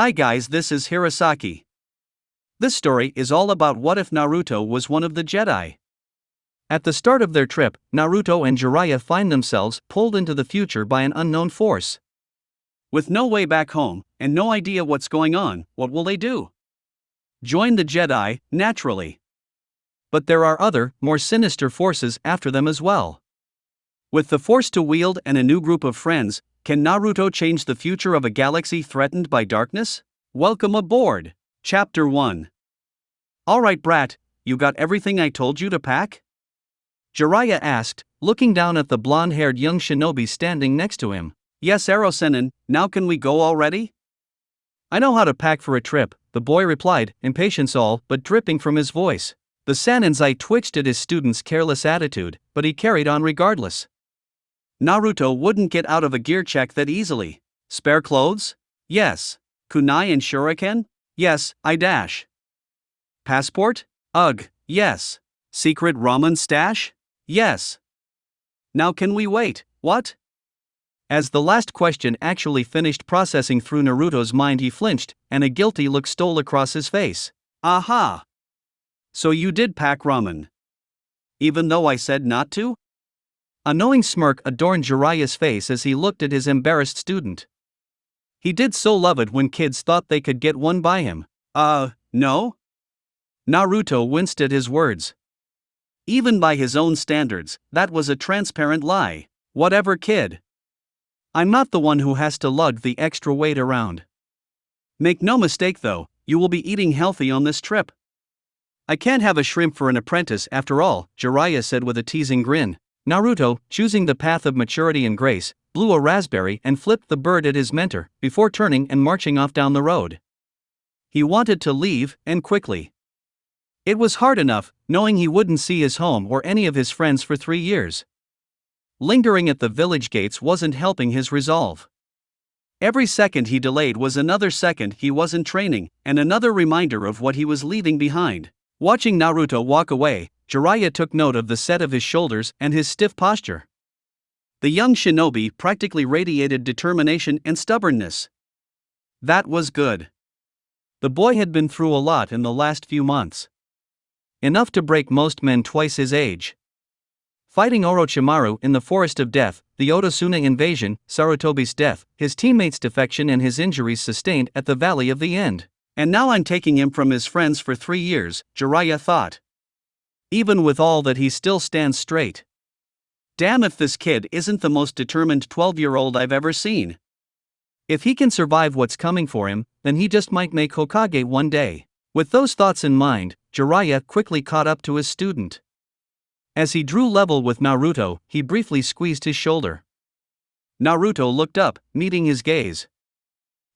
Hi guys, this is Hirosaki. This story is all about what if Naruto was one of the Jedi. At the start of their trip, Naruto and Jiraiya find themselves pulled into the future by an unknown force. With no way back home, and no idea what's going on, what will they do? Join the Jedi, naturally. But there are other, more sinister forces after them as well. With the Force to wield and a new group of friends, can Naruto change the future of a galaxy threatened by darkness? Welcome aboard! Chapter 1. Alright brat, you got everything I told you to pack? Jiraiya asked, looking down at the blonde-haired young shinobi standing next to him. Yes Ero-sennin, now can we go already? I know how to pack for a trip, the boy replied, impatience all but dripping from his voice. The Sanin's eye twitched at his student's careless attitude, but he carried on regardless. Naruto wouldn't get out of a gear check that easily. Spare clothes? Yes. Kunai and shuriken? Yes, I dash. Passport? Ugh, yes. Secret ramen stash? Yes. Now can we wait, what? As the last question actually finished processing through Naruto's mind, he flinched, and a guilty look stole across his face. Aha! So you did pack ramen. Even though I said not to? A knowing smirk adorned Jiraiya's face as he looked at his embarrassed student. He did so love it when kids thought they could get one by him. No? Naruto winced at his words. Even by his own standards, that was a transparent lie. Whatever kid. I'm not the one who has to lug the extra weight around. Make no mistake though, you will be eating healthy on this trip. I can't have a shrimp for an apprentice after all, Jiraiya said with a teasing grin. Naruto, choosing the path of maturity and grace, blew a raspberry and flipped the bird at his mentor, before turning and marching off down the road. He wanted to leave, and quickly. It was hard enough, knowing he wouldn't see his home or any of his friends for 3 years. Lingering at the village gates wasn't helping his resolve. Every second he delayed was another second he wasn't training, and another reminder of what he was leaving behind. Watching Naruto walk away, Jiraiya took note of the set of his shoulders and his stiff posture. The young shinobi practically radiated determination and stubbornness. That was good. The boy had been through a lot in the last few months. Enough to break most men twice his age. Fighting Orochimaru in the Forest of Death, the Otasuna invasion, Sarutobi's death, his teammates' defection and his injuries sustained at the Valley of the End. And now I'm taking him from his friends for 3 years, Jiraiya thought. Even with all that he still stands straight. Damn if this kid isn't the most determined 12-year-old I've ever seen. If he can survive what's coming for him, then he just might make Hokage one day. With those thoughts in mind, Jiraiya quickly caught up to his student. As he drew level with Naruto, he briefly squeezed his shoulder. Naruto looked up, meeting his gaze.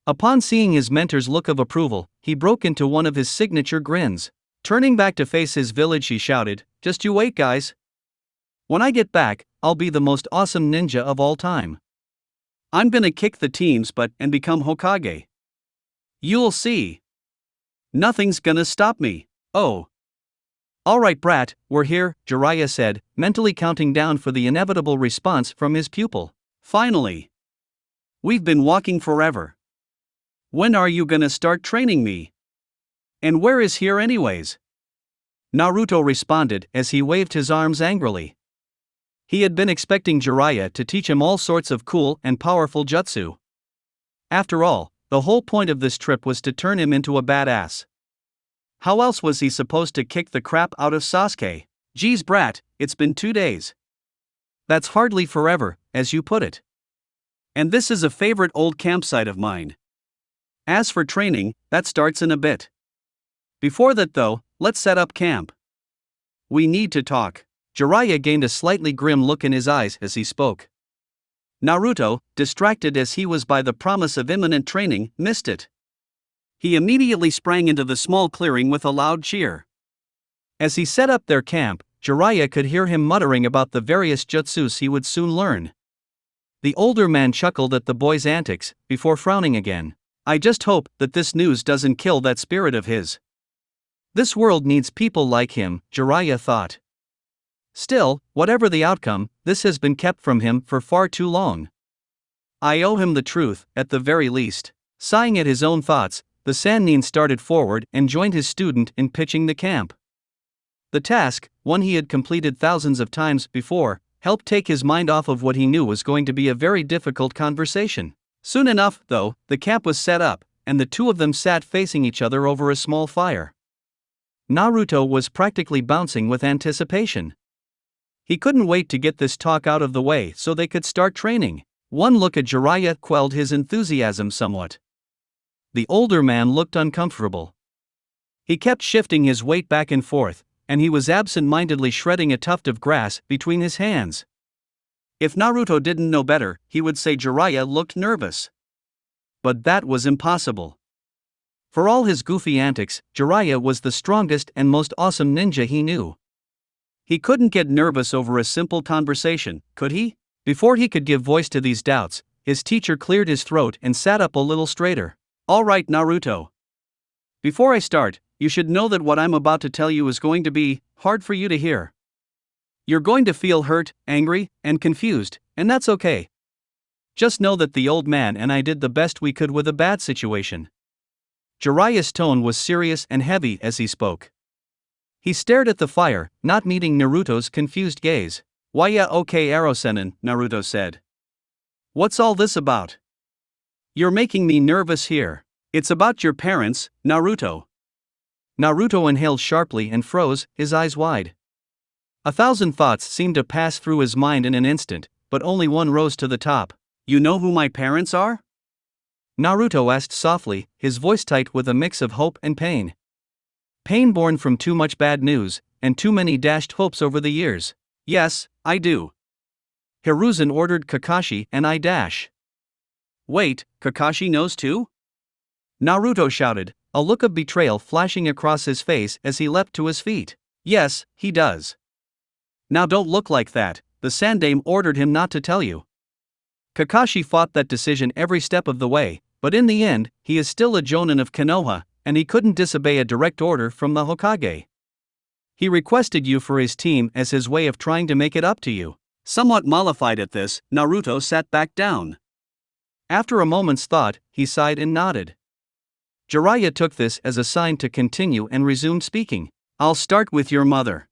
Upon seeing his mentor's look of approval, he broke into one of his signature grins. Turning back to face his village, he shouted, "Just you wait guys. When I get back, I'll be the most awesome ninja of all time. I'm gonna kick the team's butt and become Hokage. You'll see. Nothing's gonna stop me, oh." Alright brat, we're here, Jiraiya said, mentally counting down for the inevitable response from his pupil. Finally. We've been walking forever. When are you gonna start training me? And where is here anyways? Naruto responded as he waved his arms angrily. He had been expecting Jiraiya to teach him all sorts of cool and powerful jutsu. After all, the whole point of this trip was to turn him into a badass. How else was he supposed to kick the crap out of Sasuke? Geez brat, it's been 2 days. That's hardly forever, as you put it. And this is a favorite old campsite of mine. As for training, that starts in a bit. Before that though, let's set up camp. We need to talk. Jiraiya gained a slightly grim look in his eyes as he spoke. Naruto, distracted as he was by the promise of imminent training, missed it. He immediately sprang into the small clearing with a loud cheer. As he set up their camp, Jiraiya could hear him muttering about the various jutsus he would soon learn. The older man chuckled at the boy's antics, before frowning again. I just hope that this news doesn't kill that spirit of his. This world needs people like him, Jiraiya thought. Still, whatever the outcome, this has been kept from him for far too long. I owe him the truth, at the very least. Sighing at his own thoughts, the Sannin started forward and joined his student in pitching the camp. The task, one he had completed thousands of times before, helped take his mind off of what he knew was going to be a very difficult conversation. Soon enough, though, the camp was set up, and the two of them sat facing each other over a small fire. Naruto was practically bouncing with anticipation. He couldn't wait to get this talk out of the way so they could start training. One look at Jiraiya quelled his enthusiasm somewhat. The older man looked uncomfortable. He kept shifting his weight back and forth, and he was absent-mindedly shredding a tuft of grass between his hands. If Naruto didn't know better, he would say Jiraiya looked nervous. But that was impossible. For all his goofy antics, Jiraiya was the strongest and most awesome ninja he knew. He couldn't get nervous over a simple conversation, could he? Before he could give voice to these doubts, his teacher cleared his throat and sat up a little straighter. All right, Naruto. Before I start, you should know that what I'm about to tell you is going to be hard for you to hear. You're going to feel hurt, angry, and confused, and that's okay. Just know that the old man and I did the best we could with a bad situation. Jiraiya's tone was serious and heavy as he spoke. He stared at the fire, not meeting Naruto's confused gaze. Why yeah okay Arosenin, Naruto said. What's all this about? You're making me nervous here. It's about your parents, Naruto. Naruto inhaled sharply and froze, his eyes wide. 1,000 thoughts seemed to pass through his mind in an instant, but only one rose to the top. You know who my parents are? Naruto asked softly, his voice tight with a mix of hope and pain. Pain born from too much bad news, and too many dashed hopes over the years. Yes, I do. Hiruzen ordered Kakashi and I dash. Wait, Kakashi knows too? Naruto shouted, a look of betrayal flashing across his face as he leapt to his feet. Yes, he does. Now don't look like that, the Sandaime ordered him not to tell you. Kakashi fought that decision every step of the way, but in the end, he is still a Jonin of Konoha, and he couldn't disobey a direct order from the Hokage. He requested you for his team as his way of trying to make it up to you. Somewhat mollified at this, Naruto sat back down. After a moment's thought, he sighed and nodded. Jiraiya took this as a sign to continue and resumed speaking. I'll start with your mother.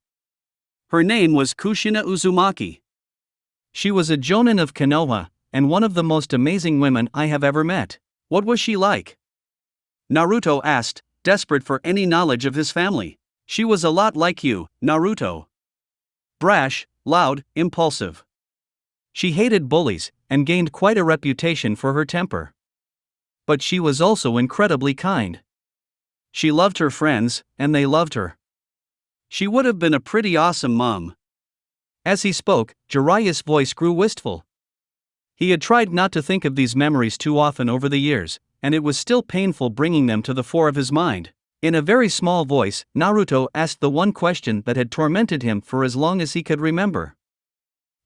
Her name was Kushina Uzumaki. She was a Jonin of Konoha, and one of the most amazing women I have ever met. What was she like? Naruto asked, desperate for any knowledge of his family. She was a lot like you, Naruto. Brash, loud, impulsive. She hated bullies, and gained quite a reputation for her temper. But she was also incredibly kind. She loved her friends, and they loved her. She would have been a pretty awesome mom. As he spoke, Jiraiya's voice grew wistful. He had tried not to think of these memories too often over the years, and it was still painful bringing them to the fore of his mind. In a very small voice, Naruto asked the one question that had tormented him for as long as he could remember.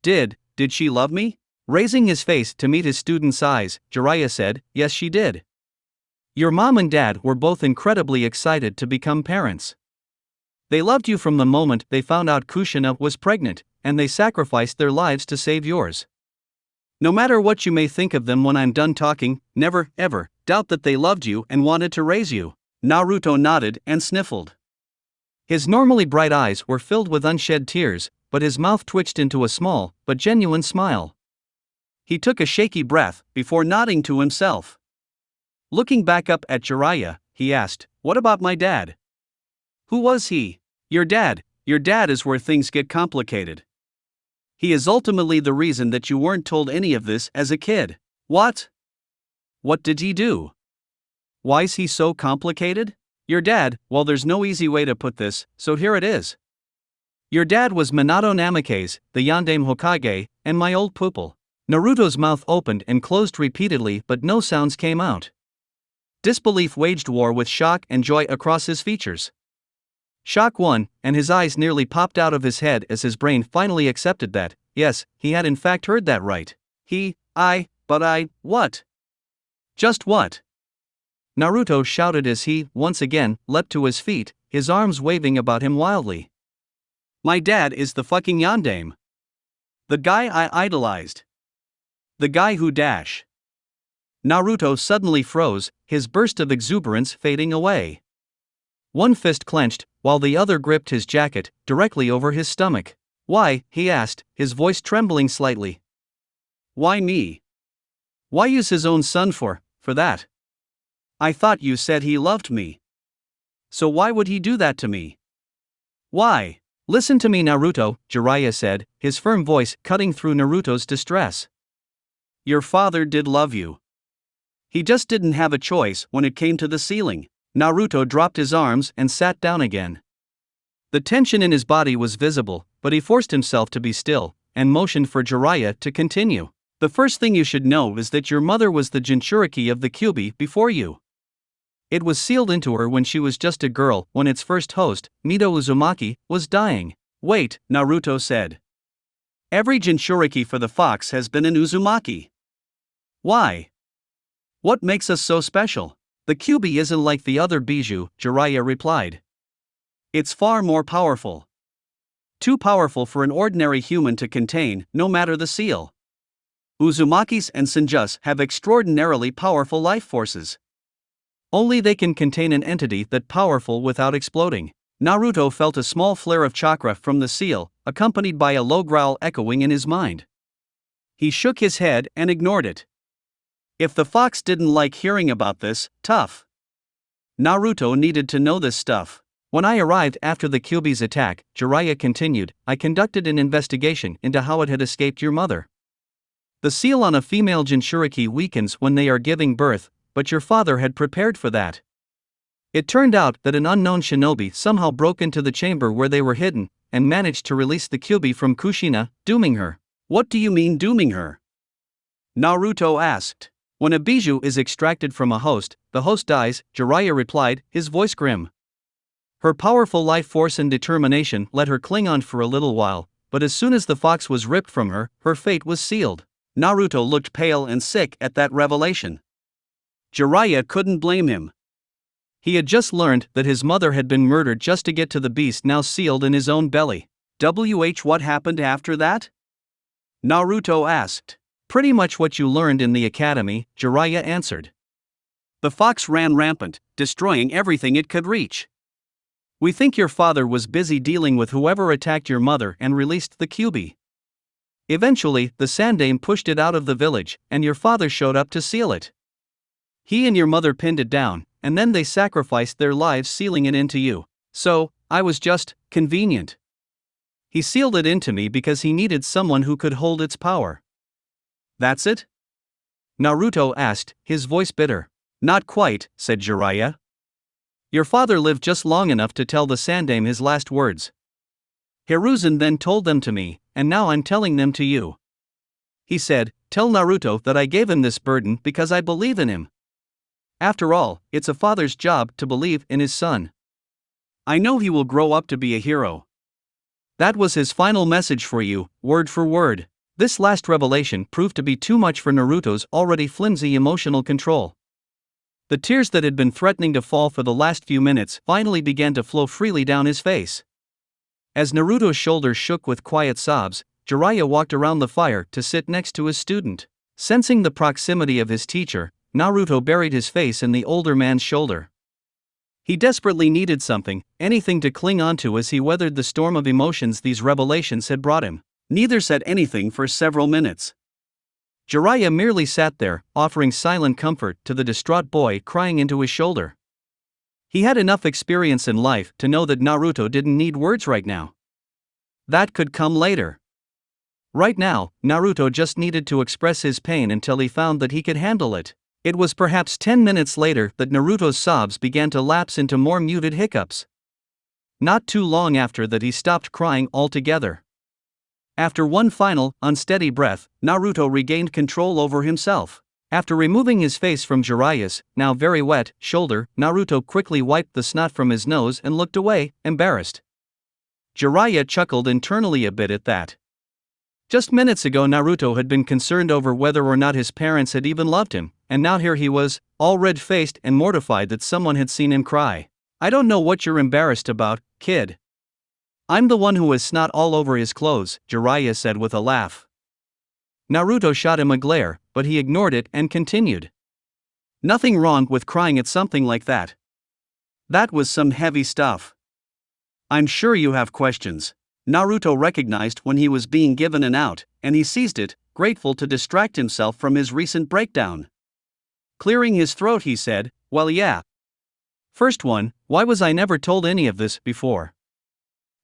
Did she love me? Raising his face to meet his student's eyes, Jiraiya said, yes she did. Your mom and dad were both incredibly excited to become parents. They loved you from the moment they found out Kushina was pregnant, and they sacrificed their lives to save yours. No matter what you may think of them when I'm done talking, never, ever, doubt that they loved you and wanted to raise you. Naruto nodded and sniffled. His normally bright eyes were filled with unshed tears, but his mouth twitched into a small, but genuine smile. He took a shaky breath, before nodding to himself. Looking back up at Jiraiya, he asked, what about my dad? Who was he? Your dad is where things get complicated. He is ultimately the reason that you weren't told any of this as a kid. What? What did he do? Why's he so complicated? Your dad, well there's no easy way to put this, so here it is. Your dad was Minato Namikaze, the Yondaime Hokage, and my old pupil. Naruto's mouth opened and closed repeatedly but no sounds came out. Disbelief waged war with shock and joy across his features. Shock won, and his eyes nearly popped out of his head as his brain finally accepted that, yes, he had in fact heard that right. What? Just what? Naruto shouted as he, once again, leapt to his feet, his arms waving about him wildly. My dad is the fucking Yondaime. The guy I idolized. The guy who dash. Naruto suddenly froze, his burst of exuberance fading away. One fist clenched, while the other gripped his jacket, directly over his stomach. "Why?" he asked, his voice trembling slightly. "Why me? Why use his own son for that? I thought you said he loved me. So why would he do that to me? Why?" "Listen to me, Naruto," Jiraiya said, his firm voice cutting through Naruto's distress. "Your father did love you. He just didn't have a choice when it came to the ceiling." Naruto dropped his arms and sat down again. The tension in his body was visible, but he forced himself to be still, and motioned for Jiraiya to continue. "The first thing you should know is that your mother was the Jinchuriki of the Kyuubi before you. It was sealed into her when she was just a girl, when its first host, Mito Uzumaki, was dying." "Wait," Naruto said. "Every Jinchuriki for the fox has been an Uzumaki. Why? What makes us so special?" "The Kyuubi isn't like the other Bijou," Jiraiya replied. "It's far more powerful. Too powerful for an ordinary human to contain, no matter the seal. Uzumakis and Senjus have extraordinarily powerful life forces. Only they can contain an entity that powerful without exploding." Naruto felt a small flare of chakra from the seal, accompanied by a low growl echoing in his mind. He shook his head and ignored it. If the fox didn't like hearing about this, tough. Naruto needed to know this stuff. "When I arrived after the Kyuubi's attack," Jiraiya continued, "I conducted an investigation into how it had escaped your mother. The seal on a female Jinchuriki weakens when they are giving birth, but your father had prepared for that. It turned out that an unknown shinobi somehow broke into the chamber where they were hidden, and managed to release the Kyuubi from Kushina, dooming her." "What do you mean dooming her?" Naruto asked. "When a bijou is extracted from a host, the host dies," Jiraiya replied, his voice grim. "Her powerful life force and determination let her cling on for a little while, but as soon as the fox was ripped from her, her fate was sealed." Naruto looked pale and sick at that revelation. Jiraiya couldn't blame him. He had just learned that his mother had been murdered just to get to the beast now sealed in his own belly. What happened after that?" Naruto asked. "Pretty much what you learned in the academy," Jiraiya answered. "The fox ran rampant, destroying everything it could reach. We think your father was busy dealing with whoever attacked your mother and released the Kyuubi. Eventually, the Sandaime pushed it out of the village, and your father showed up to seal it. He and your mother pinned it down, and then they sacrificed their lives sealing it into you. So, I was just convenient. He sealed it into me because he needed someone who could hold its power." "That's it?" Naruto asked, his voice bitter. "Not quite," said Jiraiya. "Your father lived just long enough to tell the Sandaime his last words. Hiruzen then told them to me, and now I'm telling them to you. He said, 'Tell Naruto that I gave him this burden because I believe in him.' After all, it's a father's job to believe in his son. I know he will grow up to be a hero. That was his final message for you, word for word." This last revelation proved to be too much for Naruto's already flimsy emotional control. The tears that had been threatening to fall for the last few minutes finally began to flow freely down his face. As Naruto's shoulders shook with quiet sobs, Jiraiya walked around the fire to sit next to his student. Sensing the proximity of his teacher, Naruto buried his face in the older man's shoulder. He desperately needed something, anything to cling onto as he weathered the storm of emotions these revelations had brought him. Neither said anything for several minutes. Jiraiya merely sat there, offering silent comfort to the distraught boy crying into his shoulder. He had enough experience in life to know that Naruto didn't need words right now. That could come later. Right now, Naruto just needed to express his pain until he found that he could handle it. It was perhaps 10 minutes later that Naruto's sobs began to lapse into more muted hiccups. Not too long after that he stopped crying altogether. After one final, unsteady breath, Naruto regained control over himself. After removing his face from Jiraiya's, now very wet, shoulder, Naruto quickly wiped the snot from his nose and looked away, embarrassed. Jiraiya chuckled internally a bit at that. Just minutes ago Naruto had been concerned over whether or not his parents had even loved him, and now here he was, all red-faced and mortified that someone had seen him cry. "I don't know what you're embarrassed about, kid. I'm the one who has snot all over his clothes," Jiraiya said with a laugh. Naruto shot him a glare, but he ignored it and continued. Nothing wrong with crying at something like that. That was some heavy stuff. I'm sure you have questions. Naruto recognized when he was being given an out, and he seized it, grateful to distract himself from his recent breakdown. Clearing his throat, he said, "Well, yeah. First one, why was I never told any of this before?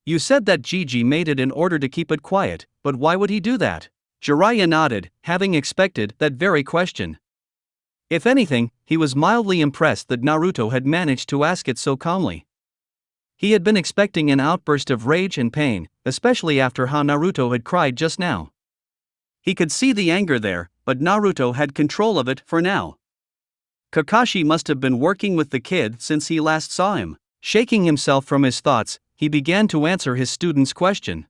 You said that Gigi made it in order to keep it quiet, but why would he do that?" Jiraiya nodded, having expected that very question. If anything, he was mildly impressed that Naruto had managed to ask it so calmly. He had been expecting an outburst of rage and pain, especially after how Naruto had cried just now. He could see the anger there, but Naruto had control of it for now. Kakashi must have been working with the kid since he last saw him. Shaking himself from his thoughts, he began to answer his student's question.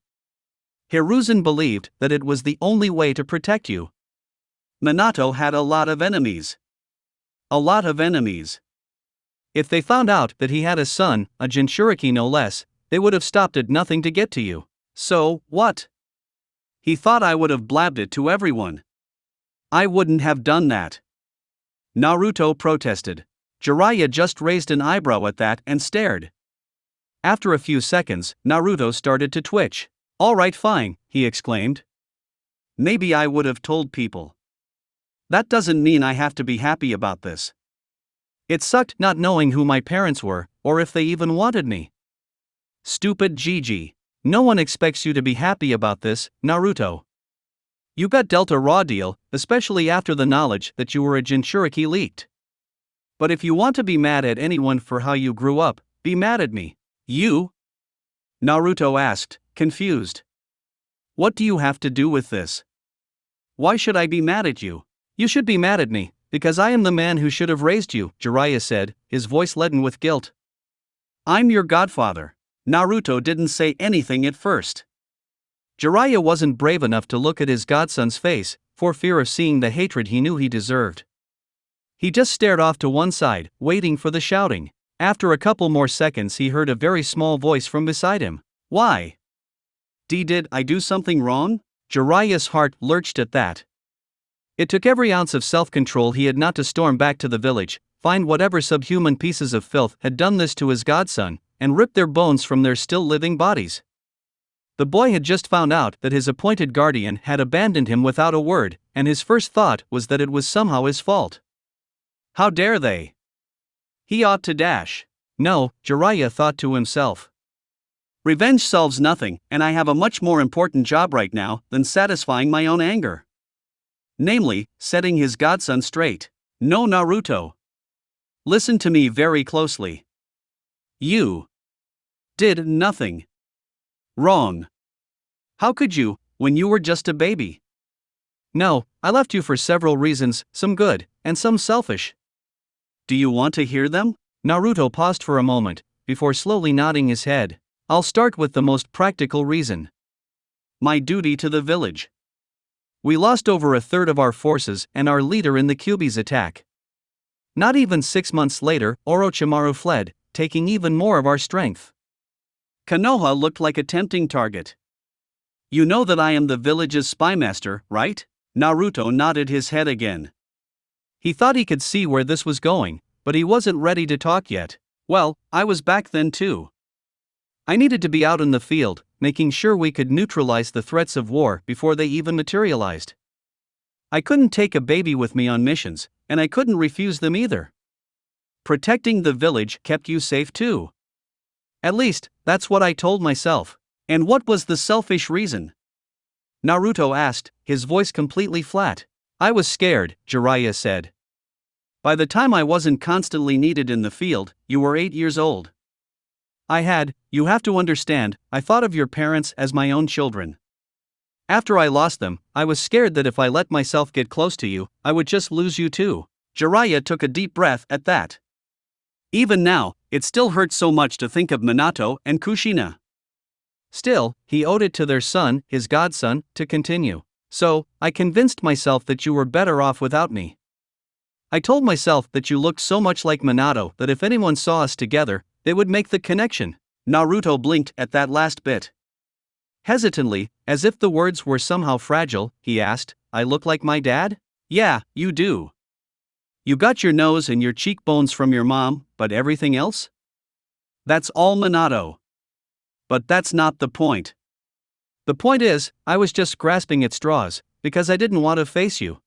Hiruzen believed that it was the only way to protect you. Minato had a lot of enemies. A lot of enemies. If they found out that he had a son, a Jinchuriki no less, they would have stopped at nothing to get to you. So, what? He thought I would have blabbed it to everyone. I wouldn't have done that. Naruto protested. Jiraiya just raised an eyebrow at that and stared. After a few seconds, Naruto started to twitch. "Alright, fine," he exclaimed. "Maybe I would have told people. That doesn't mean I have to be happy about this. It sucked not knowing who my parents were, or if they even wanted me." Stupid Gigi. No one expects you to be happy about this, Naruto. You got dealt a raw deal, especially after the knowledge that you were a Jinchuriki leaked. But if you want to be mad at anyone for how you grew up, be mad at me. You? Naruto asked, confused. What do you have to do with this? Why should I be mad at you? You should be mad at me, because I am the man who should have raised you, Jiraiya said, his voice leaden with guilt. I'm your godfather. Naruto didn't say anything at first. Jiraiya wasn't brave enough to look at his godson's face, for fear of seeing the hatred he knew he deserved. He just stared off to one side, waiting for the shouting. After a couple more seconds he heard a very small voice from beside him. Why? Did I do something wrong? Jiraiya's heart lurched at that. It took every ounce of self-control he had not to storm back to the village, find whatever subhuman pieces of filth had done this to his godson, and rip their bones from their still living bodies. The boy had just found out that his appointed guardian had abandoned him without a word, and his first thought was that it was somehow his fault. How dare they? He ought to dash. No, Jiraiya thought to himself. Revenge solves nothing, and I have a much more important job right now than satisfying my own anger. Namely, setting his godson straight. No, Naruto. Listen to me very closely. You did nothing wrong. How could you, when you were just a baby? No, I left you for several reasons, some good, and some selfish. Do you want to hear them? Naruto paused for a moment, before slowly nodding his head. I'll start with the most practical reason. My duty to the village. We lost over a third of our forces and our leader in the Kyuubi's attack. Not even 6 months later, Orochimaru fled, taking even more of our strength. Konoha looked like a tempting target. You know that I am the village's spy master, right? Naruto nodded his head again. He thought he could see where this was going, but he wasn't ready to talk yet. Well, I was back then too. I needed to be out in the field, making sure we could neutralize the threats of war before they even materialized. I couldn't take a baby with me on missions, and I couldn't refuse them either. Protecting the village kept you safe too. At least, that's what I told myself. And what was the selfish reason? Naruto asked, his voice completely flat. I was scared, Jiraiya said. By the time I wasn't constantly needed in the field, you were 8 years old. You have to understand, I thought of your parents as my own children. After I lost them, I was scared that if I let myself get close to you, I would just lose you too. Jiraiya took a deep breath at that. Even now, it still hurts so much to think of Minato and Kushina. Still, he owed it to their son, his godson, to continue. So, I convinced myself that you were better off without me. I told myself that you looked so much like Minato that if anyone saw us together, they would make the connection. Naruto blinked at that last bit. Hesitantly, as if the words were somehow fragile, he asked, I look like my dad? Yeah, you do. You got your nose and your cheekbones from your mom, but everything else? That's all Minato. But that's not the point. The point is, I was just grasping at straws, because I didn't want to face you.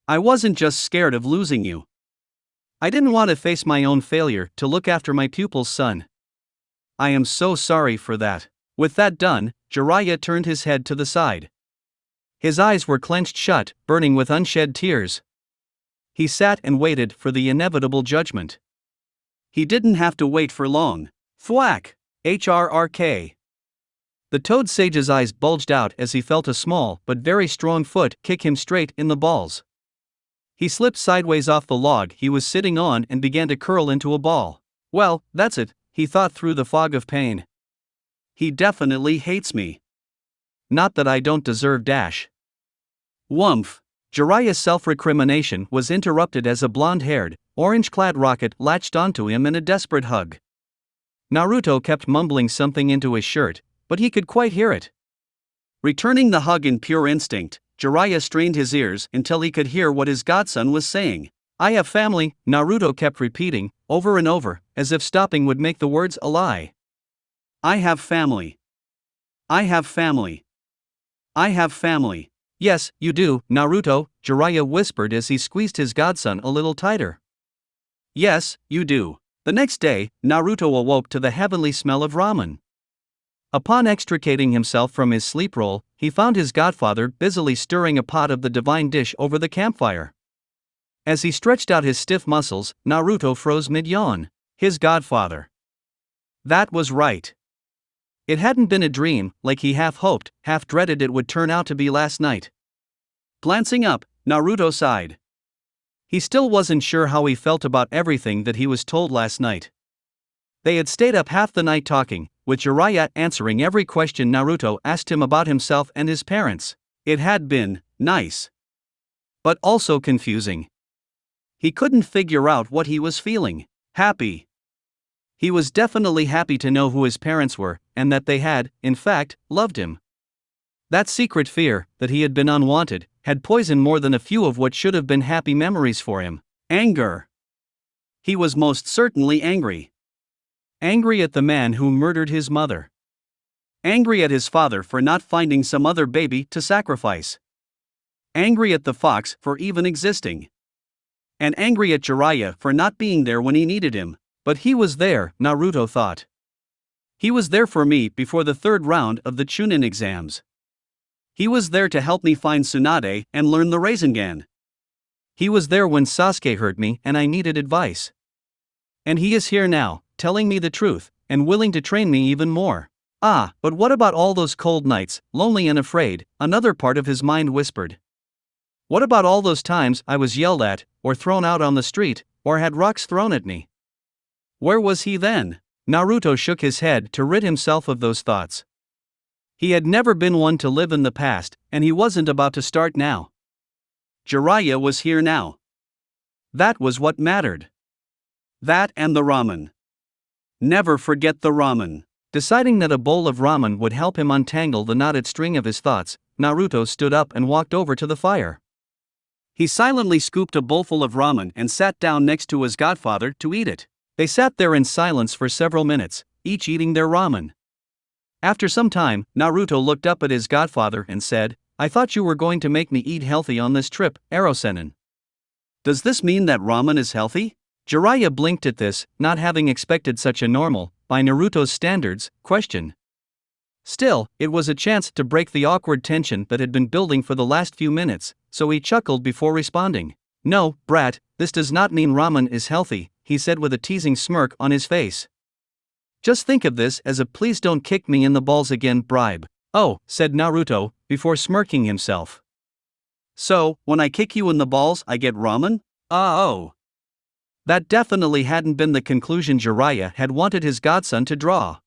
I wasn't just scared of losing you. I didn't want to face my own failure to look after my pupil's son. I am so sorry for that. With that done, Jiraiya turned his head to the side. His eyes were clenched shut, burning with unshed tears. He sat and waited for the inevitable judgment. He didn't have to wait for long. Thwack! HRRK. The Toad Sage's eyes bulged out as he felt a small but very strong foot kick him straight in the balls. He slipped sideways off the log he was sitting on and began to curl into a ball. Well, that's it, he thought through the fog of pain. He definitely hates me. Not that I don't deserve dash. Wumph. Jiraiya's self-recrimination was interrupted as a blonde-haired, orange-clad rocket latched onto him in a desperate hug. Naruto kept mumbling something into his shirt, but he could quite hear it. Returning the hug in pure instinct, Jiraiya strained his ears until he could hear what his godson was saying. I have family, Naruto kept repeating, over and over, as if stopping would make the words a lie. I have family. I have family. I have family. Yes, you do, Naruto, Jiraiya whispered as he squeezed his godson a little tighter. Yes, you do. The next day, Naruto awoke to the heavenly smell of ramen. Upon extricating himself from his sleep roll, he found his godfather busily stirring a pot of the divine dish over the campfire. As he stretched out his stiff muscles, Naruto froze mid-yawn. His godfather. That was right. It hadn't been a dream, like he half hoped, half dreaded it would turn out to be last night. Glancing up, Naruto sighed. He still wasn't sure how he felt about everything that he was told last night. They had stayed up half the night talking, with Jiraiya answering every question Naruto asked him about himself and his parents. It had been nice, but also confusing. He couldn't figure out what he was feeling. Happy. He was definitely happy to know who his parents were, and that they had, in fact, loved him. That secret fear, that he had been unwanted, had poisoned more than a few of what should have been happy memories for him. Anger. He was most certainly angry. Angry at the man who murdered his mother. Angry at his father for not finding some other baby to sacrifice. Angry at the fox for even existing. And angry at Jiraiya for not being there when he needed him. But he was there, Naruto thought. He was there for me before the third round of the Chunin exams. He was there to help me find Tsunade and learn the Rasengan. He was there when Sasuke hurt me and I needed advice. And he is here now, telling me the truth, and willing to train me even more. Ah, but what about all those cold nights, lonely and afraid, another part of his mind whispered. What about all those times I was yelled at, or thrown out on the street, or had rocks thrown at me? Where was he then? Naruto shook his head to rid himself of those thoughts. He had never been one to live in the past, and he wasn't about to start now. Jiraiya was here now. That was what mattered. That and the ramen. Never forget the ramen. Deciding that a bowl of ramen would help him untangle the knotted string of his thoughts, Naruto stood up and walked over to the fire. He silently scooped a bowlful of ramen and sat down next to his godfather to eat it. They sat there in silence for several minutes, each eating their ramen. After some time, Naruto looked up at his godfather and said, I thought you were going to make me eat healthy on this trip, Erosenin. Does this mean that ramen is healthy? Jiraiya blinked at this, not having expected such a normal, by Naruto's standards, question. Still, it was a chance to break the awkward tension that had been building for the last few minutes, so he chuckled before responding. No, brat, this does not mean ramen is healthy, he said with a teasing smirk on his face. Just think of this as a please don't kick me in the balls again bribe. Oh, said Naruto, before smirking himself. So, when I kick you in the balls I get ramen? Oh. That definitely hadn't been the conclusion Jiraiya had wanted his godson to draw.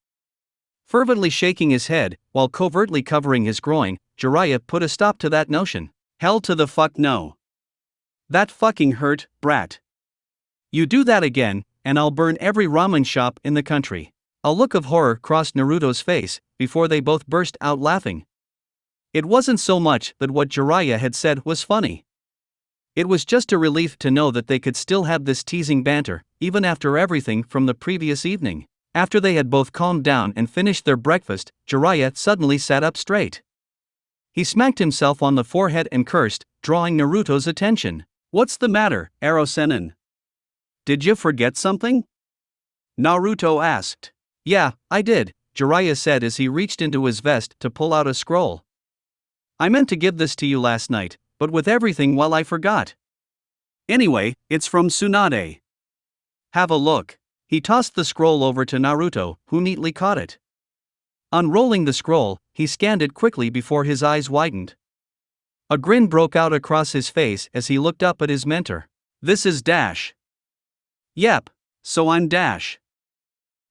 Fervently shaking his head, while covertly covering his groin, Jiraiya put a stop to that notion. Hell to the fuck no. That fucking hurt, brat. You do that again, and I'll burn every ramen shop in the country. A look of horror crossed Naruto's face, before they both burst out laughing. It wasn't so much that what Jiraiya had said was funny. It was just a relief to know that they could still have this teasing banter, even after everything from the previous evening. After they had both calmed down and finished their breakfast, Jiraiya suddenly sat up straight. He smacked himself on the forehead and cursed, drawing Naruto's attention. "What's the matter, Aro-sennin? Did you forget something?" Naruto asked. "Yeah, I did," Jiraiya said as he reached into his vest to pull out a scroll. "I meant to give this to you last night, but with everything I forgot. Anyway, it's from Tsunade. Have a look." He tossed the scroll over to Naruto, who neatly caught it. Unrolling the scroll, he scanned it quickly before his eyes widened. A grin broke out across his face as he looked up at his mentor. "This is Dash." "Yep, so I'm Dash."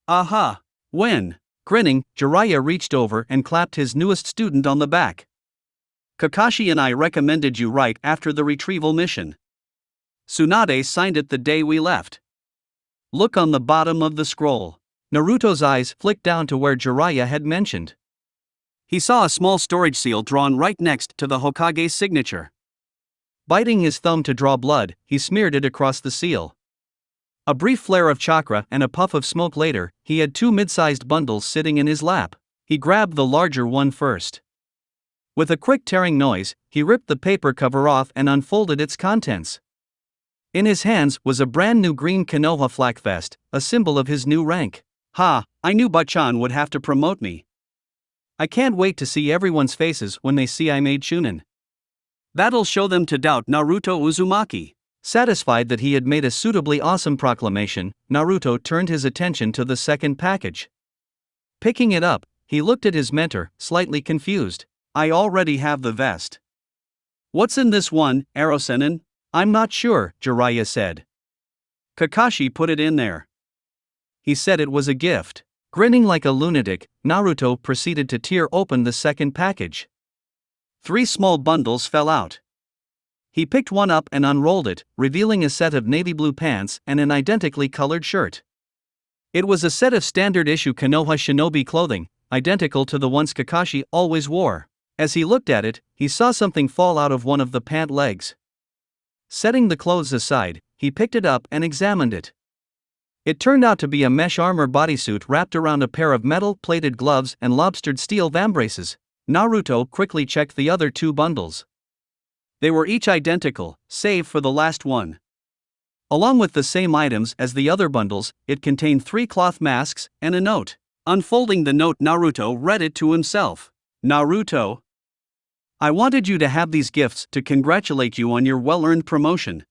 "Aha. When?" Grinning, Jiraiya reached over and clapped his newest student on the back. "Kakashi and I recommended you right after the retrieval mission. Tsunade signed it the day we left. Look on the bottom of the scroll." Naruto's eyes flicked down to where Jiraiya had mentioned. He saw a small storage seal drawn right next to the Hokage's signature. Biting his thumb to draw blood, he smeared it across the seal. A brief flare of chakra and a puff of smoke later, he had 2 mid-sized bundles sitting in his lap. He grabbed the larger one first. With a quick tearing noise, he ripped the paper cover off and unfolded its contents. In his hands was a brand new green Konoha flak vest, a symbol of his new rank. "Ha, I knew Bachan would have to promote me. I can't wait to see everyone's faces when they see I made Chunin. That'll show them to doubt Naruto Uzumaki." Satisfied that he had made a suitably awesome proclamation, Naruto turned his attention to the second package. Picking it up, he looked at his mentor, slightly confused. "I already have the vest. What's in this one, Aro-sennin?" "I'm not sure," Jiraiya said. "Kakashi put it in there. He said it was a gift." Grinning like a lunatic, Naruto proceeded to tear open the second package. 3 small bundles fell out. He picked one up and unrolled it, revealing a set of navy blue pants and an identically colored shirt. It was a set of standard-issue Konoha shinobi clothing, identical to the ones Kakashi always wore. As he looked at it, he saw something fall out of one of the pant legs. Setting the clothes aside, he picked it up and examined it. It turned out to be a mesh armor bodysuit wrapped around a pair of metal-plated gloves and lobstered steel vambraces. Naruto quickly checked the other 2 bundles. They were each identical, save for the last one. Along with the same items as the other bundles, it contained 3 cloth masks and a note. Unfolding the note, Naruto read it to himself. "Naruto, I wanted you to have these gifts to congratulate you on your well-earned promotion.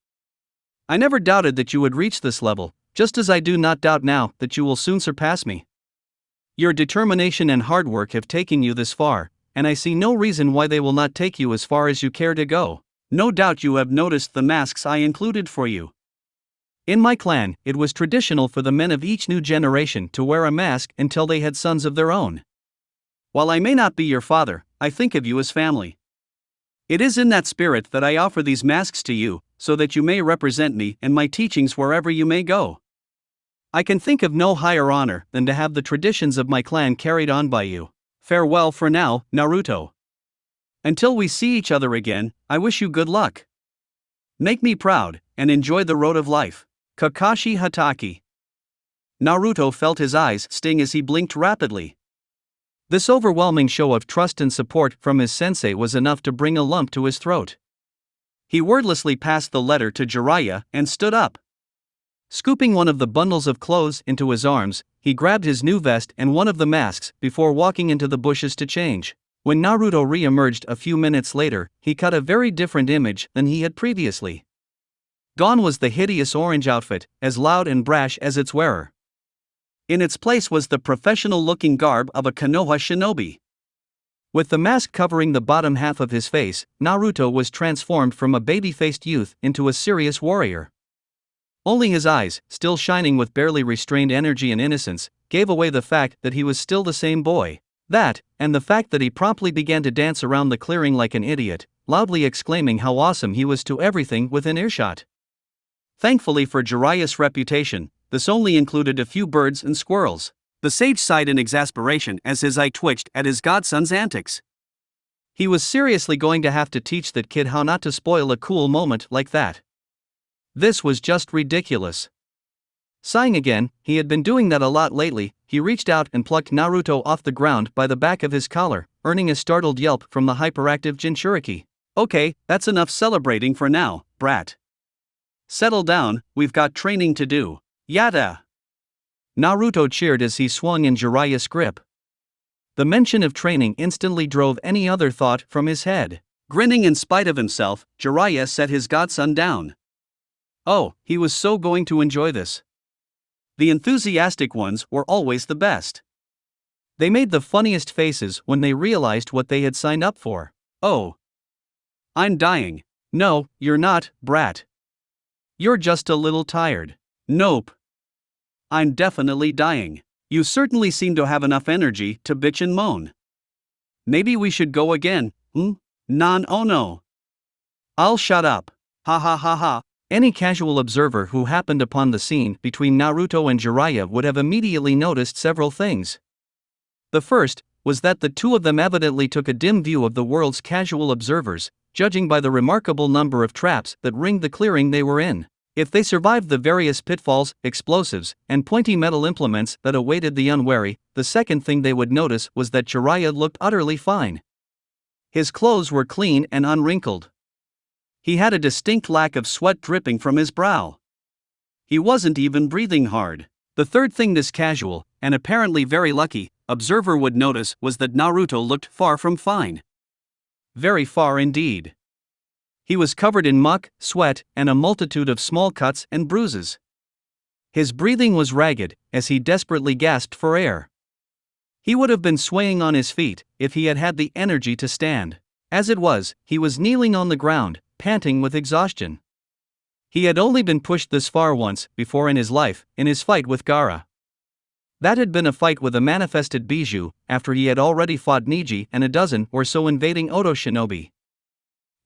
I never doubted that you would reach this level, just as I do not doubt now that you will soon surpass me. Your determination and hard work have taken you this far, and I see no reason why they will not take you as far as you care to go. No doubt you have noticed the masks I included for you. In my clan, it was traditional for the men of each new generation to wear a mask until they had sons of their own. While I may not be your father, I think of you as family. It is in that spirit that I offer these masks to you, so that you may represent me and my teachings wherever you may go. I can think of no higher honor than to have the traditions of my clan carried on by you. Farewell for now, Naruto. Until we see each other again, I wish you good luck. Make me proud, and enjoy the road of life. Kakashi Hatake." Naruto felt his eyes sting as he blinked rapidly. This overwhelming show of trust and support from his sensei was enough to bring a lump to his throat. He wordlessly passed the letter to Jiraiya and stood up. Scooping one of the bundles of clothes into his arms, he grabbed his new vest and one of the masks before walking into the bushes to change. When Naruto re-emerged a few minutes later, he cut a very different image than he had previously. Gone was the hideous orange outfit, as loud and brash as its wearer. In its place was the professional-looking garb of a Konoha shinobi. With the mask covering the bottom half of his face, Naruto was transformed from a baby-faced youth into a serious warrior. Only his eyes, still shining with barely restrained energy and innocence, gave away the fact that he was still the same boy. That, and the fact that he promptly began to dance around the clearing like an idiot, loudly exclaiming how awesome he was to everything within earshot. Thankfully for Jiraiya's reputation, this only included a few birds and squirrels. The sage sighed in exasperation as his eye twitched at his godson's antics. He was seriously going to have to teach that kid how not to spoil a cool moment like that. This was just ridiculous. Sighing again, he had been doing that a lot lately. He reached out and plucked Naruto off the ground by the back of his collar, earning a startled yelp from the hyperactive Jinchuriki. Okay, that's enough celebrating for now, brat. Settle down, we've got training to do. Yada! Naruto cheered as he swung in Jiraiya's grip. The mention of training instantly drove any other thought from his head. Grinning in spite of himself, Jiraiya set his godson down. Oh, he was so going to enjoy this. The enthusiastic ones were always the best. They made the funniest faces when they realized what they had signed up for. Oh. I'm dying. No, you're not, brat. You're just a little tired. Nope. I'm definitely dying. You certainly seem to have enough energy to bitch and moan. Maybe we should go again, Oh no. I'll shut up. Ha ha ha ha. Any casual observer who happened upon the scene between Naruto and Jiraiya would have immediately noticed several things. The first was that the two of them evidently took a dim view of the world's casual observers, judging by the remarkable number of traps that ringed the clearing they were in. If they survived the various pitfalls, explosives, and pointy metal implements that awaited the unwary, the second thing they would notice was that Jiraiya looked utterly fine. His clothes were clean and unwrinkled. He had a distinct lack of sweat dripping from his brow. He wasn't even breathing hard. The third thing this casual, and apparently very lucky, observer would notice was that Naruto looked far from fine. Very far indeed. He was covered in muck, sweat, and a multitude of small cuts and bruises. His breathing was ragged, as he desperately gasped for air. He would have been swaying on his feet if he had had the energy to stand. As it was, he was kneeling on the ground, panting with exhaustion. He had only been pushed this far once before in his life, in his fight with Gaara. That had been a fight with a manifested Bijou, after he had already fought Neji and a dozen or so invading Oto shinobi.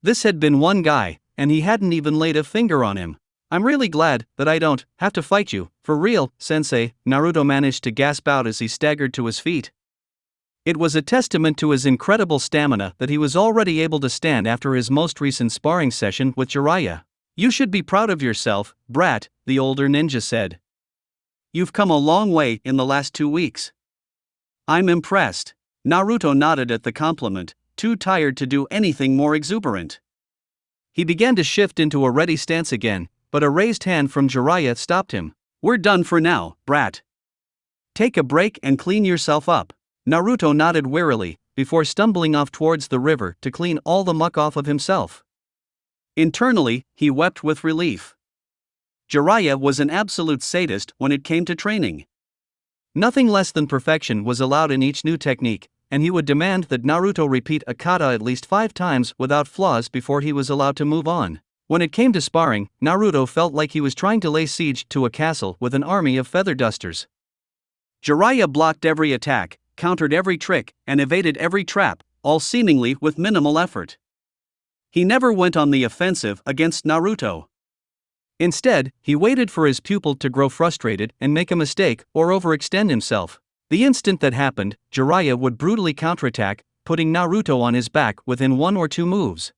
This had been one guy, and he hadn't even laid a finger on him. I'm really glad that I don't have to fight you, for real, sensei, Naruto managed to gasp out as he staggered to his feet. It was a testament to his incredible stamina that he was already able to stand after his most recent sparring session with Jiraiya. You should be proud of yourself, brat, the older ninja said. You've come a long way in the last 2 weeks. I'm impressed. Naruto nodded at the compliment, too tired to do anything more exuberant. He began to shift into a ready stance again, but a raised hand from Jiraiya stopped him. We're done for now, brat. Take a break and clean yourself up. Naruto nodded wearily, before stumbling off towards the river to clean all the muck off of himself. Internally, he wept with relief. Jiraiya was an absolute sadist when it came to training. Nothing less than perfection was allowed in each new technique, and he would demand that Naruto repeat a kata at least 5 times without flaws before he was allowed to move on. When it came to sparring, Naruto felt like he was trying to lay siege to a castle with an army of feather dusters. Jiraiya blocked every attack, countered every trick, and evaded every trap, all seemingly with minimal effort. He never went on the offensive against Naruto. Instead, he waited for his pupil to grow frustrated and make a mistake or overextend himself. The instant that happened, Jiraiya would brutally counterattack, putting Naruto on his back within 1 or 2 moves.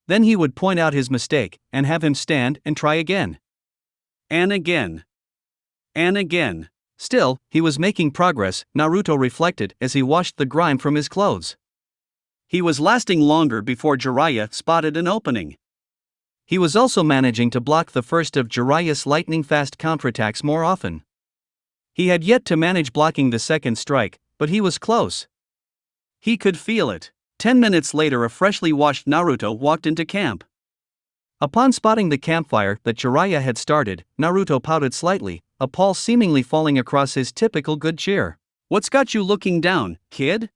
Then he would point out his mistake and have him stand and try again. And again. And again. Still, he was making progress, Naruto reflected as he washed the grime from his clothes. He was lasting longer before Jiraiya spotted an opening. He was also managing to block the first of Jiraiya's lightning-fast counterattacks more often. He had yet to manage blocking the second strike, but he was close. He could feel it. 10 minutes later, a freshly washed Naruto walked into camp. Upon spotting the campfire that Jiraiya had started, Naruto pouted slightly, a pall seemingly falling across his typical good cheer. What's got you looking down, kid?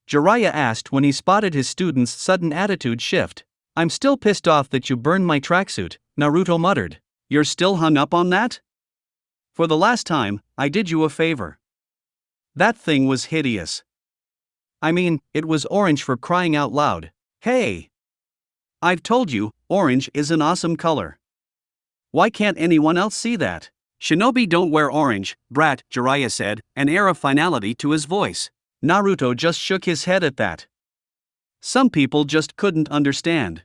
Jiraiya asked when he spotted his student's sudden attitude shift. I'm still pissed off that you burned my tracksuit, Naruto muttered. You're still hung up on that? For the last time, I did you a favor. That thing was hideous. I mean, it was orange for crying out loud. Hey! I've told you, orange is an awesome color. Why can't anyone else see that? Shinobi don't wear orange, brat, Jiraiya said, an air of finality to his voice. Naruto just shook his head at that. Some people just couldn't understand.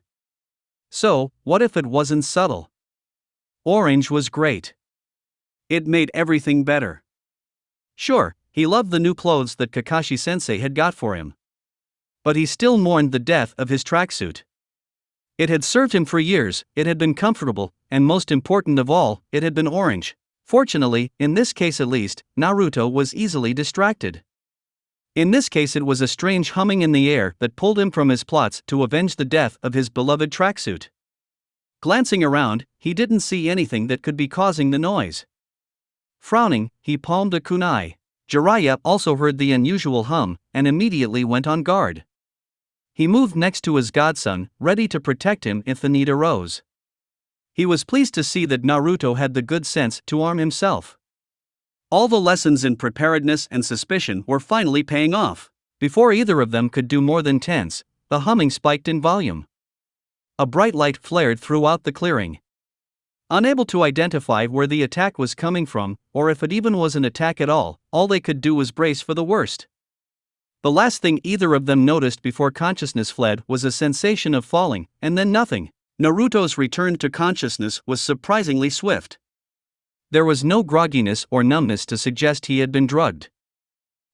So, what if it wasn't subtle? Orange was great. It made everything better. Sure, he loved the new clothes that Kakashi-sensei had got for him. But he still mourned the death of his tracksuit. It had served him for years, it had been comfortable, and most important of all, it had been orange. Fortunately, in this case at least, Naruto was easily distracted. In this case it was a strange humming in the air that pulled him from his plots to avenge the death of his beloved tracksuit. Glancing around, he didn't see anything that could be causing the noise. Frowning, he palmed a kunai. Jiraiya also heard the unusual hum, and immediately went on guard. He moved next to his godson, ready to protect him if the need arose. He was pleased to see that Naruto had the good sense to arm himself. All the lessons in preparedness and suspicion were finally paying off. Before either of them could do more than tense, the humming spiked in volume. A bright light flared throughout the clearing. Unable to identify where the attack was coming from, or if it even was an attack at all they could do was brace for the worst. The last thing either of them noticed before consciousness fled was a sensation of falling, and then nothing. Naruto's return to consciousness was surprisingly swift. There was no grogginess or numbness to suggest he had been drugged.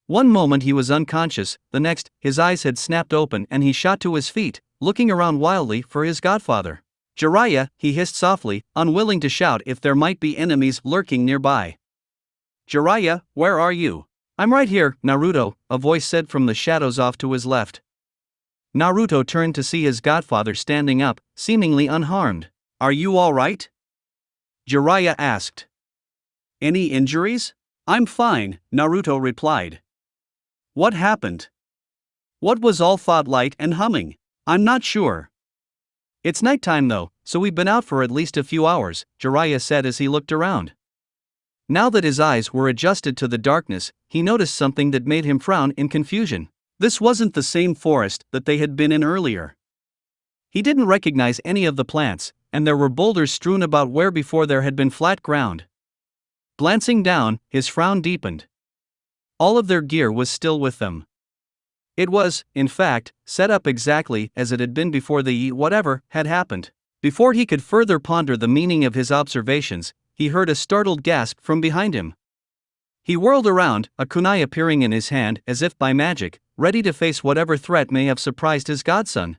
One moment he was unconscious, the next, his eyes had snapped open and he shot to his feet, looking around wildly for his godfather. Jiraiya, he hissed softly, unwilling to shout if there might be enemies lurking nearby. Jiraiya, where are you? I'm right here, Naruto, a voice said from the shadows off to his left. Naruto turned to see his godfather standing up, seemingly unharmed. Are you all right? Jiraiya asked. Any injuries? I'm fine, Naruto replied. What happened? What was all that light and humming? I'm not sure. It's nighttime though, so we've been out for at least a few hours, Jiraiya said as he looked around. Now that his eyes were adjusted to the darkness, he noticed something that made him frown in confusion. This wasn't the same forest that they had been in earlier. He didn't recognize any of the plants, and there were boulders strewn about where before there had been flat ground. Glancing down, his frown deepened. All of their gear was still with them. It was, in fact, set up exactly as it had been before the whatever had happened. Before he could further ponder the meaning of his observations, he heard a startled gasp from behind him. He whirled around, a kunai appearing in his hand as if by magic, ready to face whatever threat may have surprised his godson.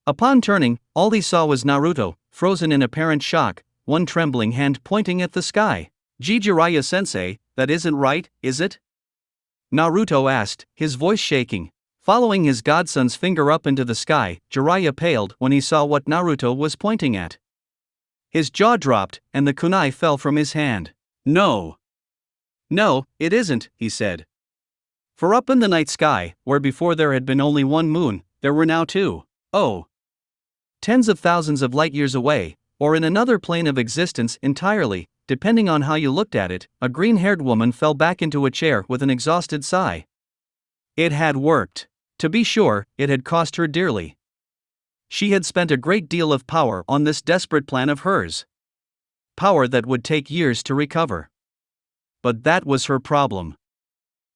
Upon turning, all he saw was Naruto, frozen in apparent shock, one trembling hand pointing at the sky. Jiraiya-sensei, that isn't right, is it? Naruto asked, his voice shaking. Following his godson's finger up into the sky, Jiraiya paled when he saw what Naruto was pointing at. His jaw dropped, and the kunai fell from his hand. No, it isn't, he said. For up in the night sky, where before there had been only one moon, there were now two. Oh. Tens of thousands of light years away, or in another plane of existence entirely, depending on how you looked at it, a green-haired woman fell back into a chair with an exhausted sigh. It had worked. To be sure, it had cost her dearly. She had spent a great deal of power on this desperate plan of hers. Power that would take years to recover. But that was her problem.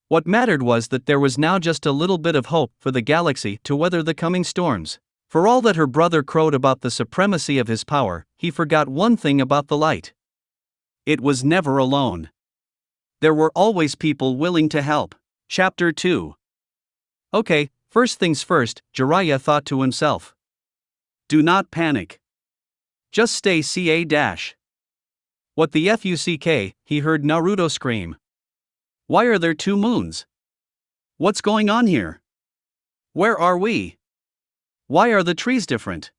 What mattered was that there was now just a little bit of hope for the galaxy to weather the coming storms. For all that her brother crowed about the supremacy of his power, he forgot one thing about the light. It was never alone. There were always people willing to help. Chapter 2. Okay, first things first, Jiraiya thought to himself. Do not panic. Just stay ca-. What the fuck, he heard Naruto scream. Why are there two moons? What's going on here? Where are we? Why are the trees different?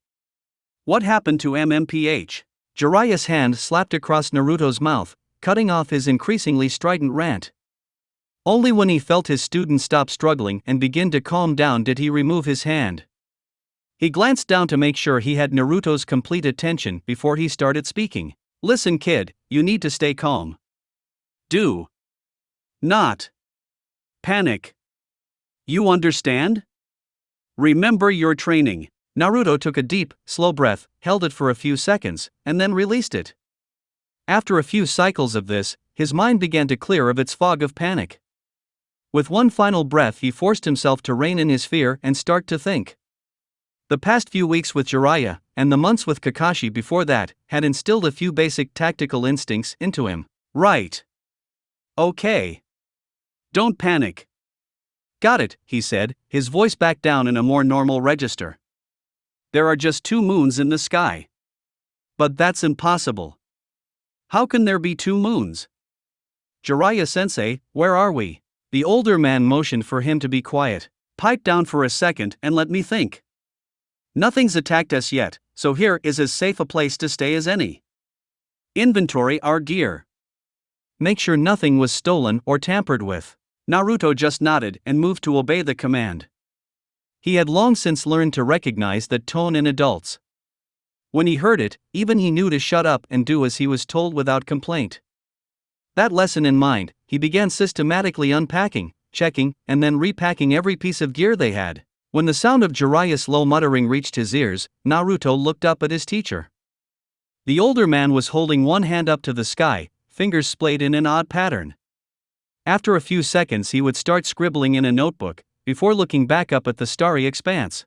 What happened to MMPH? Jiraiya's hand slapped across Naruto's mouth, cutting off his increasingly strident rant. Only when he felt his student stop struggling and begin to calm down did he remove his hand. He glanced down to make sure he had Naruto's complete attention before he started speaking. Listen kid, you need to stay calm. Do not panic. You understand? Remember your training. Naruto took a deep, slow breath, held it for a few seconds, and then released it. After a few cycles of this, his mind began to clear of its fog of panic. With one final breath, he forced himself to rein in his fear and start to think. The past few weeks with Jiraiya, and the months with Kakashi before that, had instilled a few basic tactical instincts into him. Right. Okay. Don't panic. Got it, he said, his voice back down in a more normal register. There are just 2 moons in the sky. But that's impossible. How can there be 2 moons? Jiraiya-sensei, where are we? The older man motioned for him to be quiet. Pipe down for a second and let me think. Nothing's attacked us yet, so here is as safe a place to stay as any. Inventory our gear. Make sure nothing was stolen or tampered with. Naruto just nodded and moved to obey the command. He had long since learned to recognize that tone in adults. When he heard it, even he knew to shut up and do as he was told without complaint. That lesson in mind, he began systematically unpacking, checking, and then repacking every piece of gear they had. When the sound of Jiraiya's low muttering reached his ears, Naruto looked up at his teacher. The older man was holding one hand up to the sky, fingers splayed in an odd pattern. After a few seconds he would start scribbling in a notebook, before looking back up at the starry expanse.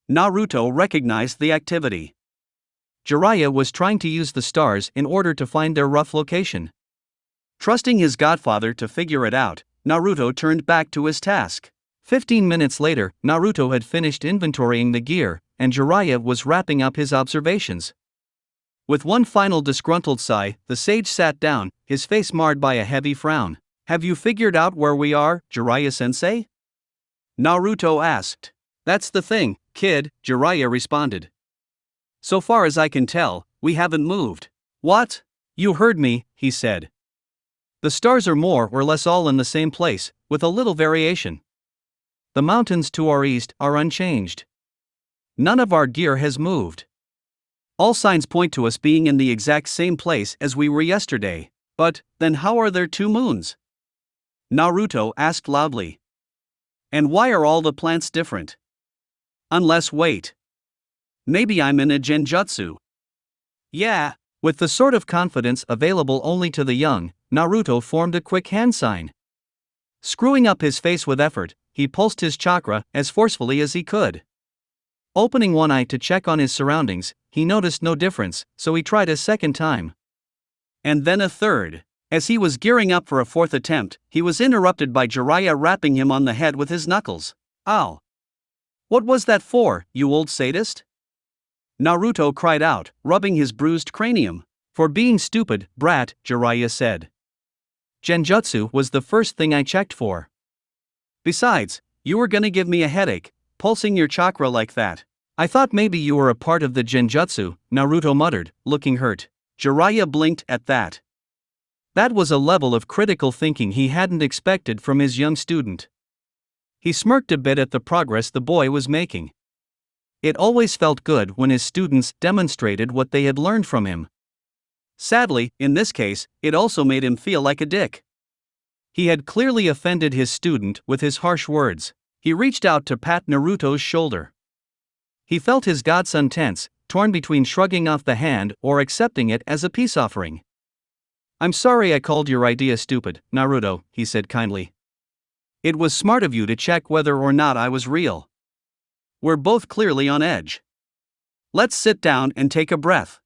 Naruto recognized the activity. Jiraiya was trying to use the stars in order to find their rough location. Trusting his godfather to figure it out, Naruto turned back to his task. 15 minutes later, Naruto had finished inventorying the gear, and Jiraiya was wrapping up his observations. With one final disgruntled sigh, the sage sat down, his face marred by a heavy frown. Have you figured out where we are, Jiraiya-sensei? Naruto asked. That's the thing, kid, Jiraiya responded. So far as I can tell, we haven't moved. What? You heard me, he said. The stars are more or less all in the same place, with a little variation. The mountains to our east are unchanged. None of our gear has moved. All signs point to us being in the exact same place as we were yesterday. But, then how are there 2 moons? Naruto asked loudly. And why are all the plants different? Unless wait. Maybe I'm in a genjutsu. Yeah. With the sort of confidence available only to the young, Naruto formed a quick hand sign. Screwing up his face with effort, he pulsed his chakra as forcefully as he could. Opening one eye to check on his surroundings, he noticed no difference, so he tried a second time. And then a third. As he was gearing up for a 4th attempt, he was interrupted by Jiraiya rapping him on the head with his knuckles. Ow! What was that for, you old sadist? Naruto cried out, rubbing his bruised cranium. For being stupid, brat, Jiraiya said. Genjutsu was the first thing I checked for. Besides, you were gonna give me a headache, pulsing your chakra like that. I thought maybe you were a part of the genjutsu, Naruto muttered, looking hurt. Jiraiya blinked at that. That was a level of critical thinking he hadn't expected from his young student. He smirked a bit at the progress the boy was making. It always felt good when his students demonstrated what they had learned from him. Sadly, in this case, it also made him feel like a dick. He had clearly offended his student with his harsh words. He reached out to pat Naruto's shoulder. He felt his godson tense, torn between shrugging off the hand or accepting it as a peace offering. I'm sorry I called your idea stupid, Naruto, he said kindly. It was smart of you to check whether or not I was real. We're both clearly on edge. Let's sit down and take a breath.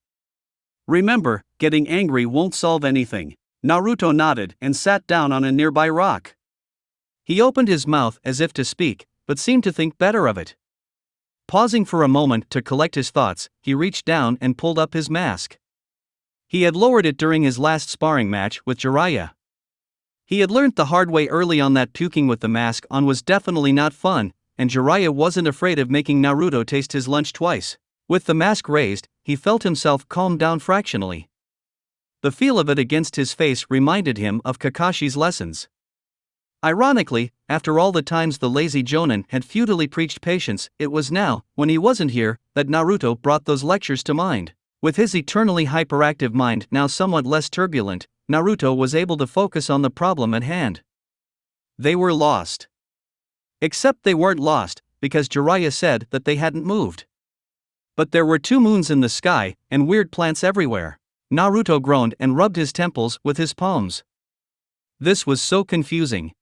Remember, getting angry won't solve anything. Naruto nodded and sat down on a nearby rock. He opened his mouth as if to speak, but seemed to think better of it. Pausing for a moment to collect his thoughts, he reached down and pulled up his mask. He had lowered it during his last sparring match with Jiraiya. He had learnt the hard way early on that puking with the mask on was definitely not fun, and Jiraiya wasn't afraid of making Naruto taste his lunch twice. With the mask raised, he felt himself calm down fractionally. The feel of it against his face reminded him of Kakashi's lessons. Ironically, after all the times the lazy Jonin had futilely preached patience, it was now, when he wasn't here, that Naruto brought those lectures to mind. With his eternally hyperactive mind now somewhat less turbulent, Naruto was able to focus on the problem at hand. They were lost. Except they weren't lost, because Jiraiya said that they hadn't moved. But there were 2 moons in the sky, and weird plants everywhere. Naruto groaned and rubbed his temples with his palms. This was so confusing.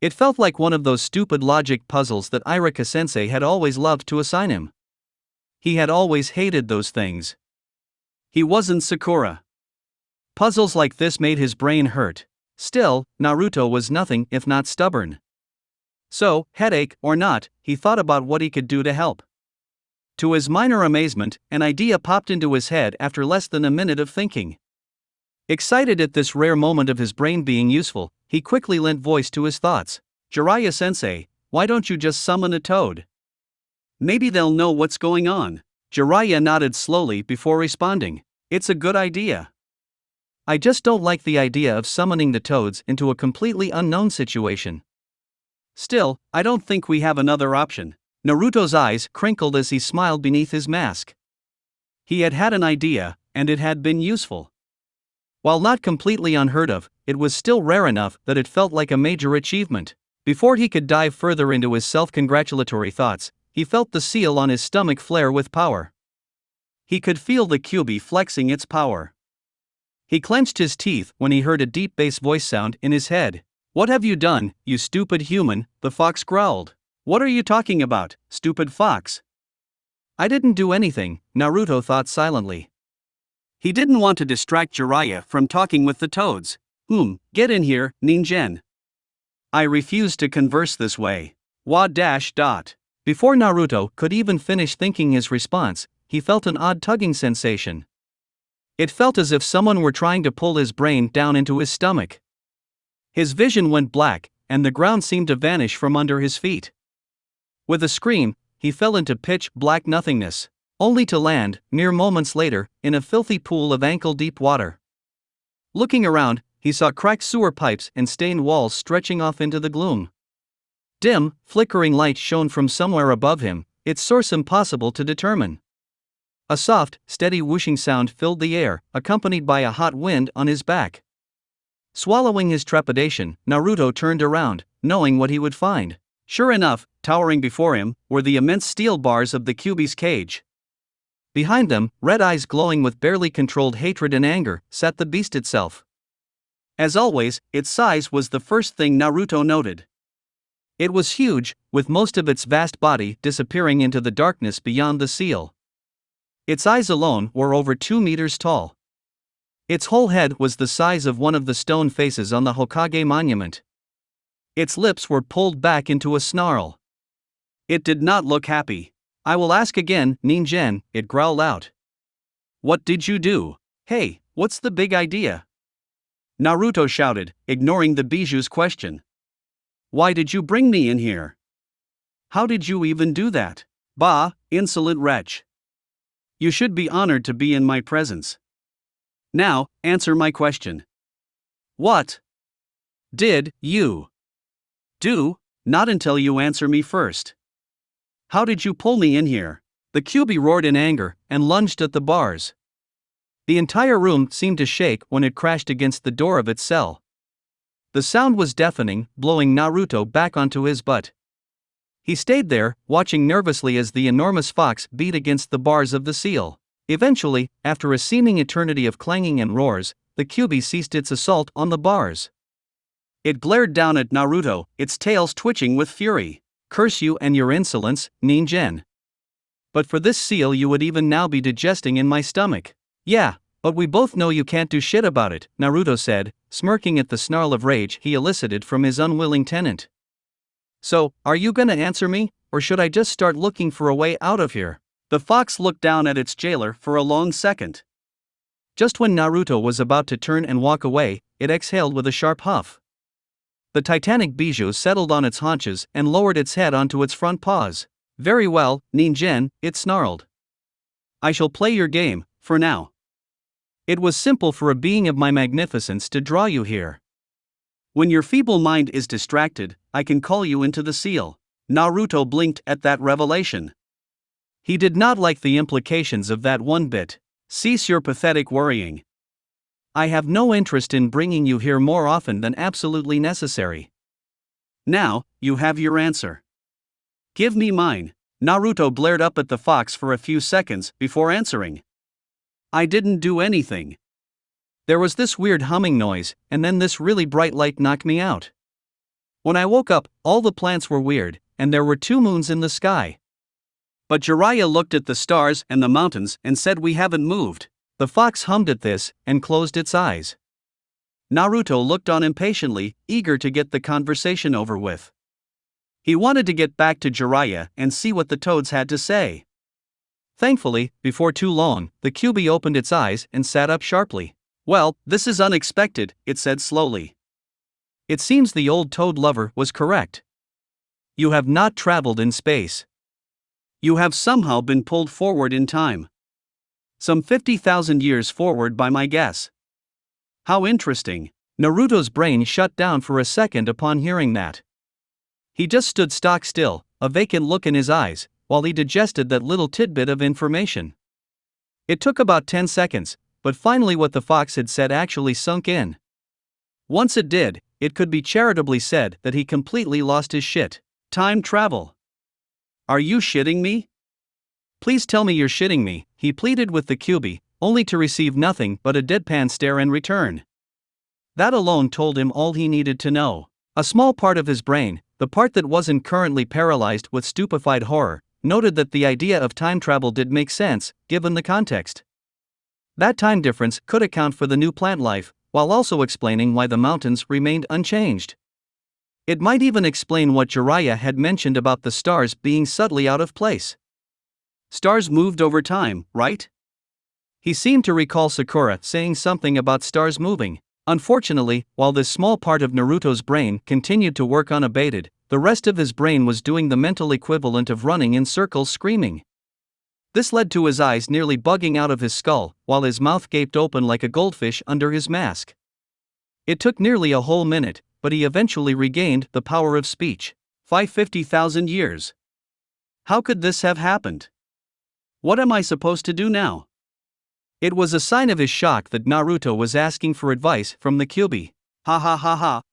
It felt like one of those stupid logic puzzles that Irika-sensei had always loved to assign him. He had always hated those things. He wasn't Sakura. Puzzles like this made his brain hurt. Still, Naruto was nothing if not stubborn. So, headache or not, he thought about what he could do to help. To his minor amazement, an idea popped into his head after less than a minute of thinking. Excited at this rare moment of his brain being useful, he quickly lent voice to his thoughts. Jiraiya-sensei, why don't you just summon a toad? Maybe they'll know what's going on. Jiraiya nodded slowly before responding. It's a good idea. I just don't like the idea of summoning the toads into a completely unknown situation. Still, I don't think we have another option. Naruto's eyes crinkled as he smiled beneath his mask. He had had an idea, and it had been useful. While not completely unheard of, it was still rare enough that it felt like a major achievement. Before he could dive further into his self-congratulatory thoughts, he felt the seal on his stomach flare with power. He could feel the Kyuubi flexing its power. He clenched his teeth when he heard a deep bass voice sound in his head. What have you done, you stupid human? The fox growled. What are you talking about, stupid fox? I didn't do anything, Naruto thought silently. He didn't want to distract Jiraiya from talking with the toads. Get in here, Ningen. I refuse to converse this way. Before Naruto could even finish thinking his response, he felt an odd tugging sensation. It felt as if someone were trying to pull his brain down into his stomach. His vision went black, and the ground seemed to vanish from under his feet. With a scream, he fell into pitch black nothingness, only to land, mere moments later, in a filthy pool of ankle-deep water. Looking around, he saw cracked sewer pipes and stained walls stretching off into the gloom. Dim, flickering light shone from somewhere above him, its source impossible to determine. A soft, steady whooshing sound filled the air, accompanied by a hot wind on his back. Swallowing his trepidation, Naruto turned around, knowing what he would find. Sure enough, towering before him, were the immense steel bars of the Kyuubi's cage. Behind them, red eyes glowing with barely controlled hatred and anger, sat the beast itself. As always, its size was the first thing Naruto noted. It was huge, with most of its vast body disappearing into the darkness beyond the seal. Its eyes alone were over 2 meters tall. Its whole head was the size of one of the stone faces on the Hokage monument. Its lips were pulled back into a snarl. It did not look happy. I will ask again, Ningen, it growled out. What did you do? Hey, what's the big idea? Naruto shouted, ignoring the biju's question. Why did you bring me in here? How did you even do that? Bah, insolent wretch. You should be honored to be in my presence. Now, answer my question. What did you do? Not until you answer me first. How did you pull me in here? The Kyuubi roared in anger and lunged at the bars. The entire room seemed to shake when it crashed against the door of its cell. The sound was deafening, blowing Naruto back onto his butt. He stayed there, watching nervously as the enormous fox beat against the bars of the seal. Eventually, after a seeming eternity of clanging and roars, the Kyuubi ceased its assault on the bars. It glared down at Naruto, its tails twitching with fury. Curse you and your insolence, Ningen. But for this seal you would even now be digesting in my stomach. Yeah, but we both know you can't do shit about it, Naruto said, smirking at the snarl of rage he elicited from his unwilling tenant. So, are you gonna answer me, or should I just start looking for a way out of here? The fox looked down at its jailer for a long second. Just when Naruto was about to turn and walk away, it exhaled with a sharp huff. The titanic biju settled on its haunches and lowered its head onto its front paws. Very well, Ningen, it snarled. I shall play your game, for now. It was simple for a being of my magnificence to draw you here. When your feeble mind is distracted, I can call you into the seal. Naruto blinked at that revelation. He did not like the implications of that one bit. Cease your pathetic worrying. I have no interest in bringing you here more often than absolutely necessary. Now, you have your answer. Give me mine. Naruto blared up at the fox for a few seconds before answering. I didn't do anything. There was this weird humming noise, and then this really bright light knocked me out. When I woke up, all the plants were weird, and there were 2 moons in the sky. But Jiraiya looked at the stars and the mountains and said we haven't moved. The fox hummed at this and closed its eyes. Naruto looked on impatiently, eager to get the conversation over with. He wanted to get back to Jiraiya and see what the toads had to say. Thankfully, before too long, the Kyuubi opened its eyes and sat up sharply. Well, this is unexpected, it said slowly. It seems the old toad lover was correct. You have not traveled in space. You have somehow been pulled forward in time. Some 50,000 years forward by my guess. How interesting. Naruto's brain shut down for a second upon hearing that. He just stood stock still, a vacant look in his eyes, while he digested that little tidbit of information. It took about 10 seconds, but finally what the fox had said actually sunk in. Once it did, it could be charitably said that he completely lost his shit. Time travel. Are you shitting me? Please tell me you're shitting me, he pleaded with the Kyuubi, only to receive nothing but a deadpan stare in return. That alone told him all he needed to know. A small part of his brain, the part that wasn't currently paralyzed with stupefied horror, noted that the idea of time travel did make sense, given the context. That time difference could account for the new plant life, while also explaining why the mountains remained unchanged. It might even explain what Jiraiya had mentioned about the stars being subtly out of place. Stars moved over time, right? He seemed to recall Sakura saying something about stars moving. Unfortunately, while this small part of Naruto's brain continued to work unabated, the rest of his brain was doing the mental equivalent of running in circles screaming. This led to his eyes nearly bugging out of his skull, while his mouth gaped open like a goldfish under his mask. It took nearly a whole minute, but he eventually regained the power of speech. 50,000 years. How could this have happened? What am I supposed to do now? It was a sign of his shock that Naruto was asking for advice from the Kyuubi. Ha ha ha ha.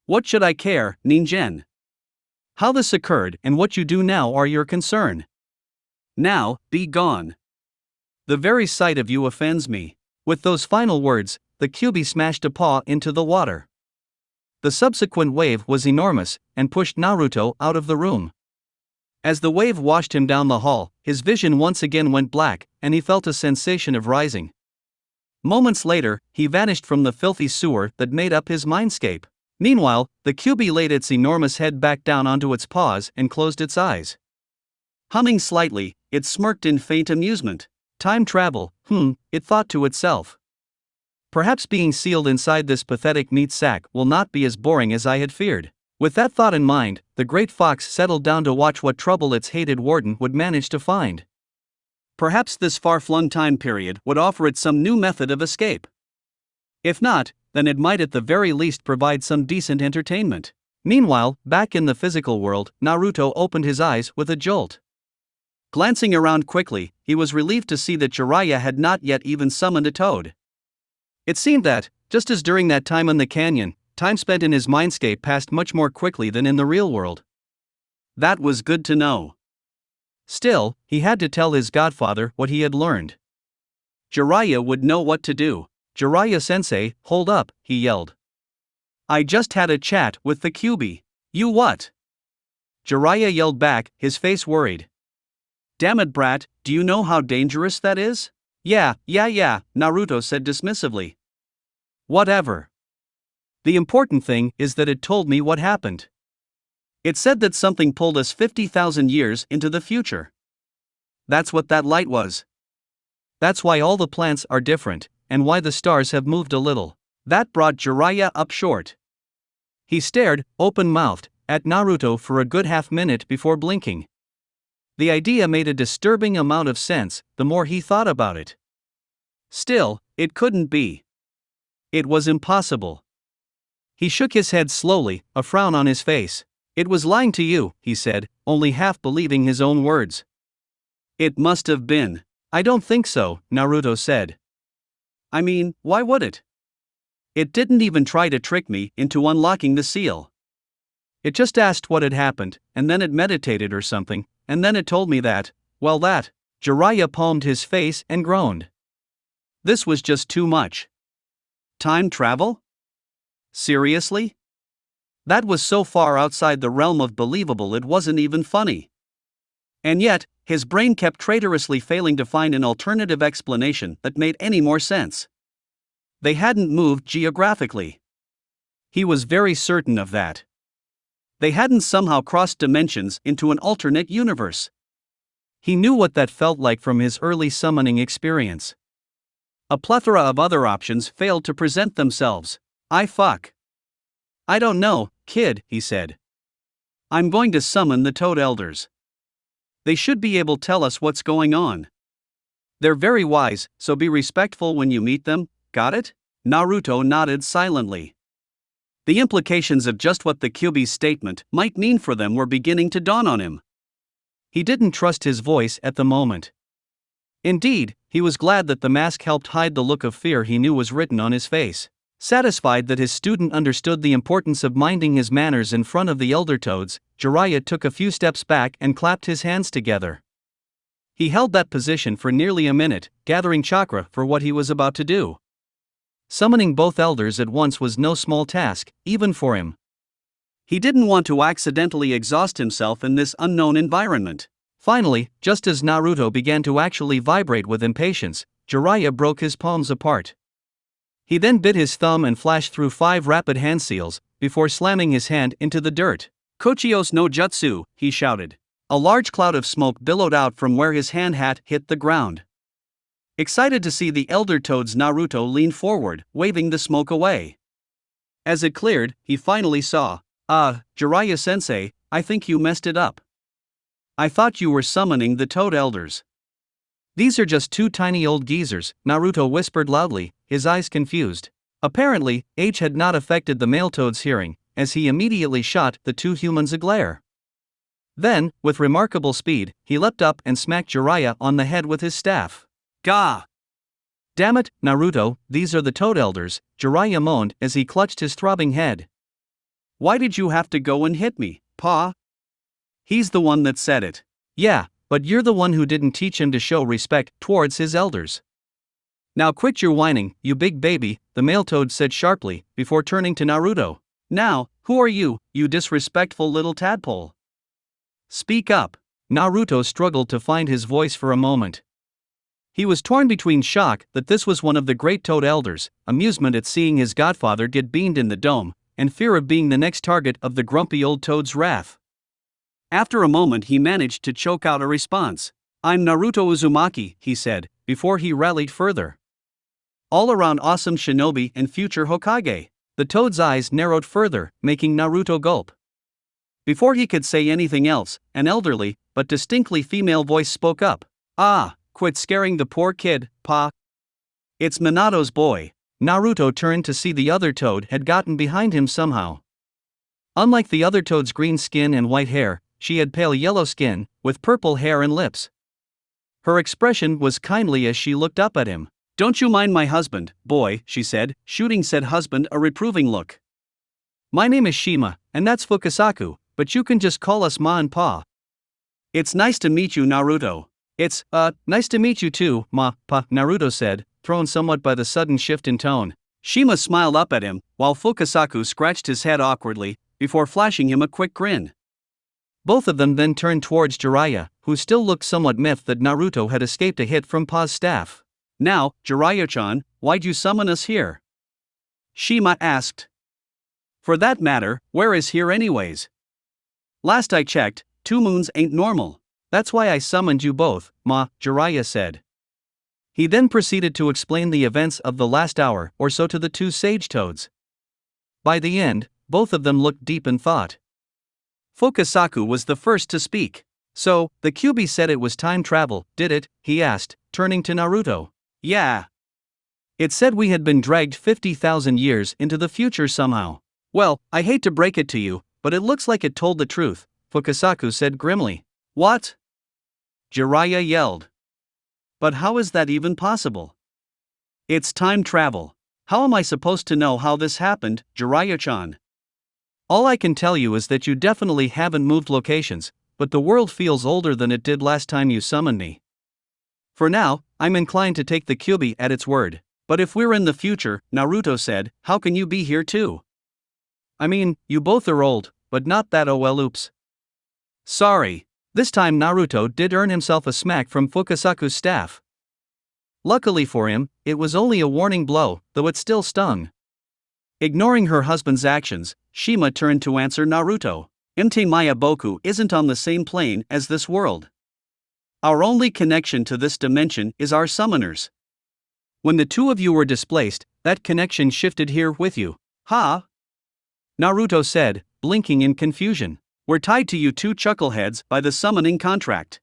What should I care, Ningen? How this occurred and what you do now are your concern. Now, be gone. The very sight of you offends me. With those final words, the Kyuubi smashed a paw into the water. The subsequent wave was enormous and pushed Naruto out of the room. As the wave washed him down the hall, his vision once again went black, and he felt a sensation of rising. Moments later, he vanished from the filthy sewer that made up his mindscape. Meanwhile, the Kyuubi laid its enormous head back down onto its paws and closed its eyes. Humming slightly, it smirked in faint amusement. Time travel, it thought to itself. Perhaps being sealed inside this pathetic meat sack will not be as boring as I had feared. With that thought in mind, the great fox settled down to watch what trouble its hated warden would manage to find. Perhaps this far-flung time period would offer it some new method of escape. If not, then it might at the very least provide some decent entertainment. Meanwhile, back in the physical world, Naruto opened his eyes with a jolt. Glancing around quickly, he was relieved to see that Jiraiya had not yet even summoned a toad. It seemed that, just as during that time in the canyon, time spent in his mindscape passed much more quickly than in the real world. That was good to know. Still, he had to tell his godfather what he had learned. Jiraiya would know what to do. Jiraiya-sensei, hold up, he yelled. I just had a chat with the Kyuubi. You what? Jiraiya yelled back, his face worried. Damn it, brat, do you know how dangerous that is? Yeah, Naruto said dismissively. Whatever. The important thing is that it told me what happened. It said that something pulled us 50,000 years into the future. That's what that light was. That's why all the plants are different, and why the stars have moved a little. That brought Jiraiya up short. He stared, open-mouthed, at Naruto for a good half-minute before blinking. The idea made a disturbing amount of sense the more he thought about it. Still, it couldn't be. It was impossible. He shook his head slowly, a frown on his face. It was lying to you, he said, only half believing his own words. It must have been. I don't think so, Naruto said. I mean, why would it? It didn't even try to trick me into unlocking the seal. It just asked what had happened, and then it meditated or something, and then it told me that, well that. Jiraiya palmed his face and groaned. This was just too much. Time travel? Seriously? That was so far outside the realm of believable it wasn't even funny. And yet, his brain kept traitorously failing to find an alternative explanation that made any more sense. They hadn't moved geographically. He was very certain of that. They hadn't somehow crossed dimensions into an alternate universe. He knew what that felt like from his early summoning experience. A plethora of other options failed to present themselves. I don't know, kid, he said. I'm going to summon the Toad Elders. They should be able to tell us what's going on. They're very wise, so be respectful when you meet them, got it? Naruto nodded silently. The implications of just what the Kyuubi's statement might mean for them were beginning to dawn on him. He didn't trust his voice at the moment. Indeed, he was glad that the mask helped hide the look of fear he knew was written on his face. Satisfied that his student understood the importance of minding his manners in front of the elder toads, Jiraiya took a few steps back and clapped his hands together. He held that position for nearly a minute, gathering chakra for what he was about to do. Summoning both elders at once was no small task, even for him. He didn't want to accidentally exhaust himself in this unknown environment. Finally, just as Naruto began to actually vibrate with impatience, Jiraiya broke his palms apart. He then bit his thumb and flashed through 5 rapid hand seals, before slamming his hand into the dirt. Kochios no jutsu, he shouted. A large cloud of smoke billowed out from where his hand hat hit the ground. Excited to see the elder toads, Naruto leaned forward, waving the smoke away. As it cleared, he finally saw, Jiraiya-sensei, I think you messed it up. I thought you were summoning the Toad Elders. These are just 2 tiny old geezers, Naruto whispered loudly, his eyes confused. Apparently, age had not affected the male toad's hearing, as he immediately shot the 2 humans a glare. Then, with remarkable speed, he leapt up and smacked Jiraiya on the head with his staff. Gah! Damn it, Naruto, these are the Toad Elders, Jiraiya moaned as he clutched his throbbing head. Why did you have to go and hit me, Pa? He's the one that said it. Yeah, but you're the one who didn't teach him to show respect towards his elders. Now quit your whining, you big baby, the male toad said sharply, before turning to Naruto. Now, who are you, you disrespectful little tadpole? Speak up. Naruto struggled to find his voice for a moment. He was torn between shock that this was one of the great Toad Elders, amusement at seeing his godfather get beamed in the dome, and fear of being the next target of the grumpy old toad's wrath. After a moment he managed to choke out a response. I'm Naruto Uzumaki, he said, before he rallied further. All-around awesome shinobi and future Hokage. The toad's eyes narrowed further, making Naruto gulp. Before he could say anything else, an elderly, but distinctly female voice spoke up. Quit scaring the poor kid, Pa. It's Minato's boy. Naruto turned to see the other toad had gotten behind him somehow. Unlike the other toad's green skin and white hair, she had pale yellow skin, with purple hair and lips. Her expression was kindly as she looked up at him. Don't you mind my husband, boy, she said, shooting said husband a reproving look. My name is Shima, and that's Fukasaku, but you can just call us Ma and Pa. It's nice to meet you, Naruto. It's, nice to meet you too, Ma, Pa, Naruto said, thrown somewhat by the sudden shift in tone. Shima smiled up at him, while Fukasaku scratched his head awkwardly, before flashing him a quick grin. Both of them then turned towards Jiraiya, who still looked somewhat miffed that Naruto had escaped a hit from Pa's staff. Now, Jiraiya-chan, why'd you summon us here? Shima asked. For that matter, where is here anyways? Last I checked, 2 moons ain't normal. That's why I summoned you both, Ma, Jiraiya said. He then proceeded to explain the events of the last hour or so to the 2 sage toads. By the end, both of them looked deep in thought. Fukasaku was the first to speak. So, the Kyuubi said it was time travel, did it? He asked, turning to Naruto. Yeah. It said we had been dragged 50,000 years into the future somehow. Well, I hate to break it to you, but it looks like it told the truth, Fukasaku said grimly. What? Jiraiya yelled. But how is that even possible? It's time travel. How am I supposed to know how this happened, Jiraiya-chan? All I can tell you is that you definitely haven't moved locations, but the world feels older than it did last time you summoned me. For now, I'm inclined to take the Kyuubi at its word. But if we're in the future, Naruto said, how can you be here too? I mean, you both are old, but not that oops. Sorry. This time Naruto did earn himself a smack from Fukasaku's staff. Luckily for him, it was only a warning blow, though it still stung. Ignoring her husband's actions, Shima turned to answer Naruto. Mte Maya Boku isn't on the same plane as this world. Our only connection to this dimension is our summoners. When the two of you were displaced, that connection shifted here with you. Ha! Naruto said, blinking in confusion. We're tied to you two chuckleheads by the summoning contract.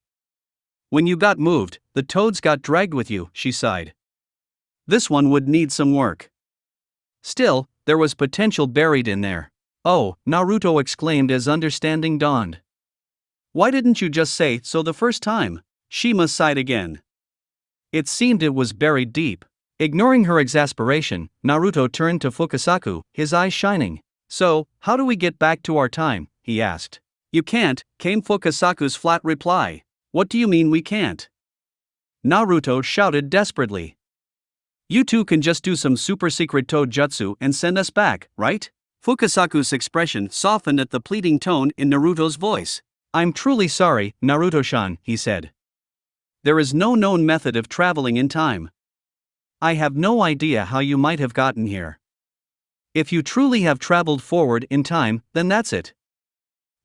When you got moved, the toads got dragged with you, she sighed. This one would need some work. Still, there was potential buried in there. Oh, Naruto exclaimed as understanding dawned. Why didn't you just say so the first time? Shima sighed again. It seemed it was buried deep. Ignoring her exasperation, Naruto turned to Fukasaku, his eyes shining. So, how do we get back to our time? He asked. You can't, came Fukasaku's flat reply. What do you mean we can't? Naruto shouted desperately. You two can just do some super secret toad jutsu and send us back, right? Fukasaku's expression softened at the pleading tone in Naruto's voice. I'm truly sorry, Naruto-san, he said. There is no known method of traveling in time. I have no idea how you might have gotten here. If you truly have traveled forward in time, then that's it.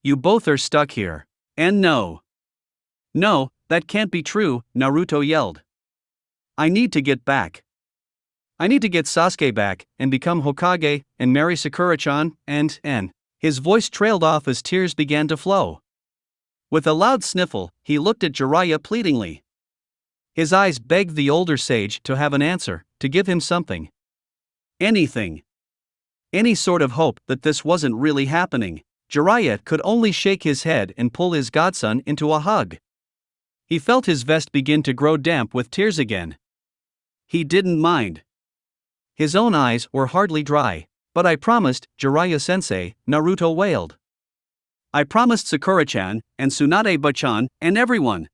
You both are stuck here. And no. No, that can't be true, Naruto yelled. I need to get back. I need to get Sasuke back, and become Hokage, and marry Sakura-chan, and. His voice trailed off as tears began to flow. With a loud sniffle, he looked at Jiraiya pleadingly. His eyes begged the older sage to have an answer, to give him something. Anything. Any sort of hope that this wasn't really happening. Jiraiya could only shake his head and pull his godson into a hug. He felt his vest begin to grow damp with tears again. He didn't mind. His own eyes were hardly dry. But I promised, Jiraiya-sensei, Naruto wailed. I promised Sakura-chan, and Tsunade-bachan, and everyone.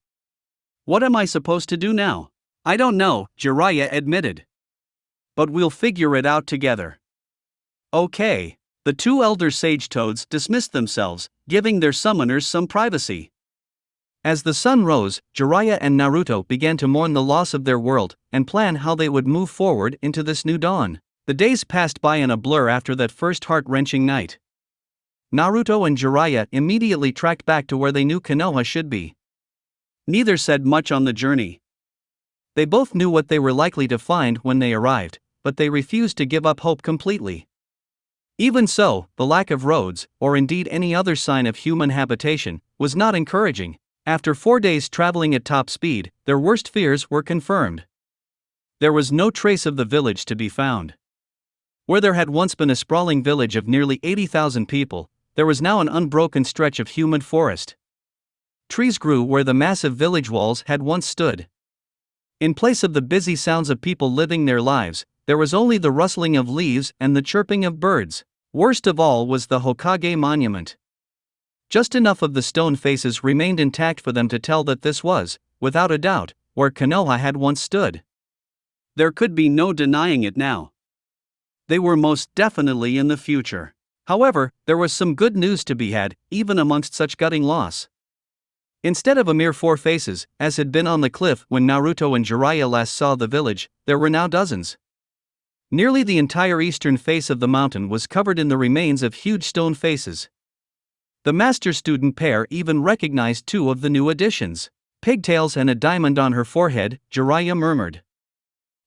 What am I supposed to do now? I don't know, Jiraiya admitted. But we'll figure it out together. Okay. The two elder sage toads dismissed themselves, giving their summoners some privacy. As the sun rose, Jiraiya and Naruto began to mourn the loss of their world, and plan how they would move forward into this new dawn. The days passed by in a blur after that first heart-wrenching night. Naruto and Jiraiya immediately tracked back to where they knew Konoha should be. Neither said much on the journey. They both knew what they were likely to find when they arrived, but they refused to give up hope completely. Even so, the lack of roads, or indeed any other sign of human habitation, was not encouraging. After 4 days traveling at top speed, their worst fears were confirmed. There was no trace of the village to be found. Where there had once been a sprawling village of nearly 80,000 people, there was now an unbroken stretch of humid forest. Trees grew where the massive village walls had once stood. In place of the busy sounds of people living their lives, there was only the rustling of leaves and the chirping of birds. Worst of all was the Hokage monument. Just enough of the stone faces remained intact for them to tell that this was, without a doubt, where Konoha had once stood. There could be no denying it now. They were most definitely in the future. However, there was some good news to be had, even amongst such gutting loss. Instead of a mere 4 faces, as had been on the cliff when Naruto and Jiraiya last saw the village, there were now dozens. Nearly the entire eastern face of the mountain was covered in the remains of huge stone faces. The master-student pair even recognized 2 of the new additions. Pigtails and a diamond on her forehead, Jiraiya murmured.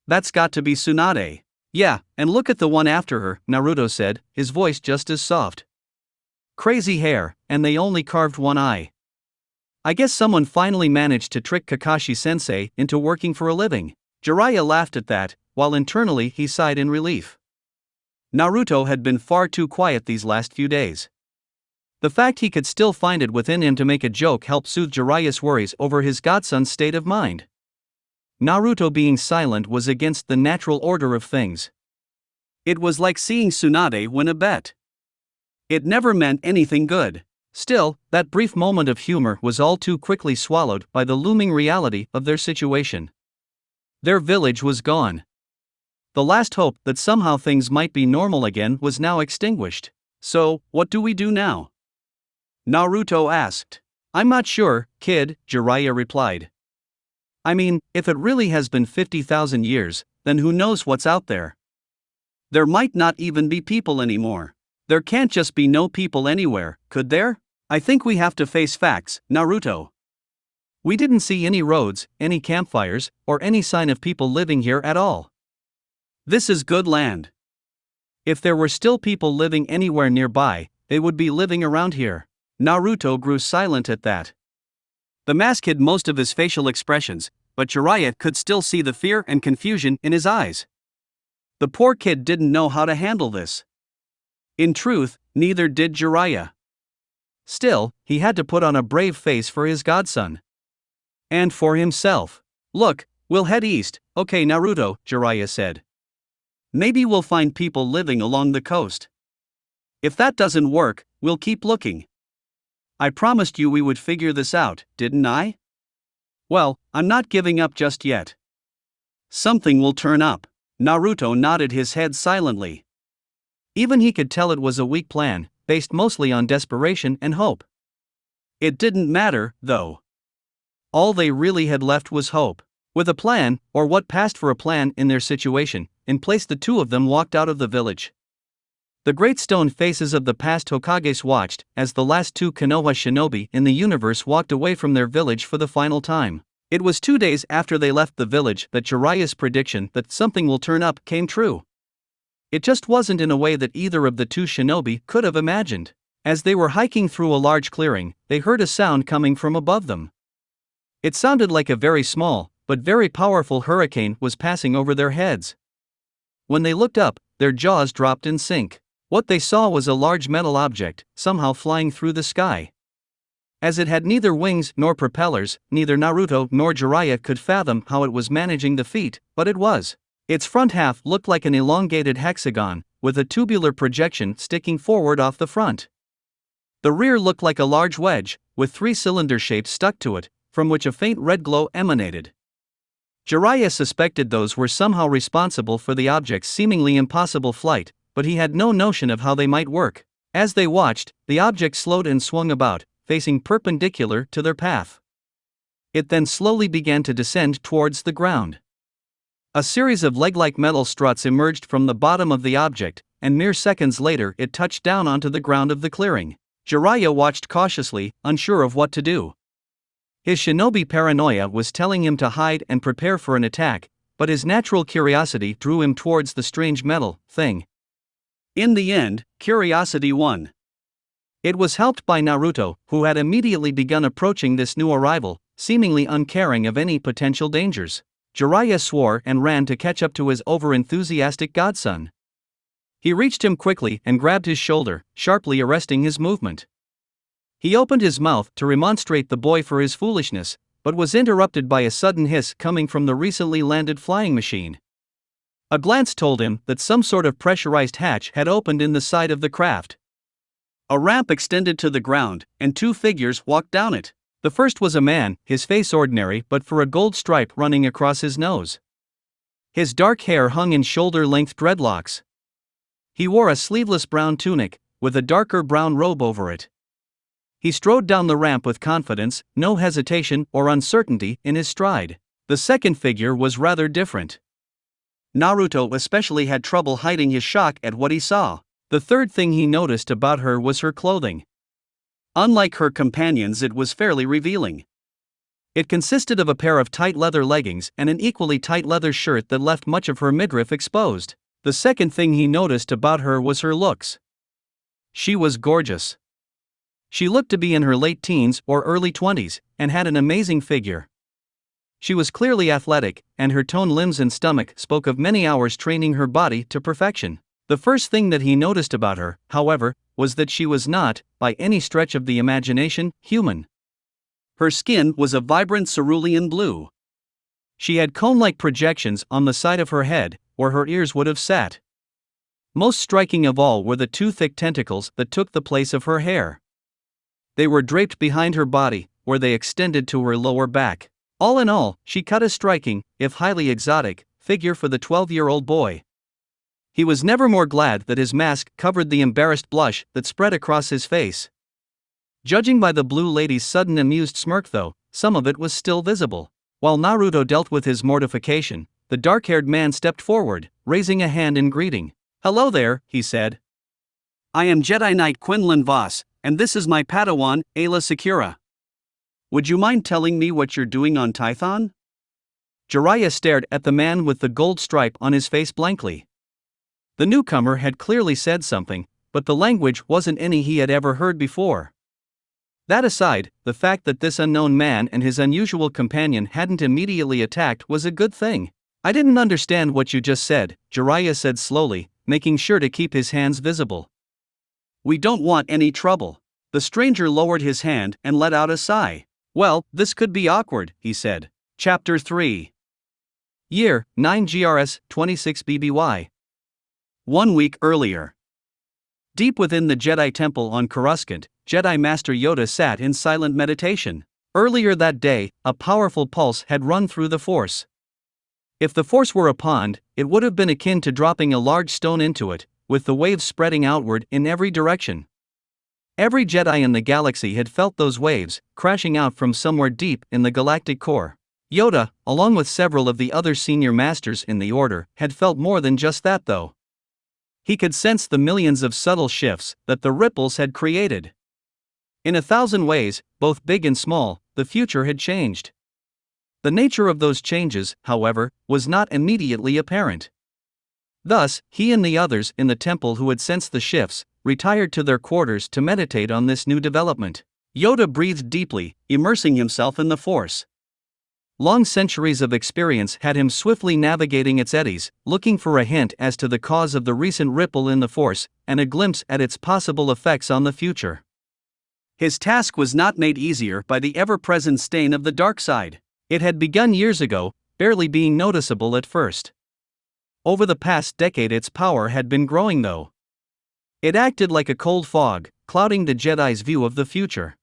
That's got to be Tsunade. Yeah, and look at the one after her, Naruto said, his voice just as soft. Crazy hair, and they only carved one eye. I guess someone finally managed to trick Kakashi-sensei into working for a living. Jiraiya laughed at that, while internally he sighed in relief. Naruto had been far too quiet these last few days. The fact he could still find it within him to make a joke helped soothe Jiraiya's worries over his godson's state of mind. Naruto being silent was against the natural order of things. It was like seeing Tsunade win a bet. It never meant anything good. Still, that brief moment of humor was all too quickly swallowed by the looming reality of their situation. Their village was gone. The last hope that somehow things might be normal again was now extinguished. So, what do we do now? Naruto asked. I'm not sure, kid, Jiraiya replied. I mean, if it really has been 50,000 years, then who knows what's out there? There might not even be people anymore. There can't just be no people anywhere, could there? I think we have to face facts, Naruto. We didn't see any roads, any campfires, or any sign of people living here at all. This is good land. If there were still people living anywhere nearby, they would be living around here. Naruto grew silent at that. The mask hid most of his facial expressions, but Jiraiya could still see the fear and confusion in his eyes. The poor kid didn't know how to handle this. In truth, neither did Jiraiya. Still, he had to put on a brave face for his godson. And for himself. Look, we'll head east, okay Naruto, Jiraiya said. Maybe we'll find people living along the coast. If that doesn't work, we'll keep looking. I promised you we would figure this out, didn't I? Well, I'm not giving up just yet. Something will turn up. Naruto nodded his head silently. Even he could tell it was a weak plan, based mostly on desperation and hope. It didn't matter, though. All they really had left was hope. With a plan, or what passed for a plan in their situation, in place the two of them walked out of the village. The great stone faces of the past Hokages watched as the last two Konoha shinobi in the universe walked away from their village for the final time. It was 2 days after they left the village that Jiraiya's prediction that something will turn up came true. It just wasn't in a way that either of the two shinobi could have imagined. As they were hiking through a large clearing, they heard a sound coming from above them. It sounded like a very small, but very powerful hurricane was passing over their heads. When they looked up, their jaws dropped in sync. What they saw was a large metal object, somehow flying through the sky. As it had neither wings nor propellers, neither Naruto nor Jiraiya could fathom how it was managing the feat, but it was. Its front half looked like an elongated hexagon, with a tubular projection sticking forward off the front. The rear looked like a large wedge, with 3 cylinder shapes stuck to it, from which a faint red glow emanated. Jiraiya suspected those were somehow responsible for the object's seemingly impossible flight, but he had no notion of how they might work. As they watched, the object slowed and swung about, facing perpendicular to their path. It then slowly began to descend towards the ground. A series of leg-like metal struts emerged from the bottom of the object, and mere seconds later it touched down onto the ground of the clearing. Jiraiya watched cautiously, unsure of what to do. His shinobi paranoia was telling him to hide and prepare for an attack, but his natural curiosity drew him towards the strange metal thing. In the end, curiosity won. It was helped by Naruto, who had immediately begun approaching this new arrival, seemingly uncaring of any potential dangers. Jiraiya swore and ran to catch up to his over-enthusiastic godson. He reached him quickly and grabbed his shoulder, sharply arresting his movement. He opened his mouth to remonstrate the boy for his foolishness, but was interrupted by a sudden hiss coming from the recently landed flying machine. A glance told him that some sort of pressurized hatch had opened in the side of the craft. A ramp extended to the ground, and 2 figures walked down it. The first was a man, his face ordinary but for a gold stripe running across his nose. His dark hair hung in shoulder-length dreadlocks. He wore a sleeveless brown tunic, with a darker brown robe over it. He strode down the ramp with confidence, no hesitation or uncertainty in his stride. The second figure was rather different. Naruto especially had trouble hiding his shock at what he saw. The third thing he noticed about her was her clothing. Unlike her companions, it was fairly revealing. It consisted of a pair of tight leather leggings and an equally tight leather shirt that left much of her midriff exposed. The second thing he noticed about her was her looks. She was gorgeous. She looked to be in her late teens or early 20s, and had an amazing figure. She was clearly athletic, and her toned limbs and stomach spoke of many hours training her body to perfection. The first thing that he noticed about her, however, was that she was not, by any stretch of the imagination, human. Her skin was a vibrant cerulean blue. She had cone-like projections on the side of her head, where her ears would have sat. Most striking of all were the 2 thick tentacles that took the place of her hair. They were draped behind her body, where they extended to her lower back. All in all, she cut a striking, if highly exotic, figure for the 12-year-old boy. He was never more glad that his mask covered the embarrassed blush that spread across his face. Judging by the blue lady's sudden amused smirk though, some of it was still visible. While Naruto dealt with his mortification, the dark-haired man stepped forward, raising a hand in greeting. "Hello there," he said. "I am Jedi Knight Quinlan Voss, and this is my Padawan, Ayla Secura. Would you mind telling me what you're doing on Tython?" Jiraiya stared at the man with the gold stripe on his face blankly. The newcomer had clearly said something, but the language wasn't any he had ever heard before. That aside, the fact that this unknown man and his unusual companion hadn't immediately attacked was a good thing. "I didn't understand what you just said," Jiraiya said slowly, making sure to keep his hands visible. "We don't want any trouble." The stranger lowered his hand and let out a sigh. "Well, this could be awkward," he said. Chapter 3. Year, 9 GRS, 26 BBY. 1 week earlier. Deep within the Jedi Temple on Coruscant, Jedi Master Yoda sat in silent meditation. Earlier that day, a powerful pulse had run through the Force. If the Force were a pond, it would have been akin to dropping a large stone into it, with the waves spreading outward in every direction. Every Jedi in the galaxy had felt those waves, crashing out from somewhere deep in the galactic core. Yoda, along with several of the other senior masters in the Order, had felt more than just that though. He could sense the millions of subtle shifts that the ripples had created. In 1,000 ways, both big and small, the future had changed. The nature of those changes, however, was not immediately apparent. Thus, he and the others in the temple who had sensed the shifts, retired to their quarters to meditate on this new development. Yoda breathed deeply, immersing himself in the Force. Long centuries of experience had him swiftly navigating its eddies, looking for a hint as to the cause of the recent ripple in the Force, and a glimpse at its possible effects on the future. His task was not made easier by the ever-present stain of the dark side. It had begun years ago, barely being noticeable at first. Over the past decade its power had been growing though. It acted like a cold fog, clouding the Jedi's view of the future.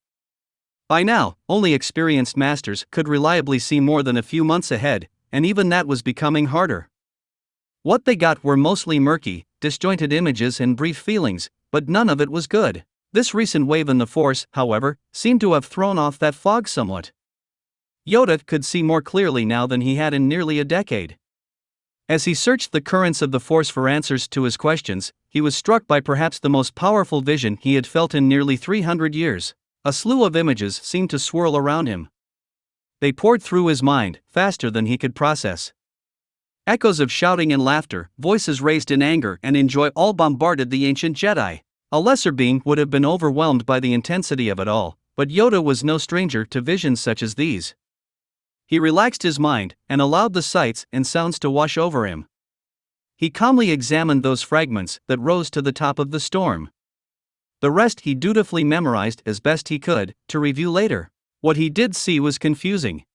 By now, only experienced masters could reliably see more than a few months ahead, and even that was becoming harder. What they got were mostly murky, disjointed images and brief feelings, but none of it was good. This recent wave in the Force, however, seemed to have thrown off that fog somewhat. Yoda could see more clearly now than he had in nearly a decade. As he searched the currents of the Force for answers to his questions, he was struck by perhaps the most powerful vision he had felt in nearly 300 years. A slew of images seemed to swirl around him. They poured through his mind, faster than he could process. Echoes of shouting and laughter, voices raised in anger and in joy all bombarded the ancient Jedi. A lesser being would have been overwhelmed by the intensity of it all, but Yoda was no stranger to visions such as these. He relaxed his mind, and allowed the sights and sounds to wash over him. He calmly examined those fragments that rose to the top of the storm. The rest he dutifully memorized as best he could, to review later. What he did see was confusing.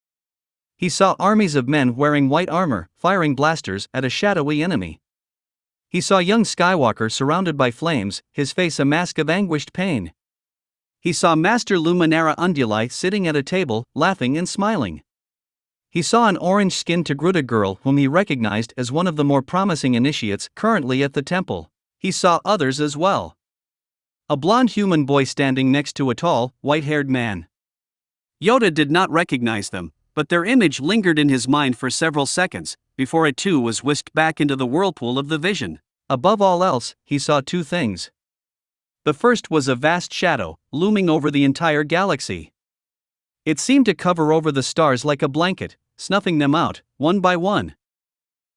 He saw armies of men wearing white armor, firing blasters at a shadowy enemy. He saw young Skywalker surrounded by flames, his face a mask of anguished pain. He saw Master Luminara Unduli sitting at a table, laughing and smiling. He saw an orange-skinned Togruta girl whom he recognized as one of the more promising initiates currently at the temple. He saw others as well. A blonde human boy standing next to a tall, white-haired man. Yoda did not recognize them, but their image lingered in his mind for several seconds, before it too was whisked back into the whirlpool of the vision. Above all else, he saw two things. The first was a vast shadow, looming over the entire galaxy. It seemed to cover over the stars like a blanket, snuffing them out, one by one.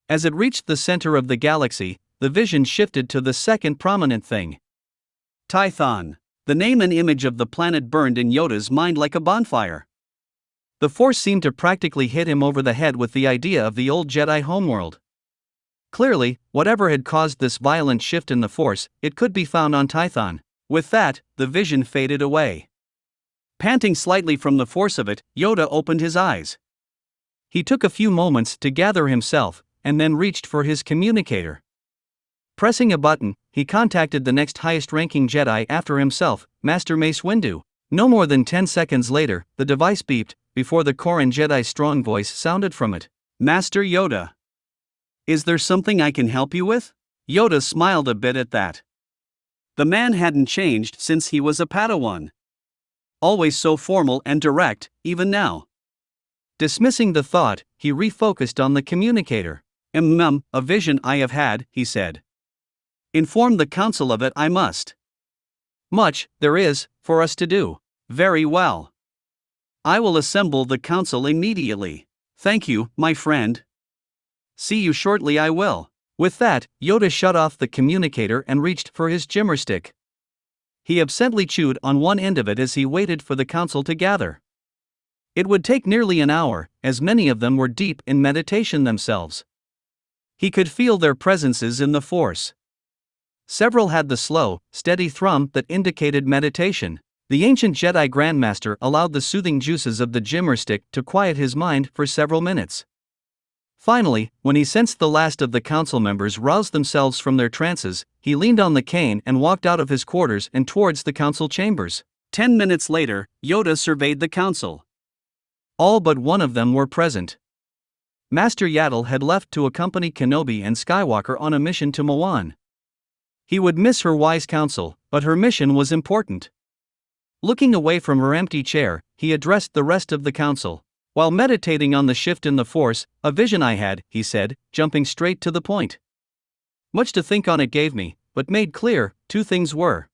As it reached the center of the galaxy, the vision shifted to the second prominent thing. Tython. The name and image of the planet burned in Yoda's mind like a bonfire. The Force seemed to practically hit him over the head with the idea of the old Jedi homeworld. Clearly, whatever had caused this violent shift in the Force, it could be found on Tython. With that, the vision faded away. Panting slightly from the force of it, Yoda opened his eyes. He took a few moments to gather himself, and then reached for his communicator. Pressing a button, he contacted the next highest-ranking Jedi after himself, Master Mace Windu. No more than 10 seconds later, the device beeped, before the Koran Jedi's strong voice sounded from it. "Master Yoda. Is there something I can help you with?" Yoda smiled a bit at that. The man hadn't changed since he was a Padawan. Always so formal and direct, even now. Dismissing the thought, he refocused on the communicator. A vision I have had, he said. Inform the council of it I must. Much, there is, for us to do. Very well. I will assemble the council immediately. Thank you, my friend. See you shortly I will. With that, Yoda shut off the communicator and reached for his jimmer stick. He absently chewed on one end of it as he waited for the council to gather. It would take nearly an hour, as many of them were deep in meditation themselves. He could feel their presences in the Force. Several had the slow, steady thrum that indicated meditation. The ancient Jedi Grandmaster allowed the soothing juices of the jimmer stick to quiet his mind for several minutes. Finally, when he sensed the last of the council members roused themselves from their trances, he leaned on the cane and walked out of his quarters and towards the council chambers. 10 minutes later, Yoda surveyed the council. All but one of them were present. Master Yaddle had left to accompany Kenobi and Skywalker on a mission to Mawan. He would miss her wise counsel, but her mission was important. Looking away from her empty chair, he addressed the rest of the council. While meditating on the shift in the Force, a vision I had, he said, jumping straight to the point. Much to think on it gave me, but made clear, two things were.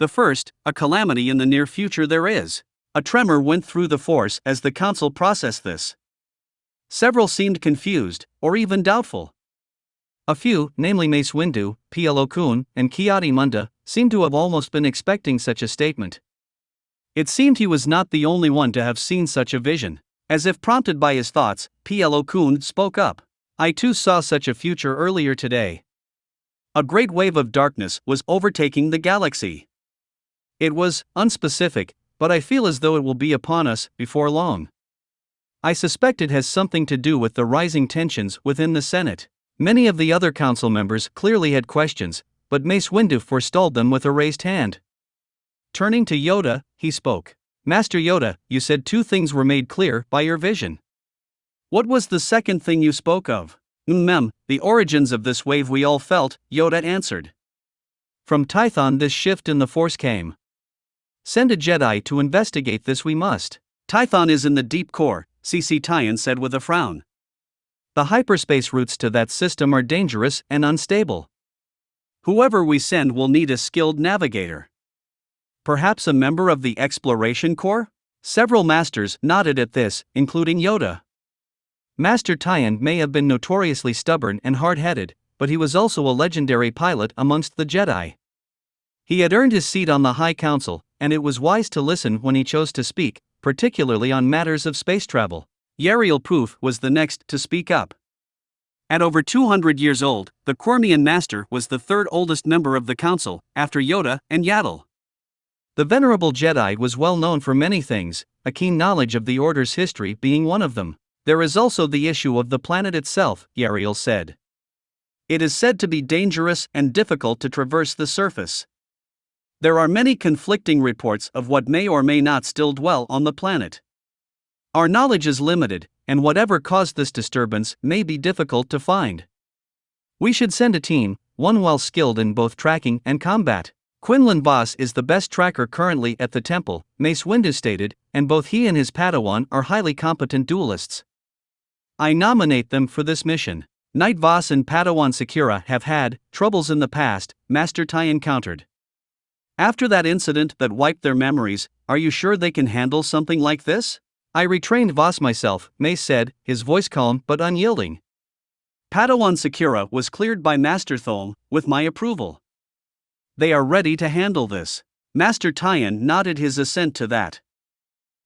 The first, a calamity in the near future there is. A tremor went through the Force as the council processed this. Several seemed confused, or even doubtful. A few, namely Mace Windu, Plo Koon, and Ki-Adi Mundi, seemed to have almost been expecting such a statement. It seemed he was not the only one to have seen such a vision. As if prompted by his thoughts, Plo Koon spoke up. I too saw such a future earlier today. A great wave of darkness was overtaking the galaxy. It was unspecific, but I feel as though it will be upon us before long. I suspect it has something to do with the rising tensions within the Senate. Many of the other council members clearly had questions, but Mace Windu forestalled them with a raised hand. Turning to Yoda, he spoke. Master Yoda, you said two things were made clear by your vision. What was the second thing you spoke of? The origins of this wave we all felt, Yoda answered. From Tython this shift in the Force came. Send a Jedi to investigate this we must. Tython is in the deep core, C.C. Tyan said with a frown. The hyperspace routes to that system are dangerous and unstable. Whoever we send will need a skilled navigator. Perhaps a member of the Exploration Corps? Several masters nodded at this, including Yoda. Master Tyan may have been notoriously stubborn and hard-headed, but he was also a legendary pilot amongst the Jedi. He had earned his seat on the High Council, and it was wise to listen when he chose to speak, particularly on matters of space travel. Yariel Poof was the next to speak up. At over 200 years old, the Quirmian Master was the third oldest member of the Council, after Yoda and Yaddle. The venerable Jedi was well known for many things, a keen knowledge of the Order's history being one of them. There is also the issue of the planet itself, Yariel said. It is said to be dangerous and difficult to traverse the surface. There are many conflicting reports of what may or may not still dwell on the planet. Our knowledge is limited, and whatever caused this disturbance may be difficult to find. We should send a team, one well skilled in both tracking and combat. Quinlan Vos is the best tracker currently at the temple, Mace Windu stated, and both he and his Padawan are highly competent duelists. I nominate them for this mission. Knight Vos and Padawan Sakura have had troubles in the past, Master Tyan countered. After that incident that wiped their memories, are you sure they can handle something like this? I retrained Vos myself, Mace said, his voice calm but unyielding. Padawan Sakura was cleared by Master Thol, with my approval. They are ready to handle this. Master Tyan nodded his assent to that.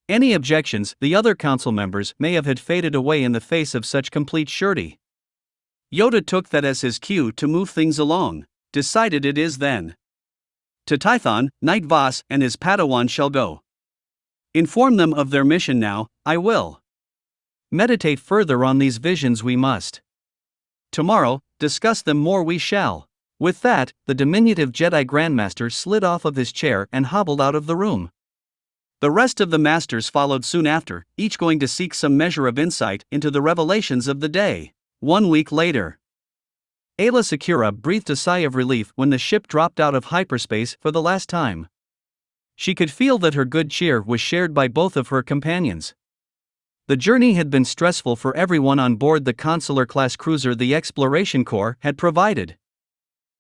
Any objections the other council members may have had faded away in the face of such complete surety. Yoda took that as his cue to move things along. Decided it is then. To Tython, Knight Vos and his Padawan shall go. Inform them of their mission now, I will. Meditate further on these visions we must. Tomorrow, discuss them more we shall. With that, the diminutive Jedi Grandmaster slid off of his chair and hobbled out of the room. The rest of the masters followed soon after, each going to seek some measure of insight into the revelations of the day. 1 week later. Ayla Sakura breathed a sigh of relief when the ship dropped out of hyperspace for the last time. She could feel that her good cheer was shared by both of her companions. The journey had been stressful for everyone on board the Consular-class cruiser the Exploration Corps had provided.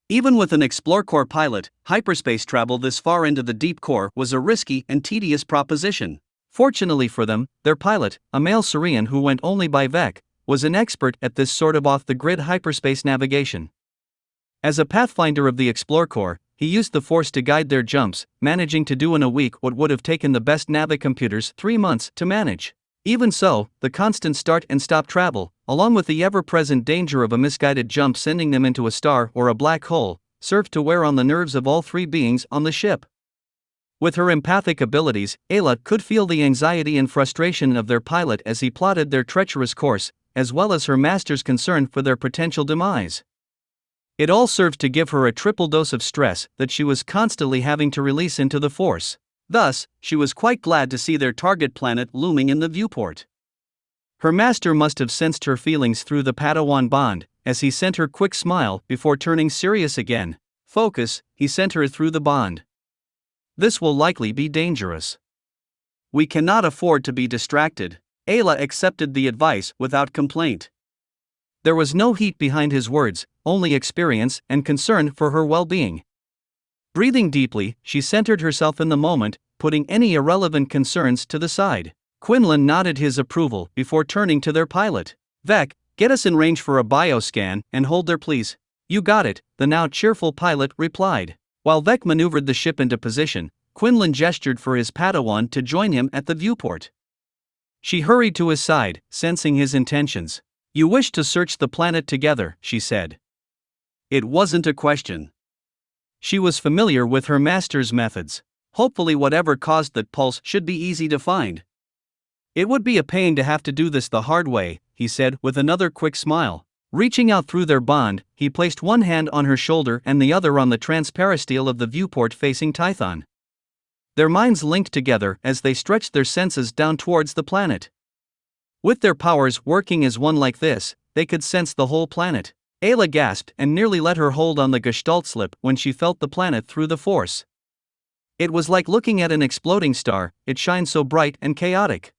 Even with an Explore Corps pilot, hyperspace travel this far into the deep core was a risky and tedious proposition. Fortunately for them, their pilot, a male Saurian who went only by Vec, was an expert at this sort of off-the-grid hyperspace navigation. As a pathfinder of the Explore Corps, he used the Force to guide their jumps, managing to do in a week what would have taken the best navicomputers 3 months to manage. Even so, the constant start and stop travel, along with the ever-present danger of a misguided jump sending them into a star or a black hole, served to wear on the nerves of all 3 beings on the ship. With her empathic abilities, Ayla could feel the anxiety and frustration of their pilot as he plotted their treacherous course, as well as her master's concern for their potential demise. It all served to give her a triple dose of stress that she was constantly having to release into the Force. Thus, she was quite glad to see their target planet looming in the viewport. Her master must have sensed her feelings through the Padawan bond, as he sent her a quick smile before turning serious again. Focus, he sent her through the bond. This will likely be dangerous. We cannot afford to be distracted. Ayla accepted the advice without complaint. There was no heat behind his words, only experience and concern for her well-being. Breathing deeply, she centered herself in the moment, putting any irrelevant concerns to the side. Quinlan nodded his approval before turning to their pilot. Vec, get us in range for a bioscan and hold there please. You got it, the now cheerful pilot replied. While Vec maneuvered the ship into position, Quinlan gestured for his Padawan to join him at the viewport. She hurried to his side, sensing his intentions. You wish to search the planet together, she said. It wasn't a question. She was familiar with her master's methods. Hopefully whatever caused that pulse should be easy to find. It would be a pain to have to do this the hard way, he said with another quick smile. Reaching out through their bond, he placed one hand on her shoulder and the other on the transparisteel of the viewport facing Tython. Their minds linked together as they stretched their senses down towards the planet. With their powers working as one like this, they could sense the whole planet. Ayla gasped and nearly let her hold on the gestalt slip when she felt the planet through the Force. It was like looking at an exploding star, it shined so bright and chaotic.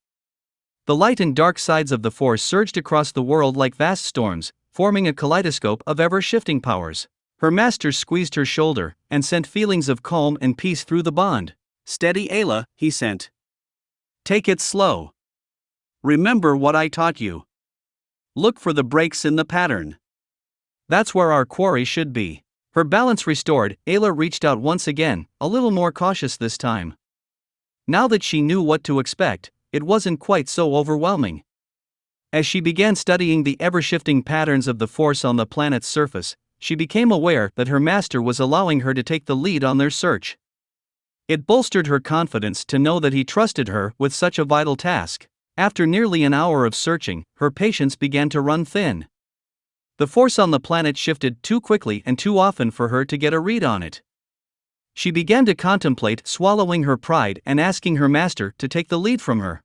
The light and dark sides of the Force surged across the world like vast storms, forming a kaleidoscope of ever-shifting powers. Her master squeezed her shoulder and sent feelings of calm and peace through the bond. Steady Ayla, he sent. Take it slow. Remember what I taught you. Look for the breaks in the pattern. That's where our quarry should be. Her balance restored, Ayla reached out once again, a little more cautious this time. Now that she knew what to expect, it wasn't quite so overwhelming. As she began studying the ever-shifting patterns of the Force on the planet's surface, she became aware that her master was allowing her to take the lead on their search. It bolstered her confidence to know that he trusted her with such a vital task. After nearly an hour of searching, her patience began to run thin. The Force on the planet shifted too quickly and too often for her to get a read on it. She began to contemplate swallowing her pride and asking her master to take the lead from her.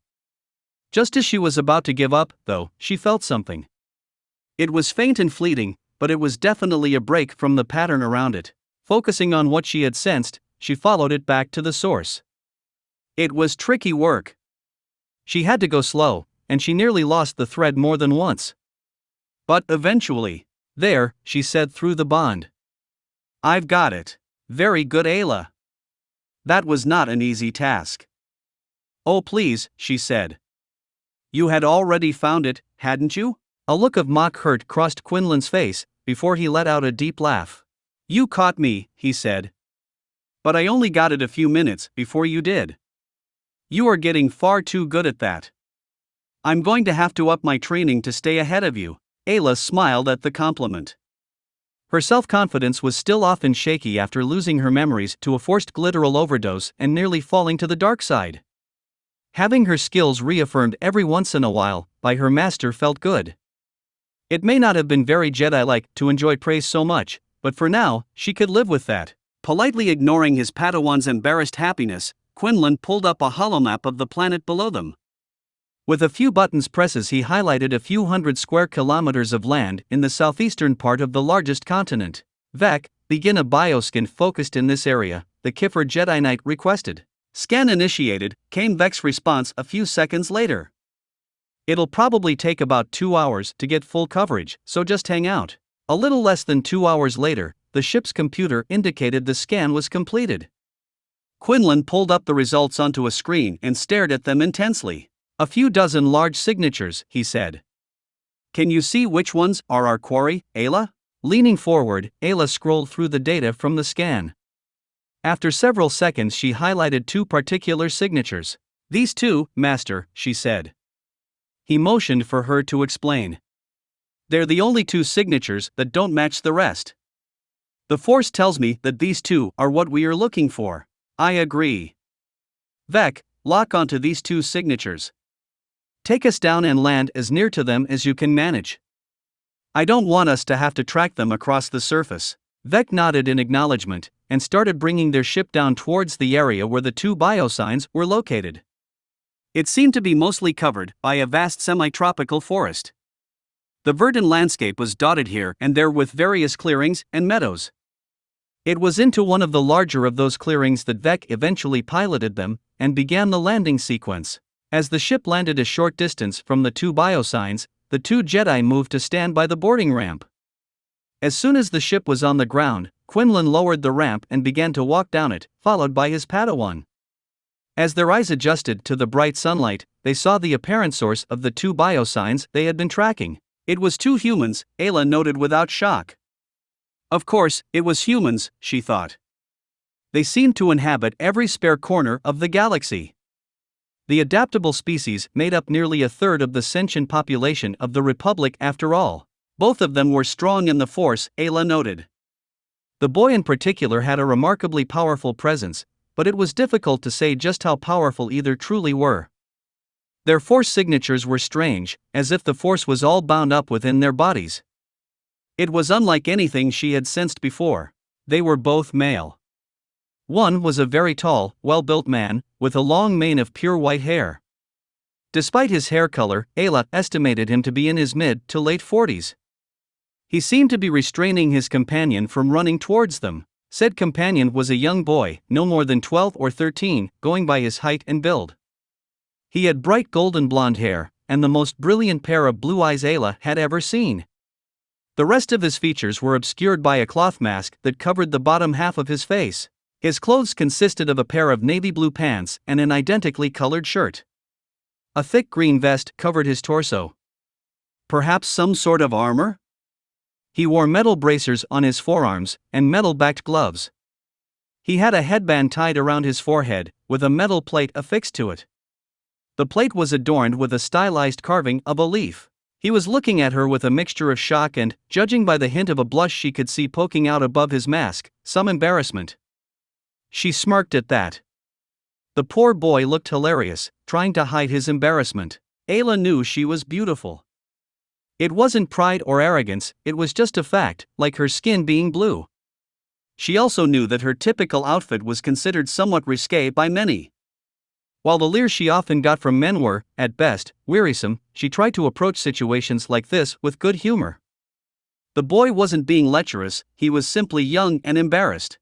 Just as she was about to give up, though, she felt something. It was faint and fleeting, but it was definitely a break from the pattern around it. Focusing on what she had sensed, she followed it back to the source. It was tricky work. She had to go slow, and she nearly lost the thread more than once. But eventually, there, she said through the bond. I've got it. Very good, Ayla. That was not an easy task. Oh please, she said. You had already found it, hadn't you? A look of mock hurt crossed Quinlan's face, before he let out a deep laugh. You caught me, he said. But I only got it a few minutes before you did. You are getting far too good at that. I'm going to have to up my training to stay ahead of you. Ayla smiled at the compliment. Her self-confidence was still often shaky after losing her memories to a forced glitteral overdose and nearly falling to the dark side. Having her skills reaffirmed every once in a while by her master felt good. It may not have been very Jedi-like to enjoy praise so much, but for now, she could live with that. Politely ignoring his Padawan's embarrassed happiness, Quinlan pulled up a holomap of the planet below them. With a few buttons presses he highlighted a few hundred square kilometers of land in the southeastern part of the largest continent. Vec, begin a bioscan focused in this area, the Kiffer Jedi Knight requested. Scan initiated, came Vec's response a few seconds later. It'll probably take about 2 hours to get full coverage, so just hang out. A little less than 2 hours later, the ship's computer indicated the scan was completed. Quinlan pulled up the results onto a screen and stared at them intensely. A few dozen large signatures, he said. Can you see which ones are our quarry, Ayla? Leaning forward, Ayla scrolled through the data from the scan. After several seconds she highlighted 2 particular signatures. These 2, Master, she said. He motioned for her to explain. They're the only 2 signatures that don't match the rest. The Force tells me that these 2 are what we are looking for. I agree. Vec, lock onto these 2 signatures. Take us down and land as near to them as you can manage. I don't want us to have to track them across the surface. Vec nodded in acknowledgement, and started bringing their ship down towards the area where the 2 biosigns were located. It seemed to be mostly covered by a vast semi-tropical forest. The verdant landscape was dotted here and there with various clearings and meadows. It was into one of the larger of those clearings that Vec eventually piloted them, and began the landing sequence. As the ship landed a short distance from the 2 biosigns, the 2 Jedi moved to stand by the boarding ramp. As soon as the ship was on the ground, Quinlan lowered the ramp and began to walk down it, followed by his Padawan. As their eyes adjusted to the bright sunlight, they saw the apparent source of the 2 biosigns they had been tracking. It was 2 humans, Ayla noted without shock. Of course, it was humans, she thought. They seemed to inhabit every spare corner of the galaxy. The adaptable species made up nearly a third of the sentient population of the Republic after all. Both of them were strong in the Force, Ayla noted. The boy in particular had a remarkably powerful presence, but it was difficult to say just how powerful either truly were. Their Force signatures were strange, as if the Force was all bound up within their bodies. It was unlike anything she had sensed before. They were both male. One was a very tall, well-built man, with a long mane of pure white hair. Despite his hair color, Ayla estimated him to be in his mid to late 40s. He seemed to be restraining his companion from running towards them. Said companion was a young boy, no more than 12 or 13, going by his height and build. He had bright golden blonde hair, and the most brilliant pair of blue eyes Ayla had ever seen. The rest of his features were obscured by a cloth mask that covered the bottom half of his face. His clothes consisted of a pair of navy blue pants and an identically colored shirt. A thick green vest covered his torso. Perhaps some sort of armor? He wore metal bracers on his forearms and metal-backed gloves. He had a headband tied around his forehead, with a metal plate affixed to it. The plate was adorned with a stylized carving of a leaf. He was looking at her with a mixture of shock and, judging by the hint of a blush she could see poking out above his mask, some embarrassment. She smirked at that. The poor boy looked hilarious, trying to hide his embarrassment. Ayla knew she was beautiful. It wasn't pride or arrogance, it was just a fact, like her skin being blue. She also knew that her typical outfit was considered somewhat risque by many. While the leers she often got from men were, at best, wearisome, she tried to approach situations like this with good humor. The boy wasn't being lecherous, he was simply young and embarrassed.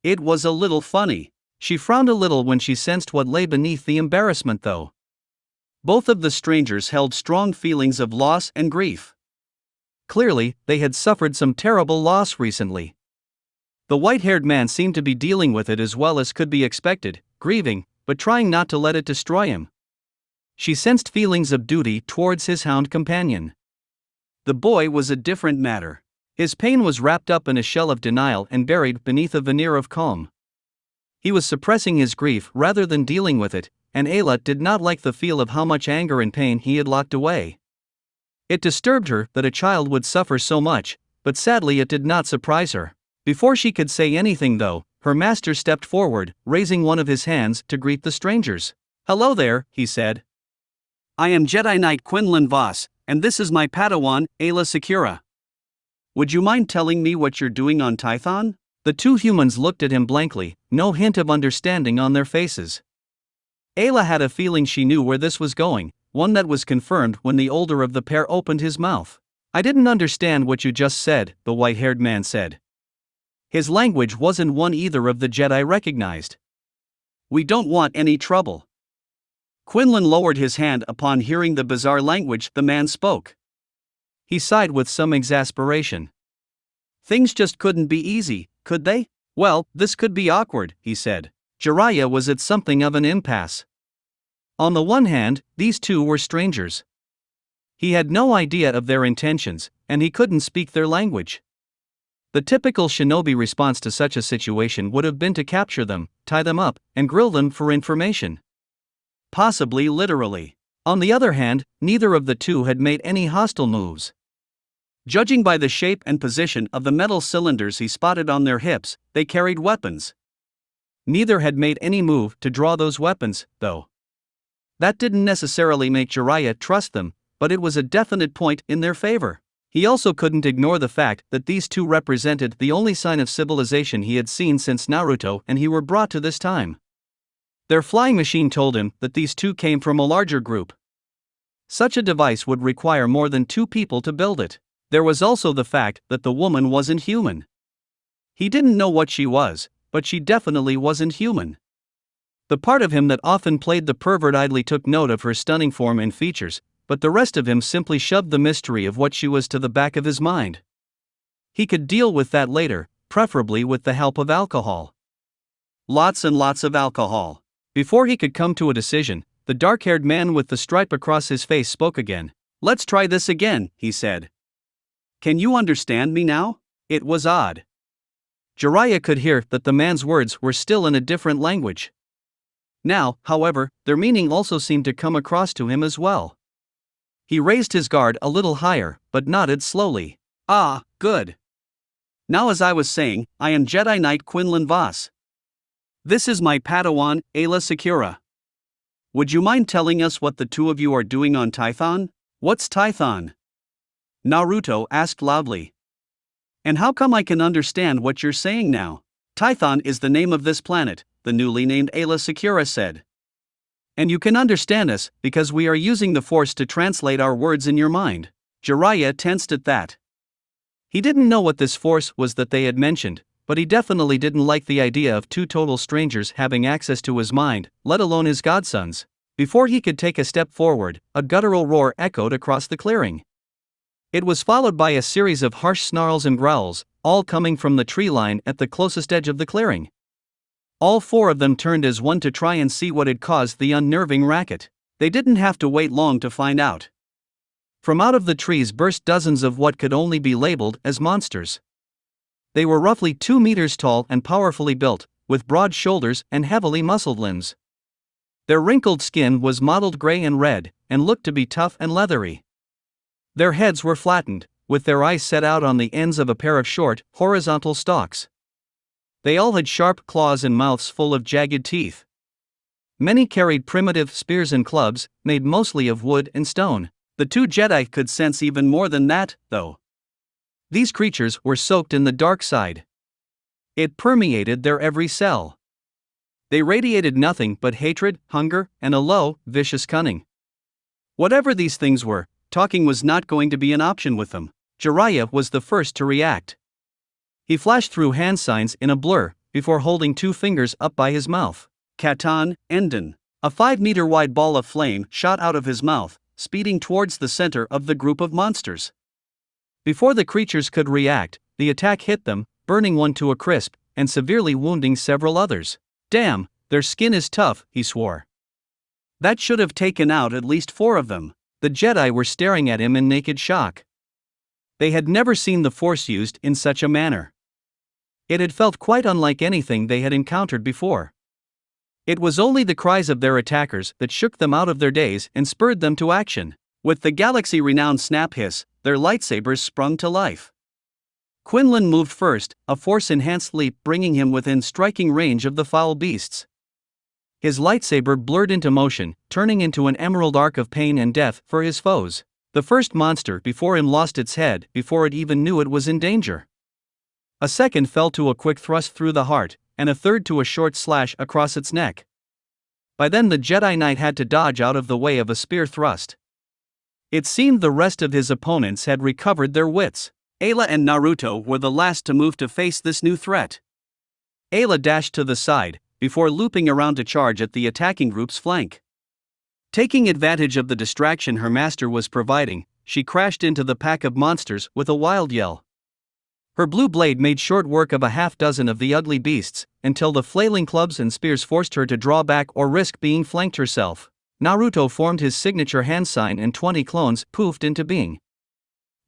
It was a little funny. She frowned a little when she sensed what lay beneath the embarrassment though. Both of the strangers held strong feelings of loss and grief. Clearly, they had suffered some terrible loss recently. The white-haired man seemed to be dealing with it as well as could be expected, grieving, but trying not to let it destroy him. She sensed feelings of duty towards his hound companion. The boy was a different matter. His pain was wrapped up in a shell of denial and buried beneath a veneer of calm. He was suppressing his grief rather than dealing with it, and Ayla did not like the feel of how much anger and pain he had locked away. It disturbed her that a child would suffer so much, but sadly it did not surprise her. Before she could say anything though, her master stepped forward, raising one of his hands to greet the strangers. "Hello there," he said. "I am Jedi Knight Quinlan Vos, and this is my Padawan, Ayla Secura. Would you mind telling me what you're doing on Tython?" The 2 humans looked at him blankly, no hint of understanding on their faces. Ayla had a feeling she knew where this was going, one that was confirmed when the older of the pair opened his mouth. "I didn't understand what you just said," the white-haired man said. His language wasn't one either of the Jedi recognized. "We don't want any trouble." Quinlan lowered his hand upon hearing the bizarre language the man spoke. He sighed with some exasperation. Things just couldn't be easy, could they? "Well, this could be awkward," he said. Jiraiya was at something of an impasse. On the one hand, these two were strangers. He had no idea of their intentions, and he couldn't speak their language. The typical shinobi response to such a situation would have been to capture them, tie them up, and grill them for information. Possibly literally. On the other hand, neither of the two had made any hostile moves. Judging by the shape and position of the metal cylinders he spotted on their hips, they carried weapons. Neither had made any move to draw those weapons, though. That didn't necessarily make Jiraiya trust them, but it was a definite point in their favor. He also couldn't ignore the fact that these two represented the only sign of civilization he had seen since Naruto and he were brought to this time. Their flying machine told him that these two came from a larger group. Such a device would require more than 2 people to build it. There was also the fact that the woman wasn't human. He didn't know what she was, but she definitely wasn't human. The part of him that often played the pervert idly took note of her stunning form and features, but the rest of him simply shoved the mystery of what she was to the back of his mind. He could deal with that later, preferably with the help of alcohol. Lots and lots of alcohol. Before he could come to a decision, the dark-haired man with the stripe across his face spoke again. "Let's try this again," he said. "Can you understand me now?" It was odd. Jiraiya could hear that the man's words were still in a different language. Now, however, their meaning also seemed to come across to him as well. He raised his guard a little higher, but nodded slowly. "Ah, good. Now, as I was saying, I am Jedi Knight Quinlan Vos. This is my Padawan, Ayla Secura. Would you mind telling us what the two of you are doing on Tython?" "What's Tython?" Naruto asked loudly. "And how come I can understand what you're saying now?" "Tython is the name of this planet," the newly named Ayla Secura said. "And you can understand us, because we are using the Force to translate our words in your mind." Jiraiya tensed at that. He didn't know what this Force was that they had mentioned, but he definitely didn't like the idea of 2 total strangers having access to his mind, let alone his godsons. Before he could take a step forward, a guttural roar echoed across the clearing. It was followed by a series of harsh snarls and growls, all coming from the tree line at the closest edge of the clearing. All 4 of them turned as one to try and see what had caused the unnerving racket. They didn't have to wait long to find out. From out of the trees burst dozens of what could only be labeled as monsters. They were roughly 2 meters tall and powerfully built, with broad shoulders and heavily muscled limbs. Their wrinkled skin was mottled gray and red, and looked to be tough and leathery. Their heads were flattened, with their eyes set out on the ends of a pair of short, horizontal stalks. They all had sharp claws and mouths full of jagged teeth. Many carried primitive spears and clubs, made mostly of wood and stone. The 2 Jedi could sense even more than that, though. These creatures were soaked in the dark side. It permeated their every cell. They radiated nothing but hatred, hunger, and a low, vicious cunning. Whatever these things were, talking was not going to be an option with them. Jiraiya was the first to react. He flashed through hand signs in a blur, before holding 2 fingers up by his mouth. Katan, Enden. A 5-meter wide ball of flame shot out of his mouth, speeding towards the center of the group of monsters. Before the creatures could react, the attack hit them, burning one to a crisp, and severely wounding several others. "Damn, their skin is tough," he swore. That should have taken out at least 4 of them. The Jedi were staring at him in naked shock. They had never seen the Force used in such a manner. It had felt quite unlike anything they had encountered before. It was only the cries of their attackers that shook them out of their daze and spurred them to action. With the galaxy-renowned snap hiss, their lightsabers sprung to life. Quinlan moved first, a Force-enhanced leap bringing him within striking range of the foul beasts. His lightsaber blurred into motion, turning into an emerald arc of pain and death for his foes. The first monster before him lost its head before it even knew it was in danger. A second fell to a quick thrust through the heart, and a third to a short slash across its neck. By then the Jedi Knight had to dodge out of the way of a spear thrust. It seemed the rest of his opponents had recovered their wits. Ayla and Naruto were the last to move to face this new threat. Ayla dashed to the side, before looping around to charge at the attacking group's flank. Taking advantage of the distraction her master was providing, she crashed into the pack of monsters with a wild yell. Her blue blade made short work of a half-dozen of the ugly beasts, until the flailing clubs and spears forced her to draw back or risk being flanked herself. Naruto formed his signature hand sign and 20 clones poofed into being.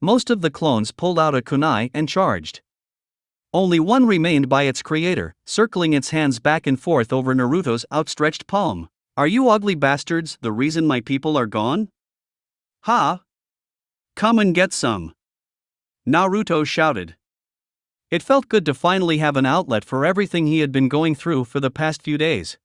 Most of the clones pulled out a kunai and charged. Only one remained by its creator, circling its hands back and forth over Naruto's outstretched palm. "Are you ugly bastards the reason my people are gone? Ha! Come and get some!" Naruto shouted. It felt good to finally have an outlet for everything he had been going through for the past few days.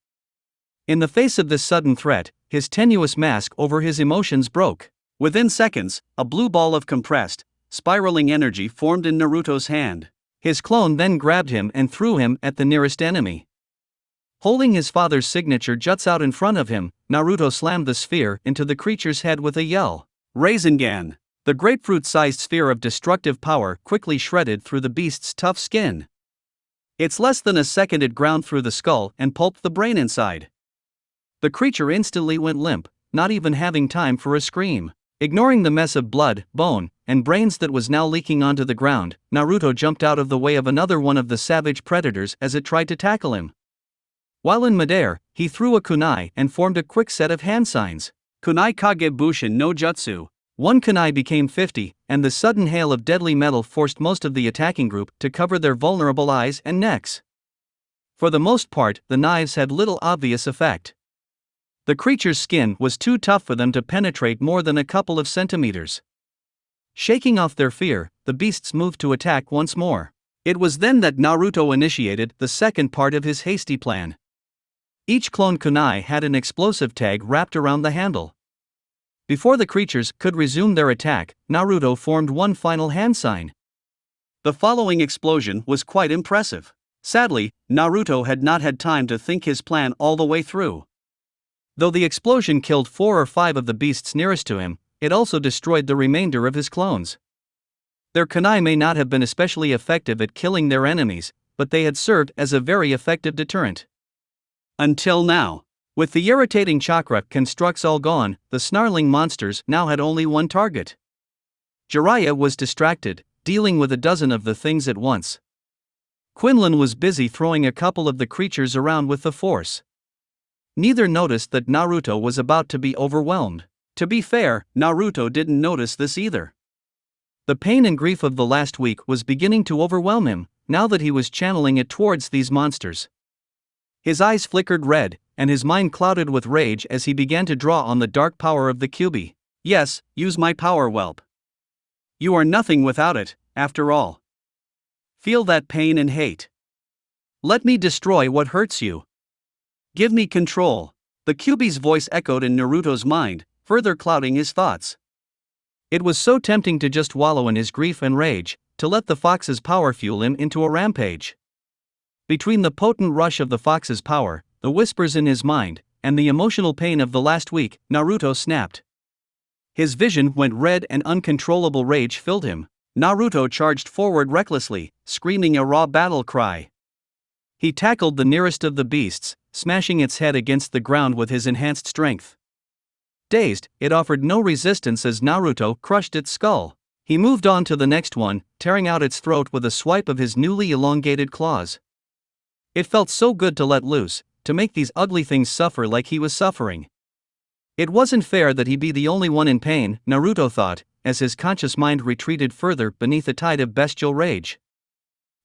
In the face of this sudden threat, his tenuous mask over his emotions broke. Within seconds, a blue ball of compressed, spiraling energy formed in Naruto's hand. His clone then grabbed him and threw him at the nearest enemy. Holding his father's signature juts out in front of him, Naruto slammed the sphere into the creature's head with a yell. Rasengan! The grapefruit-sized sphere of destructive power quickly shredded through the beast's tough skin. It's less than a second it ground through the skull and pulped the brain inside. The creature instantly went limp, not even having time for a scream. Ignoring the mess of blood, bone, and brains that was now leaking onto the ground, Naruto jumped out of the way of another one of the savage predators as it tried to tackle him. While in midair, he threw a kunai and formed a quick set of hand signs. Kunai Kage Bushin no Jutsu. One kunai became 50, and the sudden hail of deadly metal forced most of the attacking group to cover their vulnerable eyes and necks. For the most part, the knives had little obvious effect. The creature's skin was too tough for them to penetrate more than a couple of centimeters. Shaking off their fear, the beasts moved to attack once more. It was then that Naruto initiated the second part of his hasty plan. Each clone kunai had an explosive tag wrapped around the handle. Before the creatures could resume their attack, Naruto formed one final hand sign. The following explosion was quite impressive. Sadly, Naruto had not had time to think his plan all the way through. Though the explosion killed 4 or 5 of the beasts nearest to him, it also destroyed the remainder of his clones. Their kunai may not have been especially effective at killing their enemies, but they had served as a very effective deterrent. Until now. With the irritating chakra constructs all gone, the snarling monsters now had only one target. Jiraiya was distracted, dealing with a dozen of the things at once. Quinlan was busy throwing a couple of the creatures around with the force. Neither noticed that Naruto was about to be overwhelmed. To be fair, Naruto didn't notice this either. The pain and grief of the last week was beginning to overwhelm him, now that he was channeling it towards these monsters. His eyes flickered red, and his mind clouded with rage as he began to draw on the dark power of the Kyuubi. Yes, use my power, whelp. You are nothing without it, after all. Feel that pain and hate. Let me destroy what hurts you. Give me control. The Kyuubi's voice echoed in Naruto's mind, further clouding his thoughts. It was so tempting to just wallow in his grief and rage, to let the fox's power fuel him into a rampage. Between the potent rush of the fox's power, the whispers in his mind, and the emotional pain of the last week, Naruto snapped. His vision went red and uncontrollable rage filled him. Naruto charged forward recklessly, screaming a raw battle cry. He tackled the nearest of the beasts, smashing its head against the ground with his enhanced strength. Dazed, it offered no resistance as Naruto crushed its skull. He moved on to the next one, tearing out its throat with a swipe of his newly elongated claws. It felt so good to let loose, to make these ugly things suffer like he was suffering. It wasn't fair that he be the only one in pain, Naruto thought, as his conscious mind retreated further beneath a tide of bestial rage.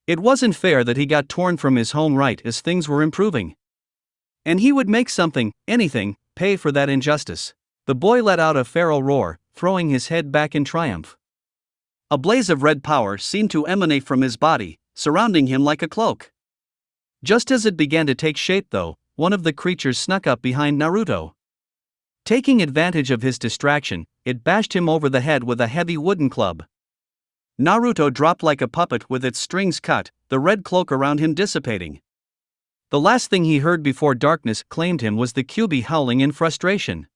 It wasn't fair that he got torn from his home right as things were improving. And he would make something, anything, pay for that injustice. The boy let out a feral roar, throwing his head back in triumph. A blaze of red power seemed to emanate from his body, surrounding him like a cloak. Just as it began to take shape though, one of the creatures snuck up behind Naruto. Taking advantage of his distraction, it bashed him over the head with a heavy wooden club. Naruto dropped like a puppet with its strings cut, the red cloak around him dissipating. The last thing he heard before darkness claimed him was the Kyuubi howling in frustration.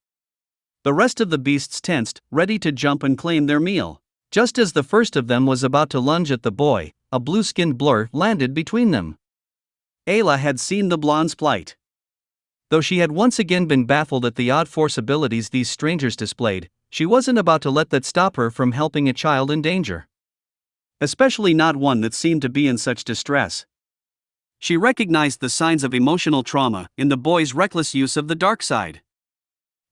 The rest of the beasts tensed, ready to jump and claim their meal. Just as the first of them was about to lunge at the boy, a blue-skinned blur landed between them. Ayla had seen the blonde's plight. Though she had once again been baffled at the odd force abilities these strangers displayed, she wasn't about to let that stop her from helping a child in danger. Especially not one that seemed to be in such distress. She recognized the signs of emotional trauma in the boy's reckless use of the dark side.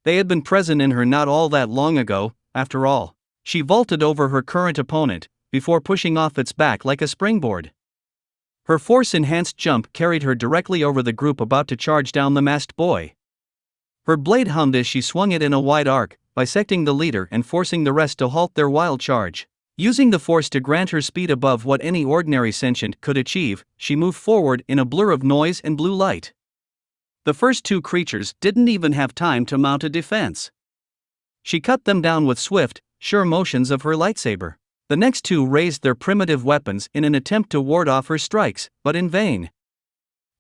They had been present in her not all that long ago, after all. She vaulted over her current opponent, before pushing off its back like a springboard. Her force-enhanced jump carried her directly over the group about to charge down the masked boy. Her blade hummed as she swung it in a wide arc, bisecting the leader and forcing the rest to halt their wild charge. Using the force to grant her speed above what any ordinary sentient could achieve, she moved forward in a blur of noise and blue light. The first two creatures didn't even have time to mount a defense. She cut them down with swift, sure motions of her lightsaber. The next two raised their primitive weapons in an attempt to ward off her strikes, but in vain.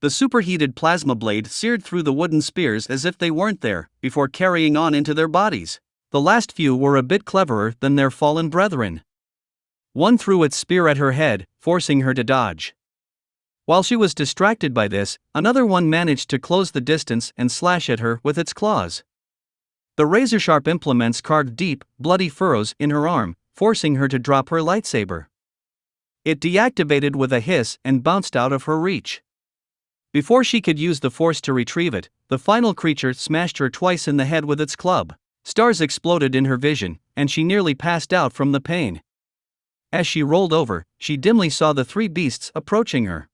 The superheated plasma blade seared through the wooden spears as if they weren't there, before carrying on into their bodies. The last few were a bit cleverer than their fallen brethren. One threw its spear at her head, forcing her to dodge. While she was distracted by this, another one managed to close the distance and slash at her with its claws. The razor-sharp implements carved deep, bloody furrows in her arm, forcing her to drop her lightsaber. It deactivated with a hiss and bounced out of her reach. Before she could use the force to retrieve it, the final creature smashed her twice in the head with its club. Stars exploded in her vision, and she nearly passed out from the pain. As she rolled over, she dimly saw the three beasts approaching her.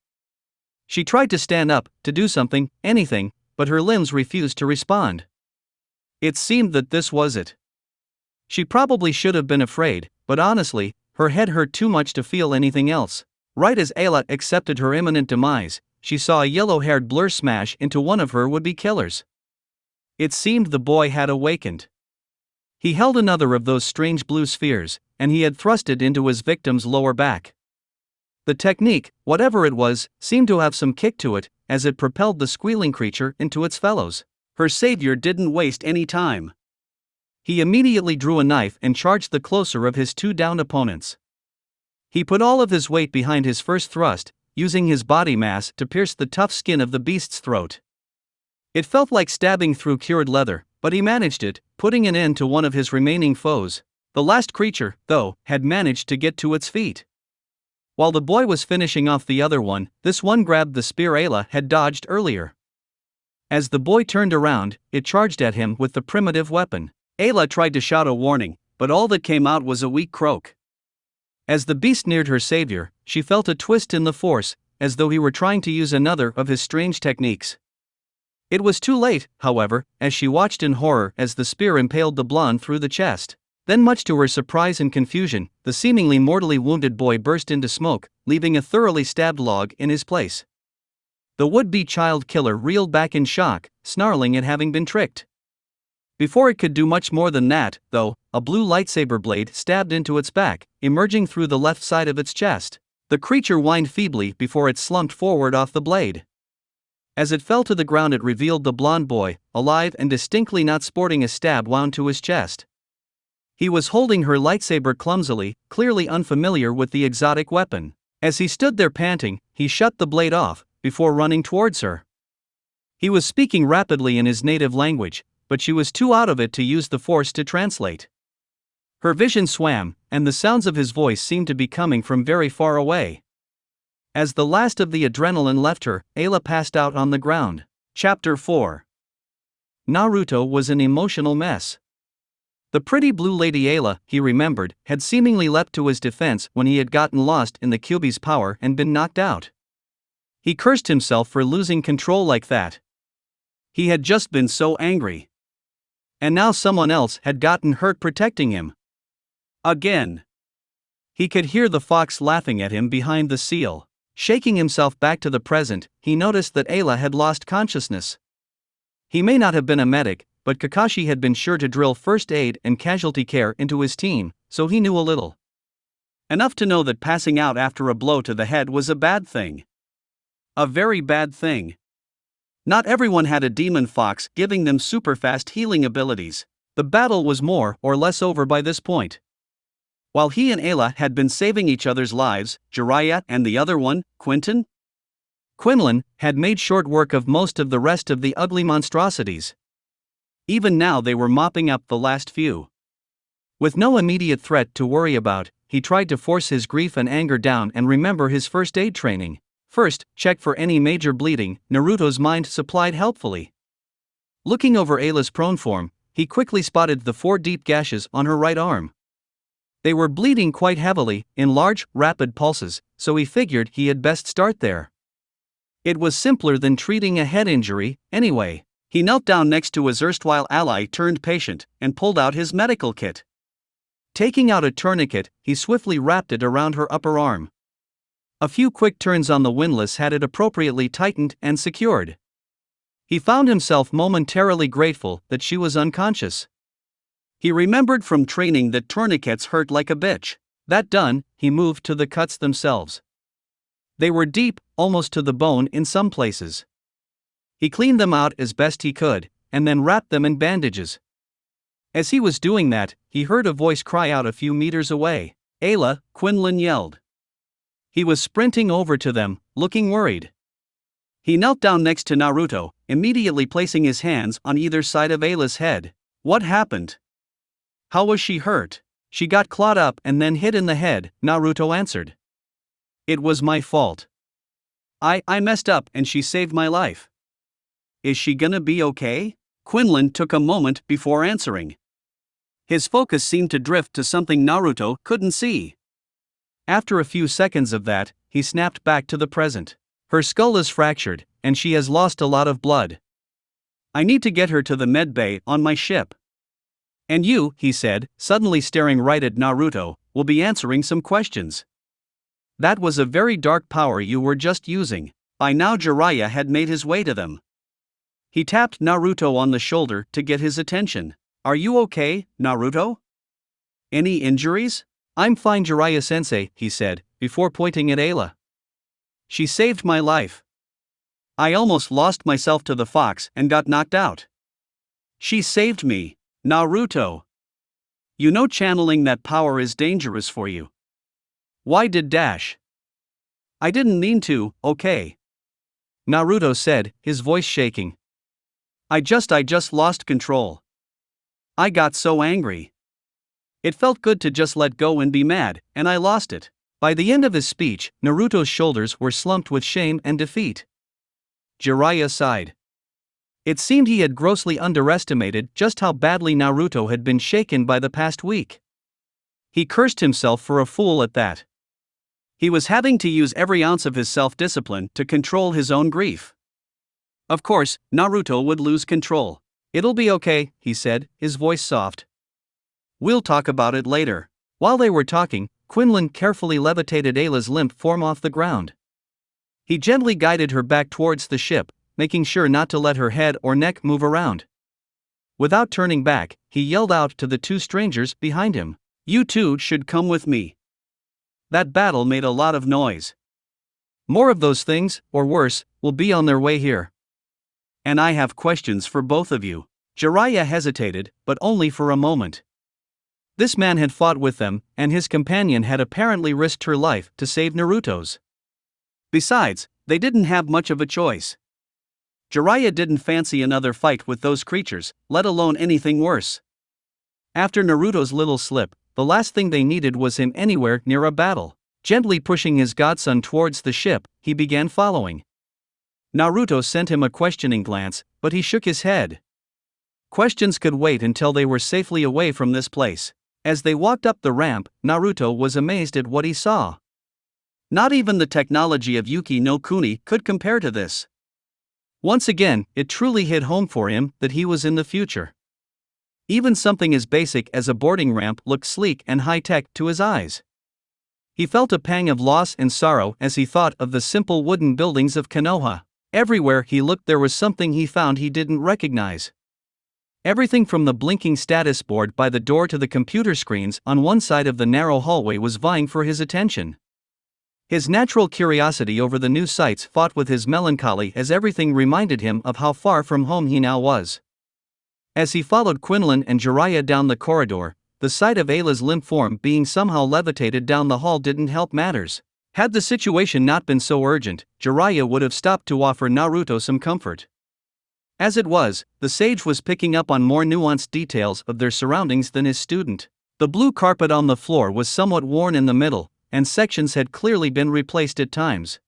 She tried to stand up, to do something, anything, but her limbs refused to respond. It seemed that this was it. She probably should have been afraid, but honestly, her head hurt too much to feel anything else. Right as Ayla accepted her imminent demise, she saw a yellow-haired blur smash into one of her would-be killers. It seemed the boy had awakened. He held another of those strange blue spheres, and he had thrust it into his victim's lower back. The technique, whatever it was, seemed to have some kick to it, as it propelled the squealing creature into its fellows. Her savior didn't waste any time. He immediately drew a knife and charged the closer of his two downed opponents. He put all of his weight behind his first thrust, using his body mass to pierce the tough skin of the beast's throat. It felt like stabbing through cured leather, but he managed it, putting an end to one of his remaining foes. The last creature, though, had managed to get to its feet. While the boy was finishing off the other one, this one grabbed the spear Ayla had dodged earlier. As the boy turned around, it charged at him with the primitive weapon. Ayla tried to shout a warning, but all that came out was a weak croak. As the beast neared her savior, she felt a twist in the force, as though he were trying to use another of his strange techniques. It was too late, however, as she watched in horror as the spear impaled the blonde through the chest. Then, much to her surprise and confusion, the seemingly mortally wounded boy burst into smoke, leaving a thoroughly stabbed log in his place. The would-be child killer reeled back in shock, snarling at having been tricked. Before it could do much more than that, though, a blue lightsaber blade stabbed into its back, emerging through the left side of its chest. The creature whined feebly before it slumped forward off the blade. As it fell to the ground, it revealed the blonde boy, alive and distinctly not sporting a stab wound to his chest. He was holding her lightsaber clumsily, clearly unfamiliar with the exotic weapon. As he stood there panting, he shut the blade off, before running towards her. He was speaking rapidly in his native language, but she was too out of it to use the force to translate. Her vision swam, and the sounds of his voice seemed to be coming from very far away. As the last of the adrenaline left her, Ayla passed out on the ground. Chapter 4. Naruto was an emotional mess. The pretty blue lady Ayla, he remembered, had seemingly leapt to his defense when he had gotten lost in the Kyuubi's power and been knocked out. He cursed himself for losing control like that. He had just been so angry. And now someone else had gotten hurt protecting him. Again. He could hear the fox laughing at him behind the seal. Shaking himself back to the present, he noticed that Ayla had lost consciousness. He may not have been a medic, but Kakashi had been sure to drill first aid and casualty care into his team, so he knew a little. Enough to know that passing out after a blow to the head was a bad thing. A very bad thing. Not everyone had a demon fox giving them super fast healing abilities. The battle was more or less over by this point. While he and Ayla had been saving each other's lives, Jiraiya and the other one, Quinlan, had made short work of most of the rest of the ugly monstrosities. Even now they were mopping up the last few. With no immediate threat to worry about, he tried to force his grief and anger down and remember his first aid training. First, check for any major bleeding, Naruto's mind supplied helpfully. Looking over Ayla's prone form, he quickly spotted the 4 deep gashes on her right arm. They were bleeding quite heavily, in large, rapid pulses, so he figured he had best start there. It was simpler than treating a head injury, anyway. He knelt down next to his erstwhile ally turned patient, and pulled out his medical kit. Taking out a tourniquet, he swiftly wrapped it around her upper arm. A few quick turns on the windlass had it appropriately tightened and secured. He found himself momentarily grateful that she was unconscious. He remembered from training that tourniquets hurt like a bitch. That done, he moved to the cuts themselves. They were deep, almost to the bone in some places. He cleaned them out as best he could, and then wrapped them in bandages. As he was doing that, he heard a voice cry out a few meters away. "Ayla!" Quinlan yelled. He was sprinting over to them, looking worried. He knelt down next to Naruto, immediately placing his hands on either side of Ayla's head. "What happened? How was she hurt?" "She got clawed up and then hit in the head," Naruto answered. "It was my fault. I messed up and she saved my life." "Is she gonna be okay?" Quinlan took a moment before answering. His focus seemed to drift to something Naruto couldn't see. After a few seconds of that, he snapped back to the present. "Her skull is fractured, and she has lost a lot of blood. I need to get her to the med bay on my ship. And you," he said, suddenly staring right at Naruto, "will be answering some questions. That was a very dark power you were just using." By now Jiraiya had made his way to them. He tapped Naruto on the shoulder to get his attention. "Are you okay, Naruto? Any injuries?" "I'm fine, Jiraiya-sensei," he said, before pointing at Ayla. "She saved my life. I almost lost myself to the fox and got knocked out. She saved me, Naruto. You know channeling that power is dangerous for you. Why did dash?" "I didn't mean to, okay," Naruto said, his voice shaking. I just lost control. I got so angry. It felt good to just let go and be mad, and I lost it." By the end of his speech, Naruto's shoulders were slumped with shame and defeat. Jiraiya sighed. It seemed he had grossly underestimated just how badly Naruto had been shaken by the past week. He cursed himself for a fool at that. He was having to use every ounce of his self-discipline to control his own grief. Of course, Naruto would lose control. "It'll be okay," he said, his voice soft. "We'll talk about it later." While they were talking, Quinlan carefully levitated Ayla's limp form off the ground. He gently guided her back towards the ship, making sure not to let her head or neck move around. Without turning back, he yelled out to the 2 strangers behind him, "You 2 should come with me. That battle made a lot of noise. More of those things, or worse, will be on their way here. And I have questions for both of you." Jiraiya hesitated, but only for a moment. This man had fought with them, and his companion had apparently risked her life to save Naruto's. Besides, they didn't have much of a choice. Jiraiya didn't fancy another fight with those creatures, let alone anything worse. After Naruto's little slip, the last thing they needed was him anywhere near a battle. Gently pushing his godson towards the ship, he began following. Naruto sent him a questioning glance, but he shook his head. Questions could wait until they were safely away from this place. As they walked up the ramp, Naruto was amazed at what he saw. Not even the technology of Yuki no Kuni could compare to this. Once again, it truly hit home for him that he was in the future. Even something as basic as a boarding ramp looked sleek and high-tech to his eyes. He felt a pang of loss and sorrow as he thought of the simple wooden buildings of Konoha. Everywhere he looked there was something he found he didn't recognize. Everything from the blinking status board by the door to the computer screens on one side of the narrow hallway was vying for his attention. His natural curiosity over the new sights fought with his melancholy as everything reminded him of how far from home he now was. As he followed Quinlan and Jiraiya down the corridor, the sight of Ayla's limp form being somehow levitated down the hall didn't help matters. Had the situation not been so urgent, Jiraiya would have stopped to offer Naruto some comfort. As it was, the sage was picking up on more nuanced details of their surroundings than his student. The blue carpet on the floor was somewhat worn in the middle, and sections had clearly been replaced at times.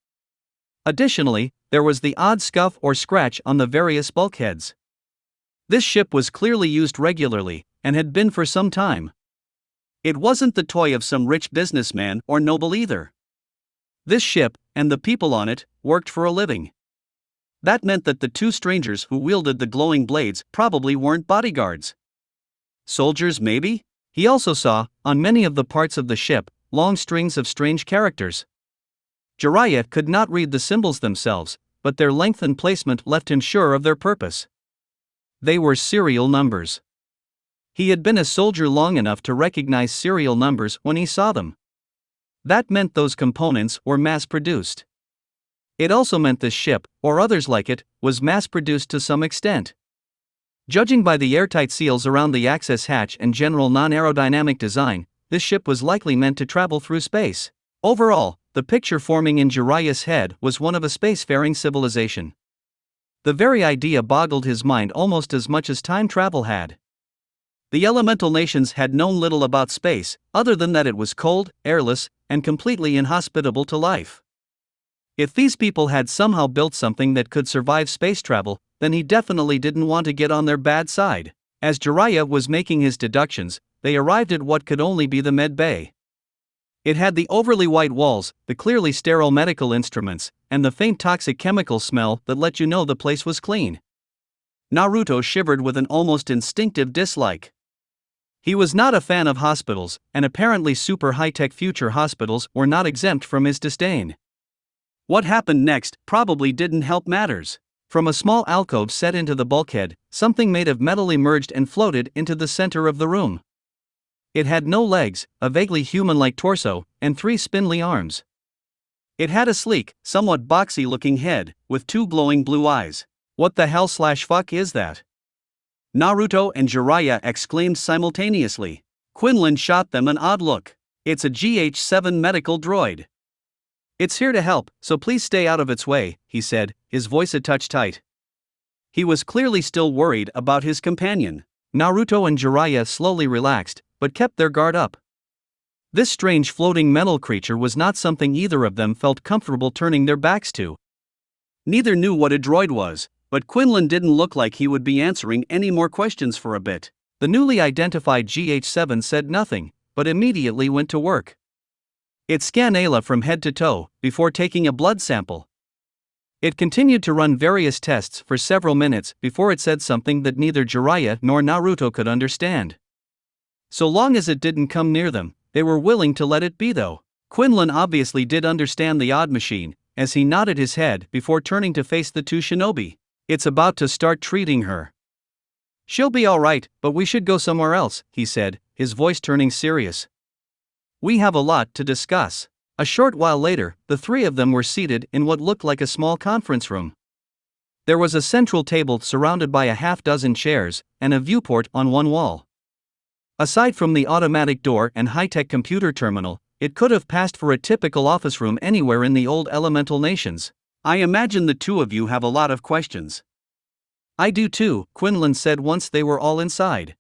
Additionally, there was the odd scuff or scratch on the various bulkheads. This ship was clearly used regularly, and had been for some time. It wasn't the toy of some rich businessman or noble either. This ship, and the people on it, worked for a living. That meant that the two strangers who wielded the glowing blades probably weren't bodyguards. Soldiers, maybe? He also saw, on many of the parts of the ship, long strings of strange characters. Jiraiya could not read the symbols themselves, but their length and placement left him sure of their purpose. They were serial numbers. He had been a soldier long enough to recognize serial numbers when he saw them. That meant those components were mass-produced. It also meant this ship, or others like it, was mass-produced to some extent. Judging by the airtight seals around the access hatch and general non-aerodynamic design, this ship was likely meant to travel through space. Overall, the picture forming in Jiraiya's head was one of a spacefaring civilization. The very idea boggled his mind almost as much as time travel had. The elemental nations had known little about space, other than that it was cold, airless, and completely inhospitable to life. If these people had somehow built something that could survive space travel, then he definitely didn't want to get on their bad side. As Jiraiya was making his deductions, they arrived at what could only be the med bay. It had the overly white walls, the clearly sterile medical instruments, and the faint toxic chemical smell that let you know the place was clean. Naruto shivered with an almost instinctive dislike. He was not a fan of hospitals, and apparently super high-tech future hospitals were not exempt from his disdain. What happened next probably didn't help matters. From a small alcove set into the bulkhead, something made of metal emerged and floated into the center of the room. It had no legs, a vaguely human-like torso, and 3 spindly arms. It had a sleek, somewhat boxy-looking head, with 2 glowing blue eyes. What the hell/fuck is that? Naruto and Jiraiya exclaimed simultaneously. Quinlan shot them an odd look. It's a GH-7 medical droid. It's here to help, so please stay out of its way, he said, his voice a touch tight. He was clearly still worried about his companion. Naruto and Jiraiya slowly relaxed, but kept their guard up. This strange floating metal creature was not something either of them felt comfortable turning their backs to. Neither knew what a droid was, but Quinlan didn't look like he would be answering any more questions for a bit. The newly identified GH-7 said nothing, but immediately went to work. It scanned Ayla from head to toe, before taking a blood sample. It continued to run various tests for several minutes before it said something that neither Jiraiya nor Naruto could understand. So long as it didn't come near them, they were willing to let it be though. Quinlan obviously did understand the odd machine, as he nodded his head before turning to face the 2 shinobi. It's about to start treating her. She'll be alright, but we should go somewhere else, he said, his voice turning serious. We have a lot to discuss. A short while later, the 3 of them were seated in what looked like a small conference room. There was a central table surrounded by a half-dozen chairs, and a viewport on one wall. Aside from the automatic door and high-tech computer terminal, it could have passed for a typical office room anywhere in the old elemental nations. I imagine the 2 of you have a lot of questions. I do too, Quinlan said once they were all inside.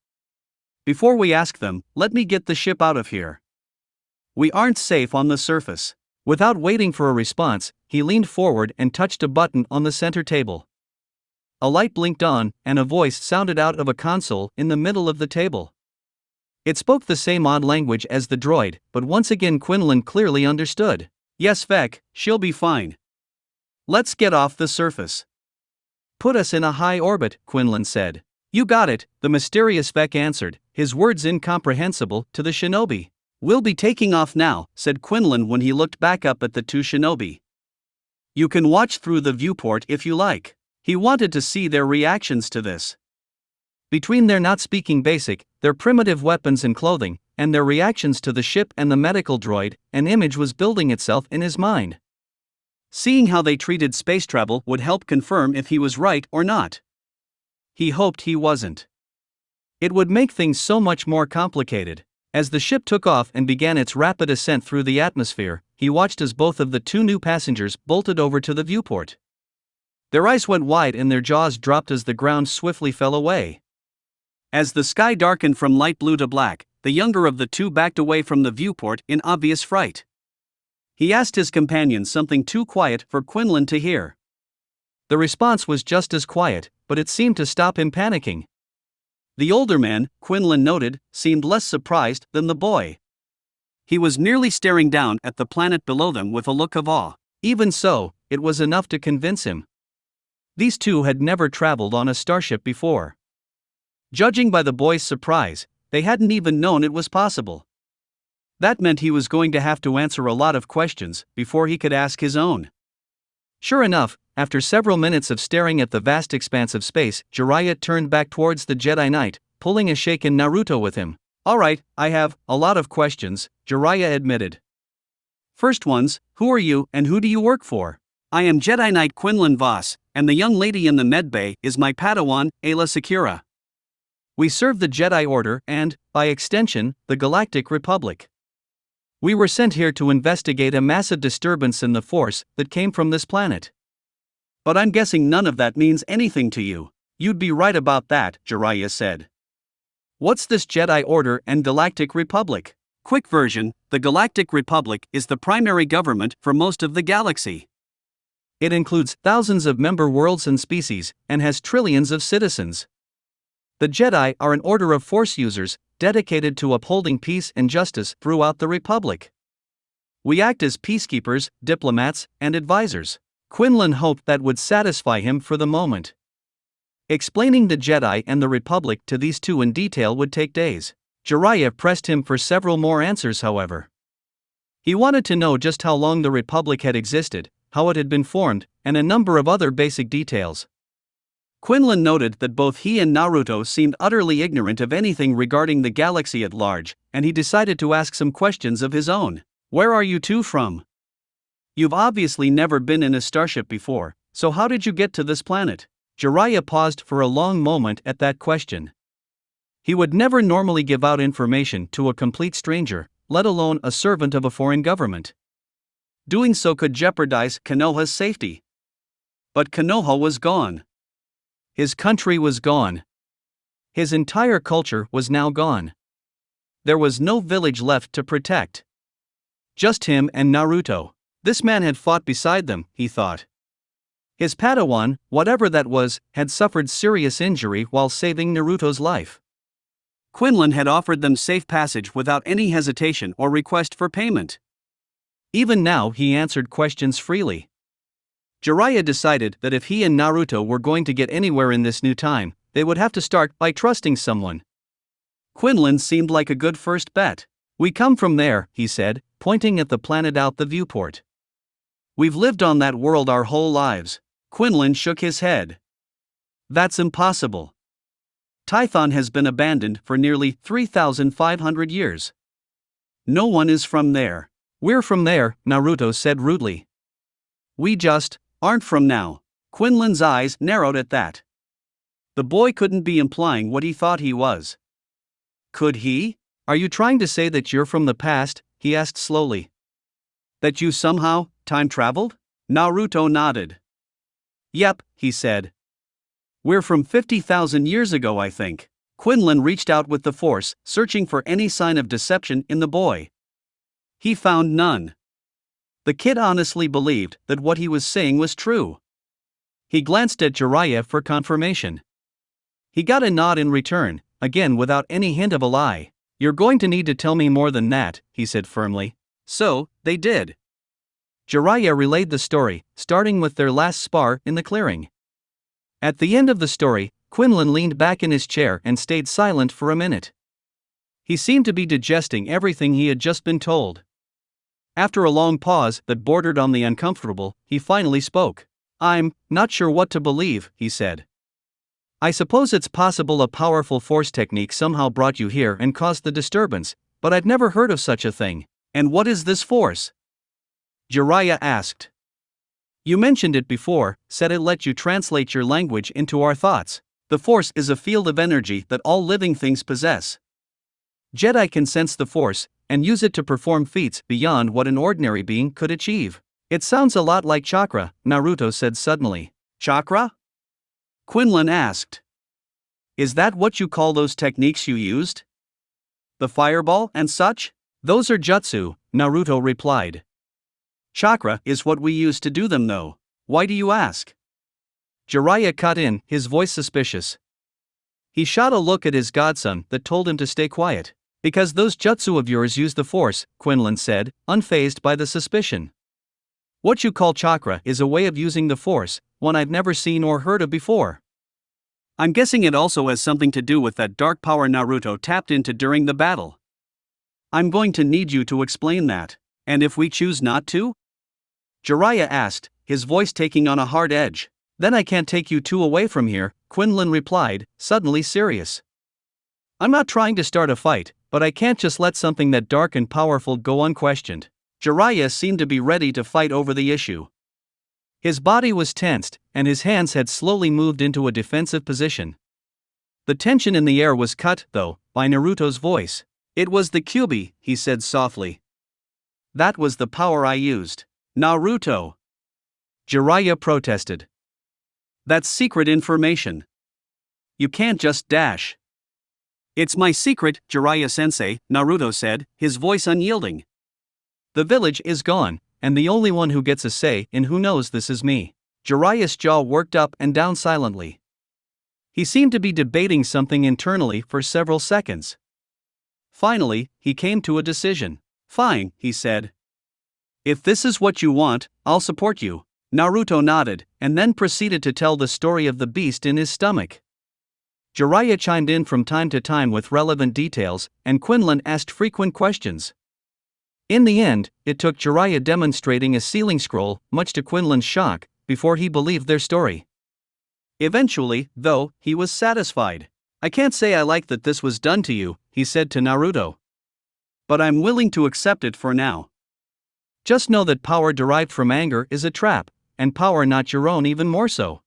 Before we ask them, let me get the ship out of here. We aren't safe on the surface. Without waiting for a response, he leaned forward and touched a button on the center table. A light blinked on, and a voice sounded out of a console in the middle of the table. It spoke the same odd language as the droid, but once again Quinlan clearly understood. Yes, Vec, she'll be fine. Let's get off the surface. Put us in a high orbit, Quinlan said. You got it, the mysterious Vec answered, his words incomprehensible to the shinobi. We'll be taking off now, said Quinlan when he looked back up at the 2 shinobi. You can watch through the viewport if you like. He wanted to see their reactions to this. Between their not speaking basic, their primitive weapons and clothing, and their reactions to the ship and the medical droid, an image was building itself in his mind. Seeing how they treated space travel would help confirm if he was right or not. He hoped he wasn't. It would make things so much more complicated. As the ship took off and began its rapid ascent through the atmosphere, he watched as both of the two new passengers bolted over to the viewport. Their eyes went wide and their jaws dropped as the ground swiftly fell away. As the sky darkened from light blue to black, the younger of the two backed away from the viewport in obvious fright. He asked his companion something too quiet for Quinlan to hear. The response was just as quiet, but it seemed to stop him panicking. The older man, Quinlan noted, seemed less surprised than the boy. He was merely staring down at the planet below them with a look of awe. Even so, it was enough to convince him. These two had never traveled on a starship before. Judging by the boy's surprise, they hadn't even known it was possible. That meant he was going to have to answer a lot of questions before he could ask his own. Sure enough, after several minutes of staring at the vast expanse of space, Jiraiya turned back towards the Jedi Knight, pulling a shaken Naruto with him. "Alright, I have a lot of questions," Jiraiya admitted. "First one's, who are you and who do you work for?" "I am Jedi Knight Quinlan Vos, and the young lady in the medbay is my Padawan, Ayla Sakura. We serve the Jedi Order and, by extension, the Galactic Republic. We were sent here to investigate a massive disturbance in the Force that came from this planet." "But I'm guessing none of that means anything to you." "You'd be right about that," Jiraiya said. "What's this Jedi Order and Galactic Republic?" Quick version: the Galactic Republic is the primary government for most of the galaxy. It includes thousands of member worlds and species, and has trillions of citizens. The Jedi are an order of Force users, dedicated to upholding peace and justice throughout the Republic. We act as peacekeepers, diplomats, and advisors. Quinlan hoped that would satisfy him for the moment. Explaining the Jedi and the Republic to these two in detail would take days. Jiraiya pressed him for several more answers, however. He wanted to know just how long the Republic had existed, how it had been formed, and a number of other basic details. Quinlan noted that both he and Naruto seemed utterly ignorant of anything regarding the galaxy at large, and he decided to ask some questions of his own. "Where are you two from? You've obviously never been in a starship before, so how did you get to this planet?" Jiraiya paused for a long moment at that question. He would never normally give out information to a complete stranger, let alone a servant of a foreign government. Doing so could jeopardize Konoha's safety. But Konoha was gone. His country was gone. His entire culture was now gone. There was no village left to protect. Just him and Naruto. This man had fought beside them, he thought. His Padawan, whatever that was, had suffered serious injury while saving Naruto's life. Quinlan had offered them safe passage without any hesitation or request for payment. Even now he answered questions freely. Jiraiya decided that if he and Naruto were going to get anywhere in this new time, they would have to start by trusting someone. Quinlan seemed like a good first bet. "We come from there," he said, pointing at the planet out the viewport. "We've lived on that world our whole lives." Quinlan shook his head. "That's impossible. Tython has been abandoned for nearly 3,500 years. No one is from there." "We're from there," Naruto said rudely. "We just aren't from now." Quinlan's eyes narrowed at that. The boy couldn't be implying what he thought he was. Could he? "Are you trying to say that you're from the past?" he asked slowly. "That you somehow time traveled?" Naruto nodded. "Yep," he said. "We're from 50,000 years ago, I think." Quinlan reached out with the Force, searching for any sign of deception in the boy. He found none. The kid honestly believed that what he was saying was true. He glanced at Jiraiya for confirmation. He got a nod in return, again without any hint of a lie. "You're going to need to tell me more than that," he said firmly. So, they did. Jiraiya relayed the story, starting with their last spar in the clearing. At the end of the story, Quinlan leaned back in his chair and stayed silent for a minute. He seemed to be digesting everything he had just been told. After a long pause that bordered on the uncomfortable, he finally spoke. "I'm not sure what to believe," he said. "I suppose it's possible a powerful force technique somehow brought you here and caused the disturbance, but I'd never heard of such a thing. And what is this force? Jiraiya asked. You mentioned it before, said it let you translate your language into our thoughts. The force is a field of energy that all living things possess. Jedi can sense the force and use it to perform feats beyond what an ordinary being could achieve. It sounds a lot like chakra, Naruto said suddenly. Chakra? Quinlan asked. Is that what you call those techniques you used? The fireball and such? Those are jutsu, Naruto replied. Chakra is what we use to do them though. Why do you ask? Jiraiya cut in, his voice suspicious. He shot a look at his godson that told him to stay quiet. Because those jutsu of yours use the force, Quinlan said, unfazed by the suspicion. What you call chakra is a way of using the force, one I've never seen or heard of before. I'm guessing it also has something to do with that dark power Naruto tapped into during the battle. I'm going to need you to explain that. And if we choose not to? Jiraiya asked, his voice taking on a hard edge. Then I can't take you two away from here, Quinlan replied, suddenly serious. I'm not trying to start a fight, but I can't just let something that dark and powerful go unquestioned. Jiraiya seemed to be ready to fight over the issue. His body was tensed, and his hands had slowly moved into a defensive position. The tension in the air was cut, though, by Naruto's voice. It was the Kyuubi, he said softly. That was the power I used. Naruto. Jiraiya protested. That's secret information. You can't just dash. It's my secret, Jiraiya-sensei, Naruto said, his voice unyielding. The village is gone, and the only one who gets a say in who knows this is me. Jiraiya's jaw worked up and down silently. He seemed to be debating something internally for several seconds. Finally, he came to a decision. Fine, he said. If this is what you want, I'll support you. Naruto nodded, and then proceeded to tell the story of the beast in his stomach. Jiraiya chimed in from time to time with relevant details, and Quinlan asked frequent questions. In the end, it took Jiraiya demonstrating a sealing scroll, much to Quinlan's shock, before he believed their story. Eventually, though, he was satisfied. I can't say I like that this was done to you, he said to Naruto. But I'm willing to accept it for now. Just know that power derived from anger is a trap, and power not your own even more so.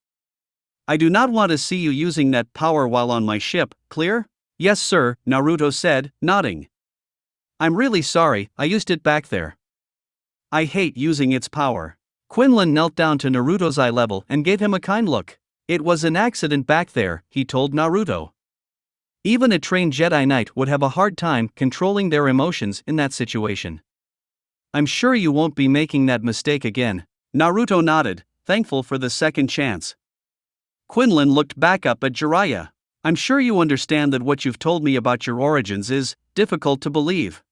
I do not want to see you using that power while on my ship, clear? Yes sir, Naruto said, nodding. I'm really sorry, I used it back there. I hate using its power. Quinlan knelt down to Naruto's eye level and gave him a kind look. It was an accident back there, he told Naruto. Even a trained Jedi Knight would have a hard time controlling their emotions in that situation. I'm sure you won't be making that mistake again. Naruto nodded, thankful for the second chance. Quinlan looked back up at Jiraiya. I'm sure you understand that what you've told me about your origins is difficult to believe.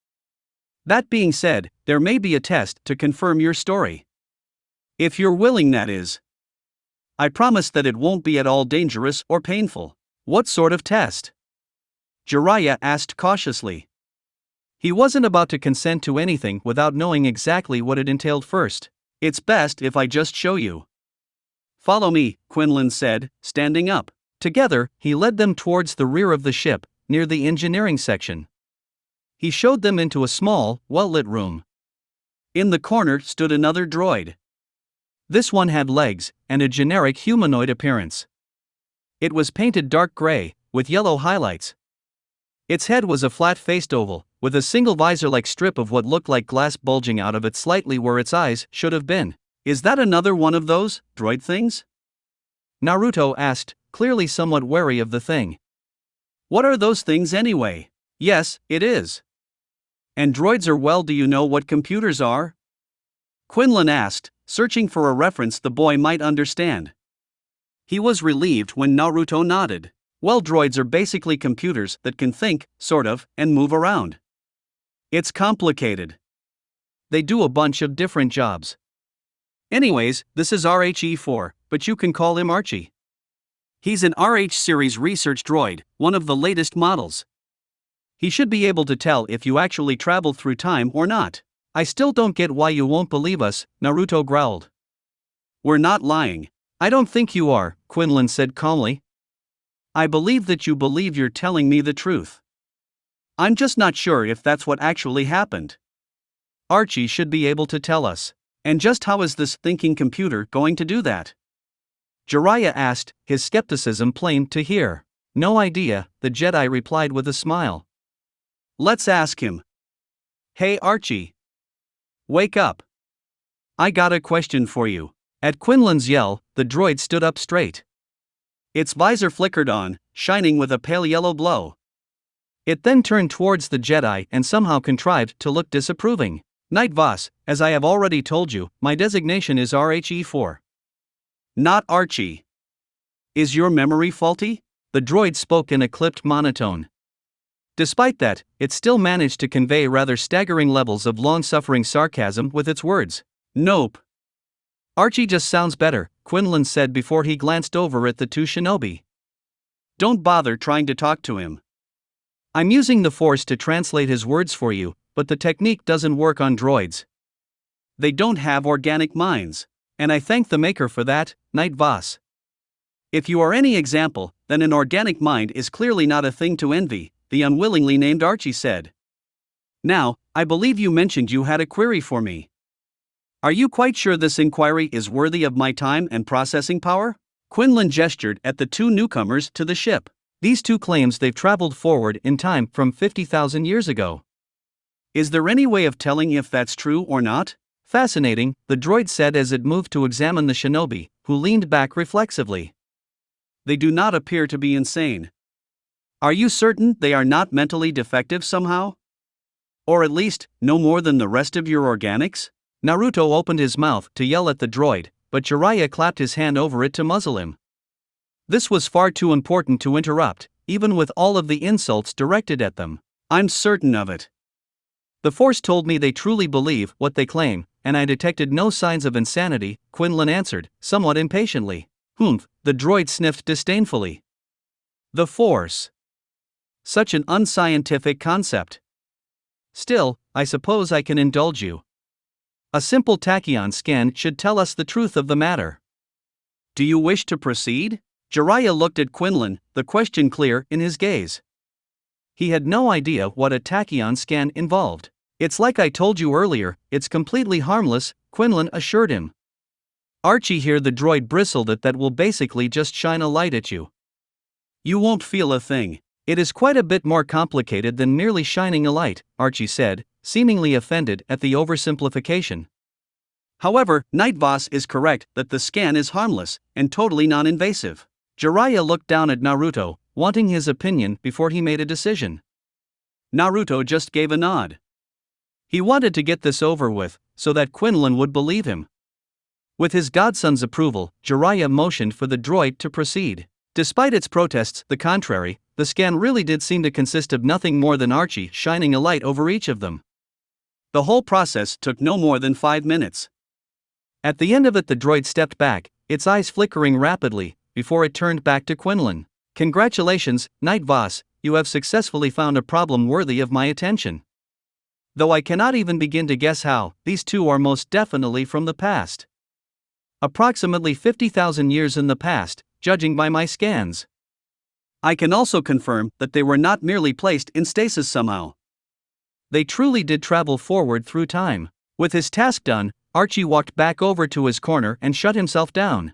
That being said, there may be a test to confirm your story. If you're willing, that is. I promise that it won't be at all dangerous or painful. What sort of test? Jiraiya asked cautiously. He wasn't about to consent to anything without knowing exactly what it entailed first. It's best if I just show you. Follow me, Quinlan said, standing up. Together, he led them towards the rear of the ship, near the engineering section. He showed them into a small, well-lit room. In the corner stood another droid. This one had legs, and a generic humanoid appearance. It was painted dark gray, with yellow highlights. Its head was a flat-faced oval, with a single visor-like strip of what looked like glass bulging out of it slightly where its eyes should have been. Is that another one of those droid things? Naruto asked, clearly somewhat wary of the thing. What are those things anyway? Yes, it is. And droids are, well, do you know what computers are? Quinlan asked, searching for a reference the boy might understand. He was relieved when Naruto nodded. Well, droids are basically computers that can think, sort of, and move around. It's complicated. They do a bunch of different jobs. Anyways, this is RHE-4, but you can call him Archie. He's an RH series research droid, one of the latest models. He should be able to tell if you actually travel through time or not. I still don't get why you won't believe us, Naruto growled. We're not lying. I don't think you are, Quinlan said calmly. I believe that you believe you're telling me the truth. I'm just not sure if that's what actually happened. Archie should be able to tell us. And just how is this thinking computer going to do that? Jiraiya asked, his skepticism plain to hear. No idea, the Jedi replied with a smile. Let's ask him. Hey Archie. Wake up. I got a question for you. At Quinlan's yell, the droid stood up straight. Its visor flickered on, shining with a pale yellow glow. It then turned towards the Jedi and somehow contrived to look disapproving. Knight Voss, as I have already told you, my designation is RHE4. Not Archie. Is your memory faulty? The droid spoke in a clipped monotone. Despite that, it still managed to convey rather staggering levels of long-suffering sarcasm with its words. Nope. Archie just sounds better, Quinlan said before he glanced over at the two shinobi. Don't bother trying to talk to him. I'm using the Force to translate his words for you, but the technique doesn't work on droids. They don't have organic minds. And I thank the Maker for that, Knight Voss. If you are any example, then an organic mind is clearly not a thing to envy, the unwillingly named Archie said. Now, I believe you mentioned you had a query for me. Are you quite sure this inquiry is worthy of my time and processing power? Quinlan gestured at the two newcomers to the ship. These two claims they've traveled forward in time from 50,000 years ago. Is there any way of telling if that's true or not? Fascinating, the droid said as it moved to examine the shinobi, who leaned back reflexively. They do not appear to be insane. Are you certain they are not mentally defective somehow? Or at least, no more than the rest of your organics? Naruto opened his mouth to yell at the droid, but Jiraiya clapped his hand over it to muzzle him. This was far too important to interrupt, even with all of the insults directed at them. I'm certain of it. The Force told me they truly believe what they claim, and I detected no signs of insanity, Quinlan answered, somewhat impatiently. Humph, the droid sniffed disdainfully. The Force. Such an unscientific concept. Still, I suppose I can indulge you. A simple tachyon scan should tell us the truth of the matter. Do you wish to proceed? Jiraiya looked at Quinlan, the question clear in his gaze. He had no idea what a tachyon scan involved. It's like I told you earlier, it's completely harmless, Quinlan assured him. Archie here, the droid bristled at that, will basically just shine a light at you. You won't feel a thing. It is quite a bit more complicated than merely shining a light, Archie said, seemingly offended at the oversimplification. However, Knight Voss is correct that the scan is harmless and totally non-invasive. Jiraiya looked down at Naruto, wanting his opinion before he made a decision. Naruto just gave a nod. He wanted to get this over with, so that Quinlan would believe him. With his godson's approval, Jiraiya motioned for the droid to proceed. Despite its protests, the contrary, the scan really did seem to consist of nothing more than Archie shining a light over each of them. The whole process took no more than 5 minutes. At the end of it, the droid stepped back, its eyes flickering rapidly, before it turned back to Quinlan. Congratulations, Knight Voss, you have successfully found a problem worthy of my attention. Though I cannot even begin to guess how, these two are most definitely from the past. Approximately 50,000 years in the past, judging by my scans. I can also confirm that they were not merely placed in stasis somehow. They truly did travel forward through time. With his task done, Archie walked back over to his corner and shut himself down.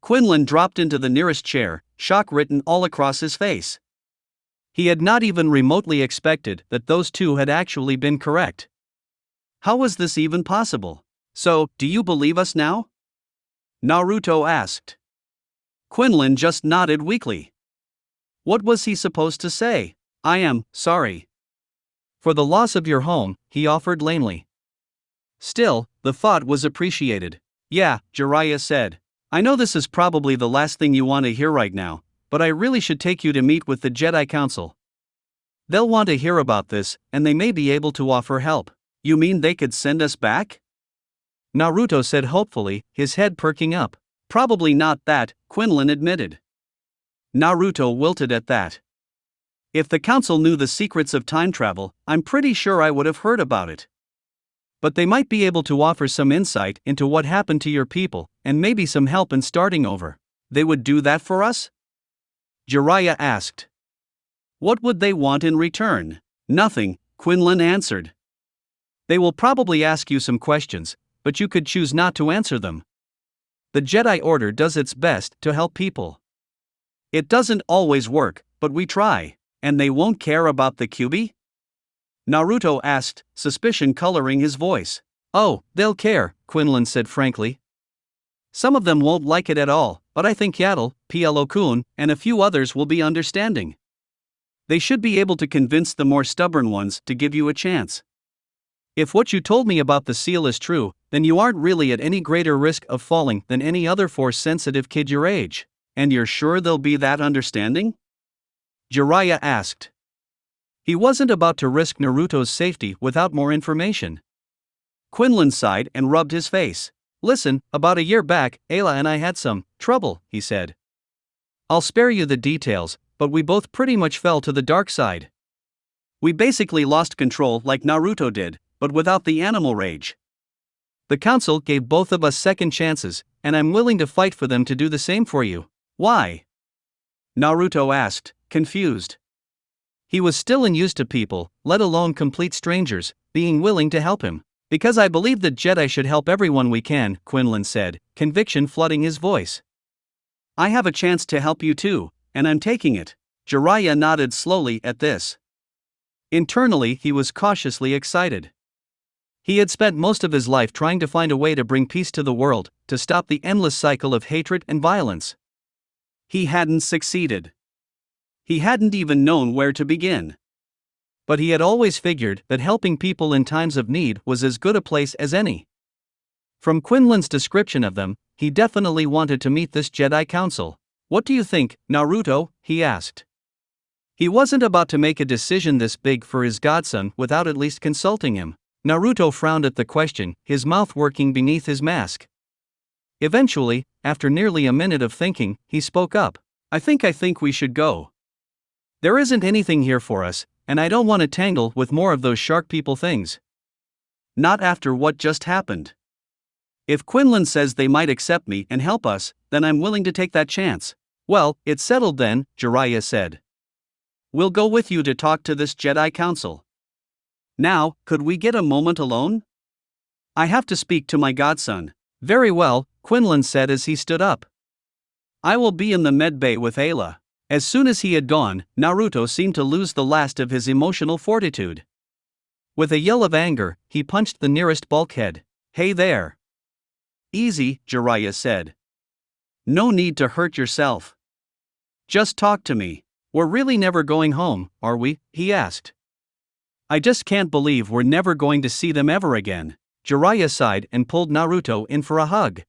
Quinlan dropped into the nearest chair, shock written all across his face. He had not even remotely expected that those two had actually been correct. How was this even possible? So, do you believe us now? Naruto asked. Quinlan just nodded weakly. What was he supposed to say? I am sorry. For the loss of your home, he offered lamely. Still, the thought was appreciated. Yeah, Jiraiya said. I know this is probably the last thing you want to hear right now, but I really should take you to meet with the Jedi Council. They'll want to hear about this, and they may be able to offer help. You mean they could send us back? Naruto said hopefully, his head perking up. Probably not that, Quinlan admitted. Naruto wilted at that. If the council knew the secrets of time travel, I'm pretty sure I would have heard about it. But they might be able to offer some insight into what happened to your people, and maybe some help in starting over. They would do that for us? Jiraiya asked. What would they want in return? Nothing, Quinlan answered. They will probably ask you some questions, but you could choose not to answer them. The Jedi Order does its best to help people. It doesn't always work, but we try. And they won't care about the QB? Naruto asked, suspicion coloring his voice. Oh, they'll care, Quinlan said frankly. Some of them won't like it at all, but I think Yaddle, Plo-kun, and a few others will be understanding. They should be able to convince the more stubborn ones to give you a chance. If what you told me about the seal is true, then you aren't really at any greater risk of falling than any other Force-sensitive kid your age. And you're sure they'll be that understanding? Jiraiya asked. He wasn't about to risk Naruto's safety without more information. Quinlan sighed and rubbed his face. Listen, about a year back, Ayla and I had some trouble, he said. I'll spare you the details, but we both pretty much fell to the dark side. We basically lost control like Naruto did, but without the animal rage. The council gave both of us second chances, and I'm willing to fight for them to do the same for you. Why? Naruto asked, confused. He was still unused to people, let alone complete strangers, being willing to help him. Because I believe that Jedi should help everyone we can, Quinlan said, conviction flooding his voice. I have a chance to help you too, and I'm taking it. Jiraiya nodded slowly at this. Internally, he was cautiously excited. He had spent most of his life trying to find a way to bring peace to the world, to stop the endless cycle of hatred and violence. He hadn't succeeded. He hadn't even known where to begin. But he had always figured that helping people in times of need was as good a place as any. From Quinlan's description of them, he definitely wanted to meet this Jedi Council. What do you think, Naruto? He asked. He wasn't about to make a decision this big for his godson without at least consulting him. Naruto frowned at the question, his mouth working beneath his mask. Eventually, after nearly a minute of thinking, he spoke up. I think we should go. There isn't anything here for us, and I don't want to tangle with more of those shark people things. Not after what just happened. If Quinlan says they might accept me and help us, then I'm willing to take that chance. Well, it's settled then, Jiraiya said. We'll go with you to talk to this Jedi Council. Now, could we get a moment alone? I have to speak to my godson. Very well, Quinlan said as he stood up. I will be in the med bay with Ayla. As soon as he had gone, Naruto seemed to lose the last of his emotional fortitude. With a yell of anger, he punched the nearest bulkhead. Hey there. Easy, Jiraiya said. No need to hurt yourself. Just talk to me. We're really never going home, are we? He asked. I just can't believe we're never going to see them ever again. Jiraiya sighed and pulled Naruto in for a hug.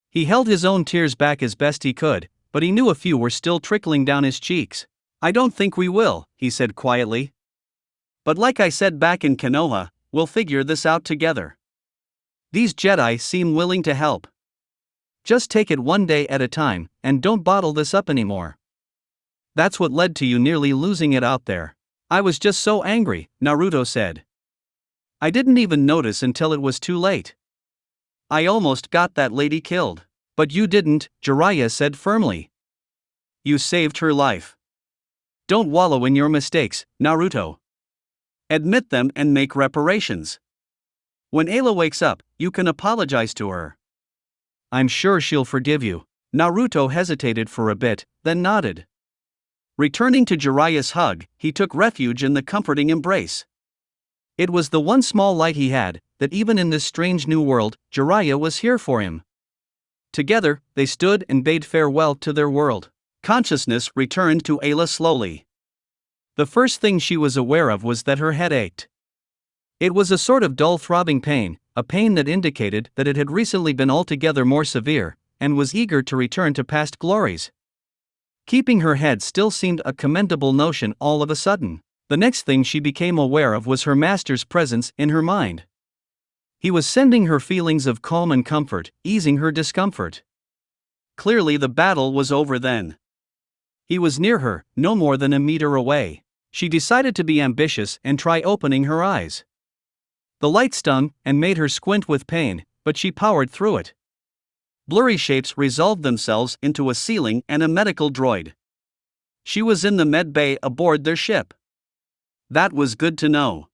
He held his own tears back as best he could, but he knew a few were still trickling down his cheeks. I don't think we will, he said quietly. But like I said back in Konoha, we'll figure this out together. These Jedi seem willing to help. Just take it one day at a time, and don't bottle this up anymore. That's what led to you nearly losing it out there. I was just so angry, Naruto said. I didn't even notice until it was too late. I almost got that lady killed. But you didn't, Jiraiya said firmly. You saved her life. Don't wallow in your mistakes, Naruto. Admit them and make reparations. When Ayla wakes up, you can apologize to her. I'm sure she'll forgive you. Naruto hesitated for a bit, then nodded. Returning to Jiraiya's hug, he took refuge in the comforting embrace. It was the one small light he had, that even in this strange new world, Jiraiya was here for him. Together, they stood and bade farewell to their world. Consciousness returned to Ayla slowly. The first thing she was aware of was that her head ached. It was a sort of dull throbbing pain, a pain that indicated that it had recently been altogether more severe, and was eager to return to past glories. Keeping her head still seemed a commendable notion all of a sudden. The next thing she became aware of was her master's presence in her mind. He was sending her feelings of calm and comfort, easing her discomfort. Clearly the battle was over then. He was near her, no more than a meter away. She decided to be ambitious and try opening her eyes. The light stung and made her squint with pain, but she powered through it. Blurry shapes resolved themselves into a ceiling and a medical droid. She was in the med bay aboard their ship. That was good to know.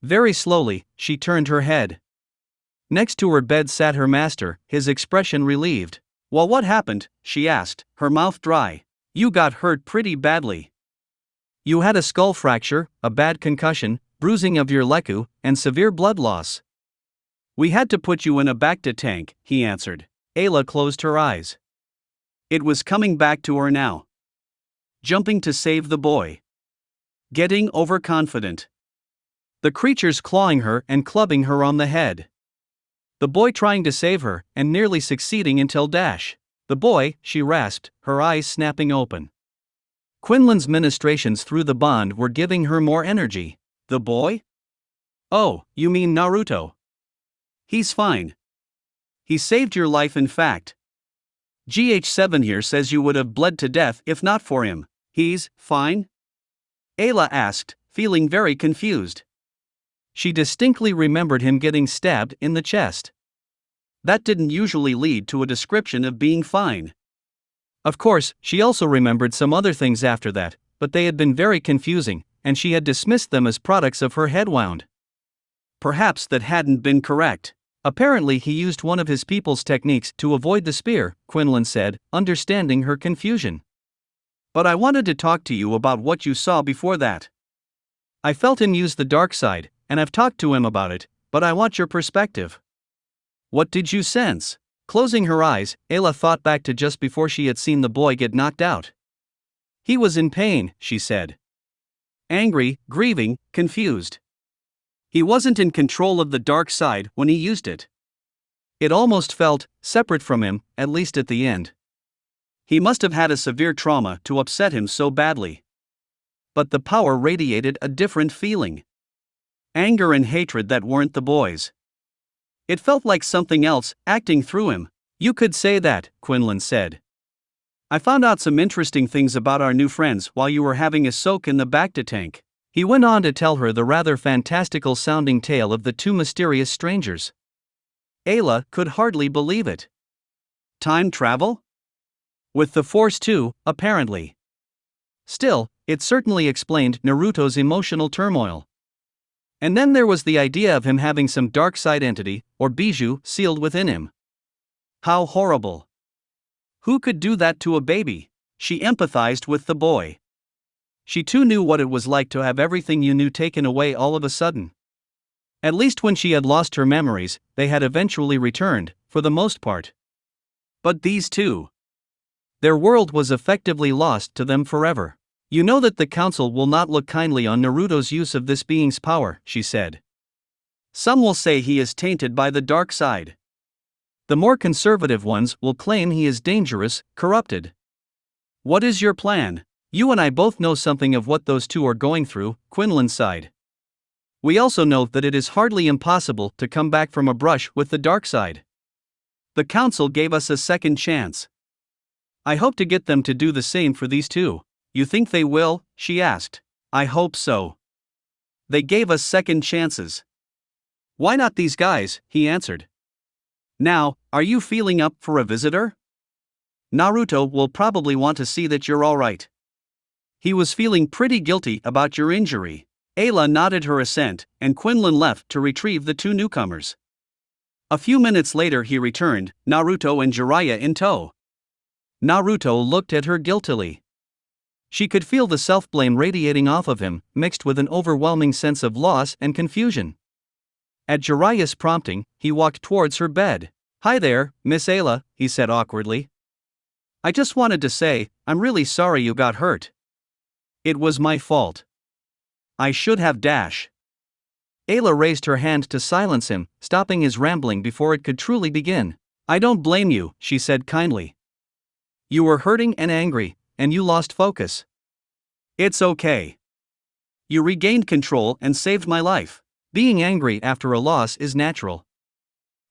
Very slowly, she turned her head. Next to her bed sat her master, his expression relieved. Well, what happened? She asked, her mouth dry. You got hurt pretty badly. You had a skull fracture, a bad concussion, bruising of your leku, and severe blood loss. We had to put you in a bacta tank, he answered. Ayla closed her eyes. It was coming back to her now. Jumping to save the boy. Getting overconfident. The creatures clawing her and clubbing her on the head. The boy trying to save her, and nearly succeeding until dash. The boy, she rasped, her eyes snapping open. Quinlan's ministrations through the bond were giving her more energy. The boy? Oh, you mean Naruto. He's fine. He saved your life, in fact. GH7 here says you would have bled to death if not for him. He's fine? Ayla asked, feeling very confused. She distinctly remembered him getting stabbed in the chest. That didn't usually lead to a description of being fine. Of course, she also remembered some other things after that, but they had been very confusing, and she had dismissed them as products of her head wound. Perhaps that hadn't been correct. Apparently he used one of his people's techniques to avoid the spear, Quinlan said, understanding her confusion. But I wanted to talk to you about what you saw before that. I felt him use the dark side, and I've talked to him about it, but I want your perspective. What did you sense? Closing her eyes, Ayla thought back to just before she had seen the boy get knocked out. He was in pain, she said. Angry, grieving, confused. He wasn't in control of the dark side when he used it. It almost felt separate from him, at least at the end. He must have had a severe trauma to upset him so badly. But the power radiated a different feeling. Anger and hatred that weren't the boy's. It felt like something else, acting through him. You could say that, Quinlan said. I found out some interesting things about our new friends while you were having a soak in the bacta tank. He went on to tell her the rather fantastical-sounding tale of the two mysterious strangers. Ayla could hardly believe it. Time travel? With the Force too, apparently. Still, it certainly explained Naruto's emotional turmoil. And then there was the idea of him having some dark side entity, or bijou, sealed within him. How horrible. Who could do that to a baby? She empathized with the boy. She too knew what it was like to have everything you knew taken away all of a sudden. At least when she had lost her memories, they had eventually returned, for the most part. But these two. Their world was effectively lost to them forever. You know that the council will not look kindly on Naruto's use of this being's power, she said. Some will say he is tainted by the dark side. The more conservative ones will claim he is dangerous, corrupted. What is your plan? You and I both know something of what those two are going through, Quinlan sighed. We also know that it is hardly impossible to come back from a brush with the dark side. The council gave us a second chance. I hope to get them to do the same for these two. You think they will? She asked. I hope so. They gave us second chances. Why not these guys? He answered. Now, are you feeling up for a visitor? Naruto will probably want to see that you're alright. He was feeling pretty guilty about your injury. Ayla nodded her assent, and Quinlan left to retrieve the two newcomers. A few minutes later he returned, Naruto and Jiraiya in tow. Naruto looked at her guiltily. She could feel the self-blame radiating off of him, mixed with an overwhelming sense of loss and confusion. At Jiraiya's prompting, he walked towards her bed. Hi there, Miss Ayla, he said awkwardly. I just wanted to say, I'm really sorry you got hurt. It was my fault. I should have dash. Ayla raised her hand to silence him, stopping his rambling before it could truly begin. I don't blame you, she said kindly. You were hurting and angry, and you lost focus. It's okay. You regained control and saved my life. Being angry after a loss is natural.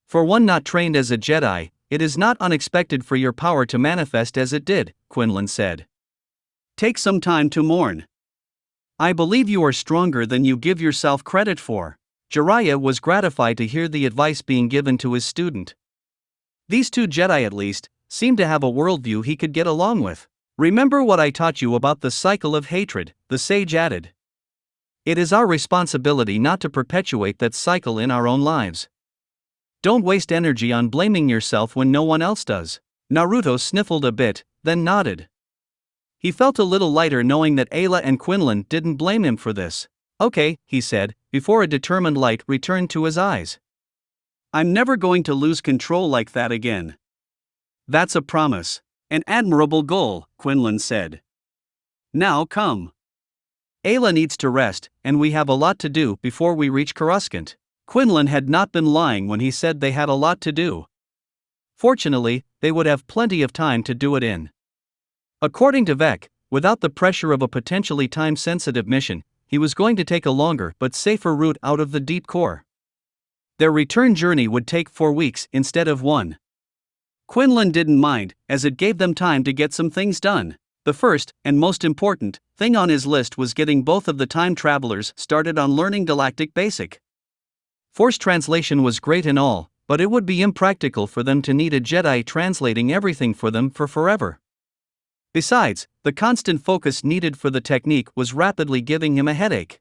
For one not trained as a Jedi, it is not unexpected for your power to manifest as it did, Quinlan said. Take some time to mourn. I believe you are stronger than you give yourself credit for. Jiraiya was gratified to hear the advice being given to his student. These two Jedi at least seemed to have a worldview he could get along with. Remember what I taught you about the cycle of hatred, the sage added. It is our responsibility not to perpetuate that cycle in our own lives. Don't waste energy on blaming yourself when no one else does. Naruto sniffled a bit, then nodded. He felt a little lighter knowing that Ayla and Quinlan didn't blame him for this. Okay, he said, before a determined light returned to his eyes. I'm never going to lose control like that again. That's a promise. An admirable goal, Quinlan said. Now come. Ayla needs to rest, and we have a lot to do before we reach Coruscant. Quinlan had not been lying when he said they had a lot to do. Fortunately, they would have plenty of time to do it in. According to Vec, without the pressure of a potentially time-sensitive mission, he was going to take a longer but safer route out of the deep core. Their return journey would take 4 weeks instead of 1. Quinlan didn't mind, as it gave them time to get some things done. The first, and most important, thing on his list was getting both of the time travelers started on learning Galactic Basic. Force translation was great and all, but it would be impractical for them to need a Jedi translating everything for them for forever. Besides, the constant focus needed for the technique was rapidly giving him a headache.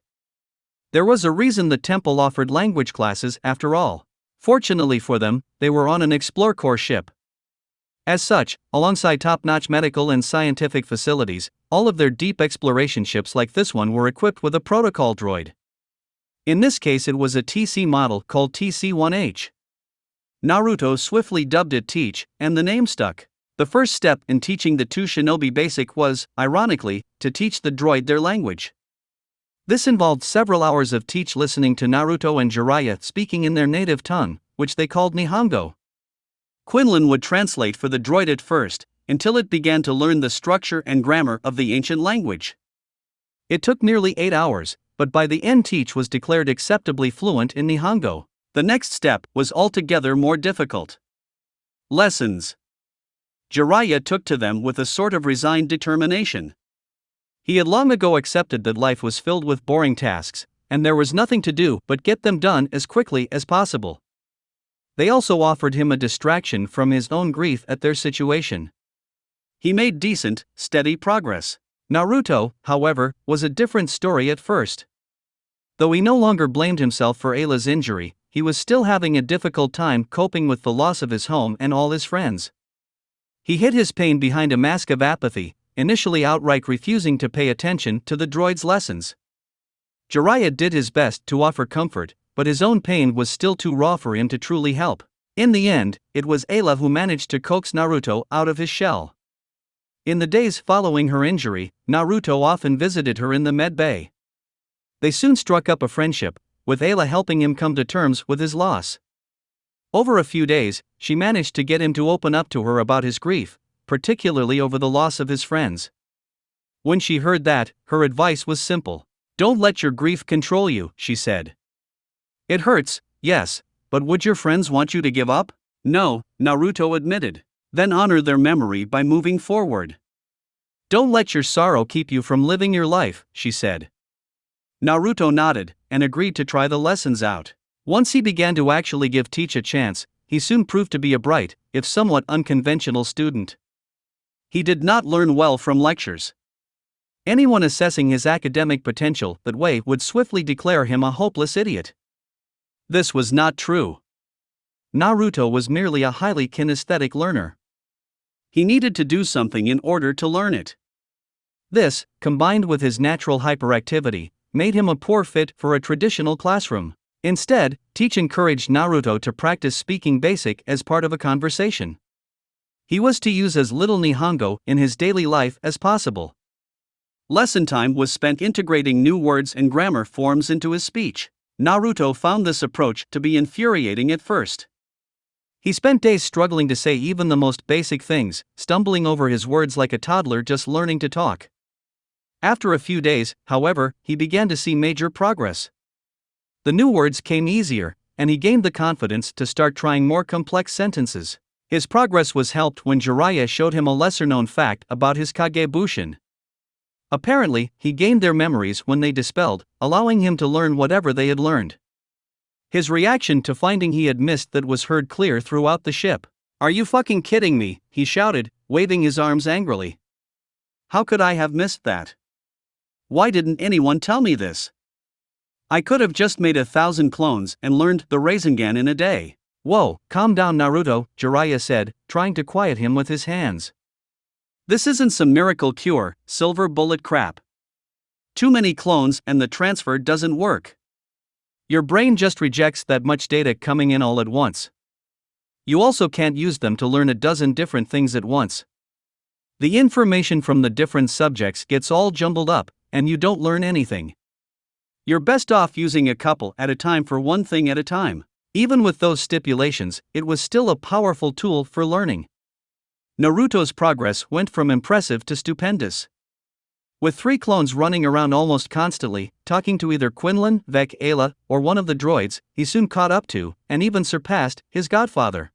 There was a reason the temple offered language classes after all. Fortunately for them, they were on an Explore Corps ship. As such, alongside top-notch medical and scientific facilities, all of their deep exploration ships like this one were equipped with a protocol droid. In this case it was a TC model called TC-1H. Naruto swiftly dubbed it Teach, and the name stuck. The first step in teaching the 2 Shinobi Basic was, ironically, to teach the droid their language. This involved several hours of Teach listening to Naruto and Jiraiya speaking in their native tongue, which they called Nihongo. Quinlan would translate for the droid at first, until it began to learn the structure and grammar of the ancient language. It took nearly 8 hours, but by the end Teach was declared acceptably fluent in Nihongo. The next step was altogether more difficult. Lessons. Jiraiya took to them with a sort of resigned determination. He had long ago accepted that life was filled with boring tasks, and there was nothing to do but get them done as quickly as possible. They also offered him a distraction from his own grief at their situation. He made decent, steady progress. Naruto, however, was a different story at first. Though he no longer blamed himself for Ayla's injury, he was still having a difficult time coping with the loss of his home and all his friends. He hid his pain behind a mask of apathy, initially outright refusing to pay attention to the droid's lessons. Jiraiya did his best to offer comfort, but his own pain was still too raw for him to truly help. In the end, it was Ayla who managed to coax Naruto out of his shell. In the days following her injury, Naruto often visited her in the med bay. They soon struck up a friendship, with Ayla helping him come to terms with his loss. Over a few days, she managed to get him to open up to her about his grief, particularly over the loss of his friends. When she heard that, her advice was simple. Don't let your grief control you, she said. It hurts, yes, but would your friends want you to give up? No, Naruto admitted. Then honor their memory by moving forward. Don't let your sorrow keep you from living your life, she said. Naruto nodded, and agreed to try the lessons out. Once he began to actually give Teach a chance, he soon proved to be a bright, if somewhat unconventional student. He did not learn well from lectures. Anyone assessing his academic potential that way would swiftly declare him a hopeless idiot. This was not true. Naruto was merely a highly kinesthetic learner. He needed to do something in order to learn it. This, combined with his natural hyperactivity, made him a poor fit for a traditional classroom. Instead, Teach encouraged Naruto to practice speaking Basic as part of a conversation. He was to use as little Nihongo in his daily life as possible. Lesson time was spent integrating new words and grammar forms into his speech. Naruto found this approach to be infuriating at first. He spent days struggling to say even the most basic things, stumbling over his words like a toddler just learning to talk. After a few days, however, he began to see major progress. The new words came easier, and he gained the confidence to start trying more complex sentences. His progress was helped when Jiraiya showed him a lesser-known fact about his Kagebushin. Apparently, he gained their memories when they dispelled, allowing him to learn whatever they had learned. His reaction to finding he had missed that was heard clear throughout the ship. "Are you fucking kidding me?" he shouted, waving his arms angrily. "How could I have missed that? Why didn't anyone tell me this?" I could have just made 1,000 clones and learned the Rasengan in a day. Whoa, calm down Naruto, Jiraiya said, trying to quiet him with his hands. This isn't some miracle cure, silver bullet crap. Too many clones and the transfer doesn't work. Your brain just rejects that much data coming in all at once. You also can't use them to learn a dozen different things at once. The information from the different subjects gets all jumbled up, and you don't learn anything. You're best off using a couple at a time for one thing at a time. Even with those stipulations, it was still a powerful tool for learning. Naruto's progress went from impressive to stupendous. With 3 clones running around almost constantly, talking to either Quinlan, Vec, Ayla, or one of the droids, he soon caught up to, and even surpassed, his godfather.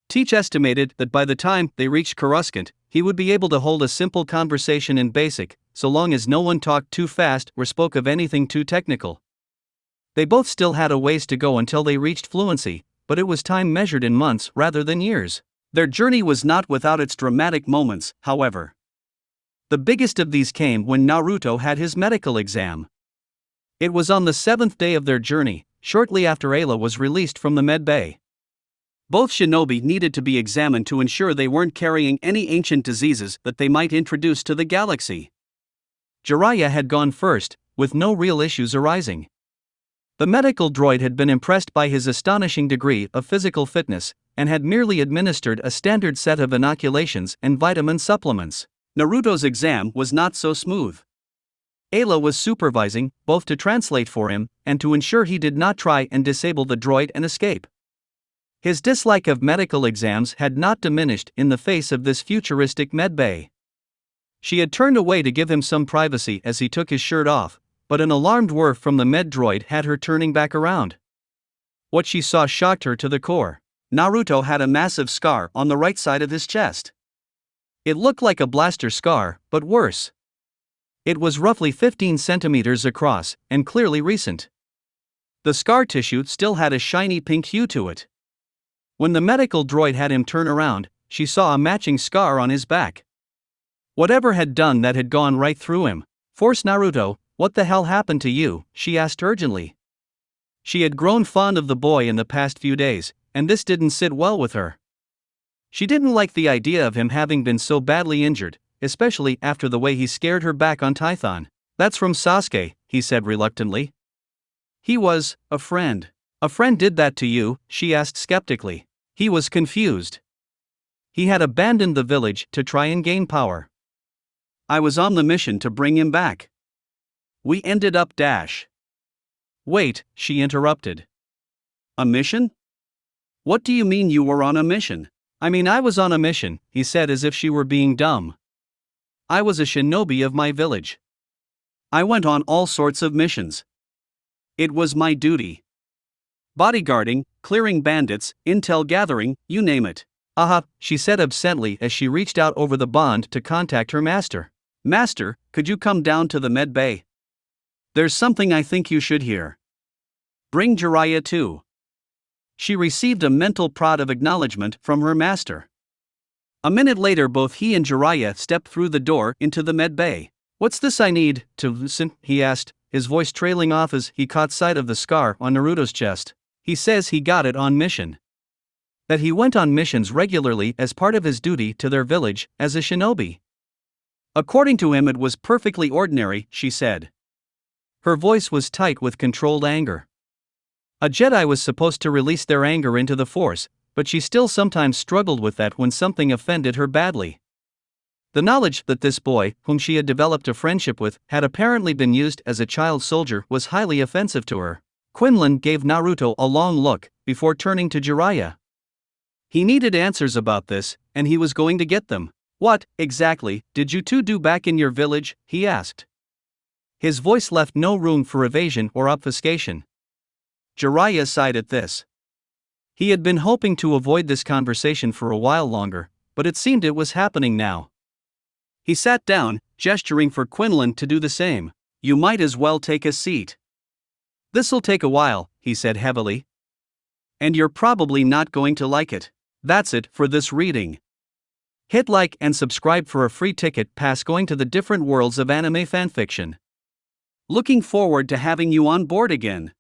Teach estimated that by the time they reached Coruscant, he would be able to hold a simple conversation in Basic, so long as no one talked too fast or spoke of anything too technical. They both still had a ways to go until they reached fluency, but it was time measured in months rather than years. Their journey was not without its dramatic moments, however. The biggest of these came when Naruto had his medical exam. It was on the 7th day of their journey, shortly after Ayla was released from the med bay. Both shinobi needed to be examined to ensure they weren't carrying any ancient diseases that they might introduce to the galaxy. Jiraiya had gone first, with no real issues arising. The medical droid had been impressed by his astonishing degree of physical fitness, and had merely administered a standard set of inoculations and vitamin supplements. Naruto's exam was not so smooth. Ayla was supervising, both to translate for him, and to ensure he did not try and disable the droid and escape. His dislike of medical exams had not diminished in the face of this futuristic medbay. She had turned away to give him some privacy as he took his shirt off, but an alarmed whir from the med droid had her turning back around. What she saw shocked her to the core. Naruto had a massive scar on the right side of his chest. It looked like a blaster scar, but worse. It was roughly 15 centimeters across, and clearly recent. The scar tissue still had a shiny pink hue to it. When the medical droid had him turn around, she saw a matching scar on his back. Whatever had done that had gone right through him. Force Naruto, what the hell happened to you? She asked urgently. She had grown fond of the boy in the past few days, and this didn't sit well with her. She didn't like the idea of him having been so badly injured, especially after the way he scared her back on Tython. That's from Sasuke, he said reluctantly. He was a friend. A friend did that to you? She asked skeptically. He was confused. He had abandoned the village to try and gain power. I was on the mission to bring him back. We ended up dash. Wait, she interrupted. A mission? What do you mean you were on a mission? I mean I was on a mission, he said as if she were being dumb. I was a shinobi of my village. I went on all sorts of missions. It was my duty. Bodyguarding, clearing bandits, intel gathering, you name it. Aha, she said absently as she reached out over the bond to contact her master. Master, could you come down to the med bay? There's something I think you should hear. Bring Jiraiya too. She received a mental prod of acknowledgement from her master. A minute later both he and Jiraiya stepped through the door into the med bay. What's this I need to listen? He asked, his voice trailing off as he caught sight of the scar on Naruto's chest. He says he got it on mission. That he went on missions regularly as part of his duty to their village as a shinobi. According to him it was perfectly ordinary, she said. Her voice was tight with controlled anger. A Jedi was supposed to release their anger into the Force, but she still sometimes struggled with that when something offended her badly. The knowledge that this boy, whom she had developed a friendship with, had apparently been used as a child soldier was highly offensive to her. Quinlan gave Naruto a long look, before turning to Jiraiya. He needed answers about this, and he was going to get them. What, exactly, did you two do back in your village? He asked. His voice left no room for evasion or obfuscation. Jiraiya sighed at this. He had been hoping to avoid this conversation for a while longer, but it seemed it was happening now. He sat down, gesturing for Quinlan to do the same. You might as well take a seat. This'll take a while, he said heavily. And you're probably not going to like it. That's it for this reading. Hit like and subscribe for a free ticket pass going to the different worlds of anime fanfiction. Looking forward to having you on board again.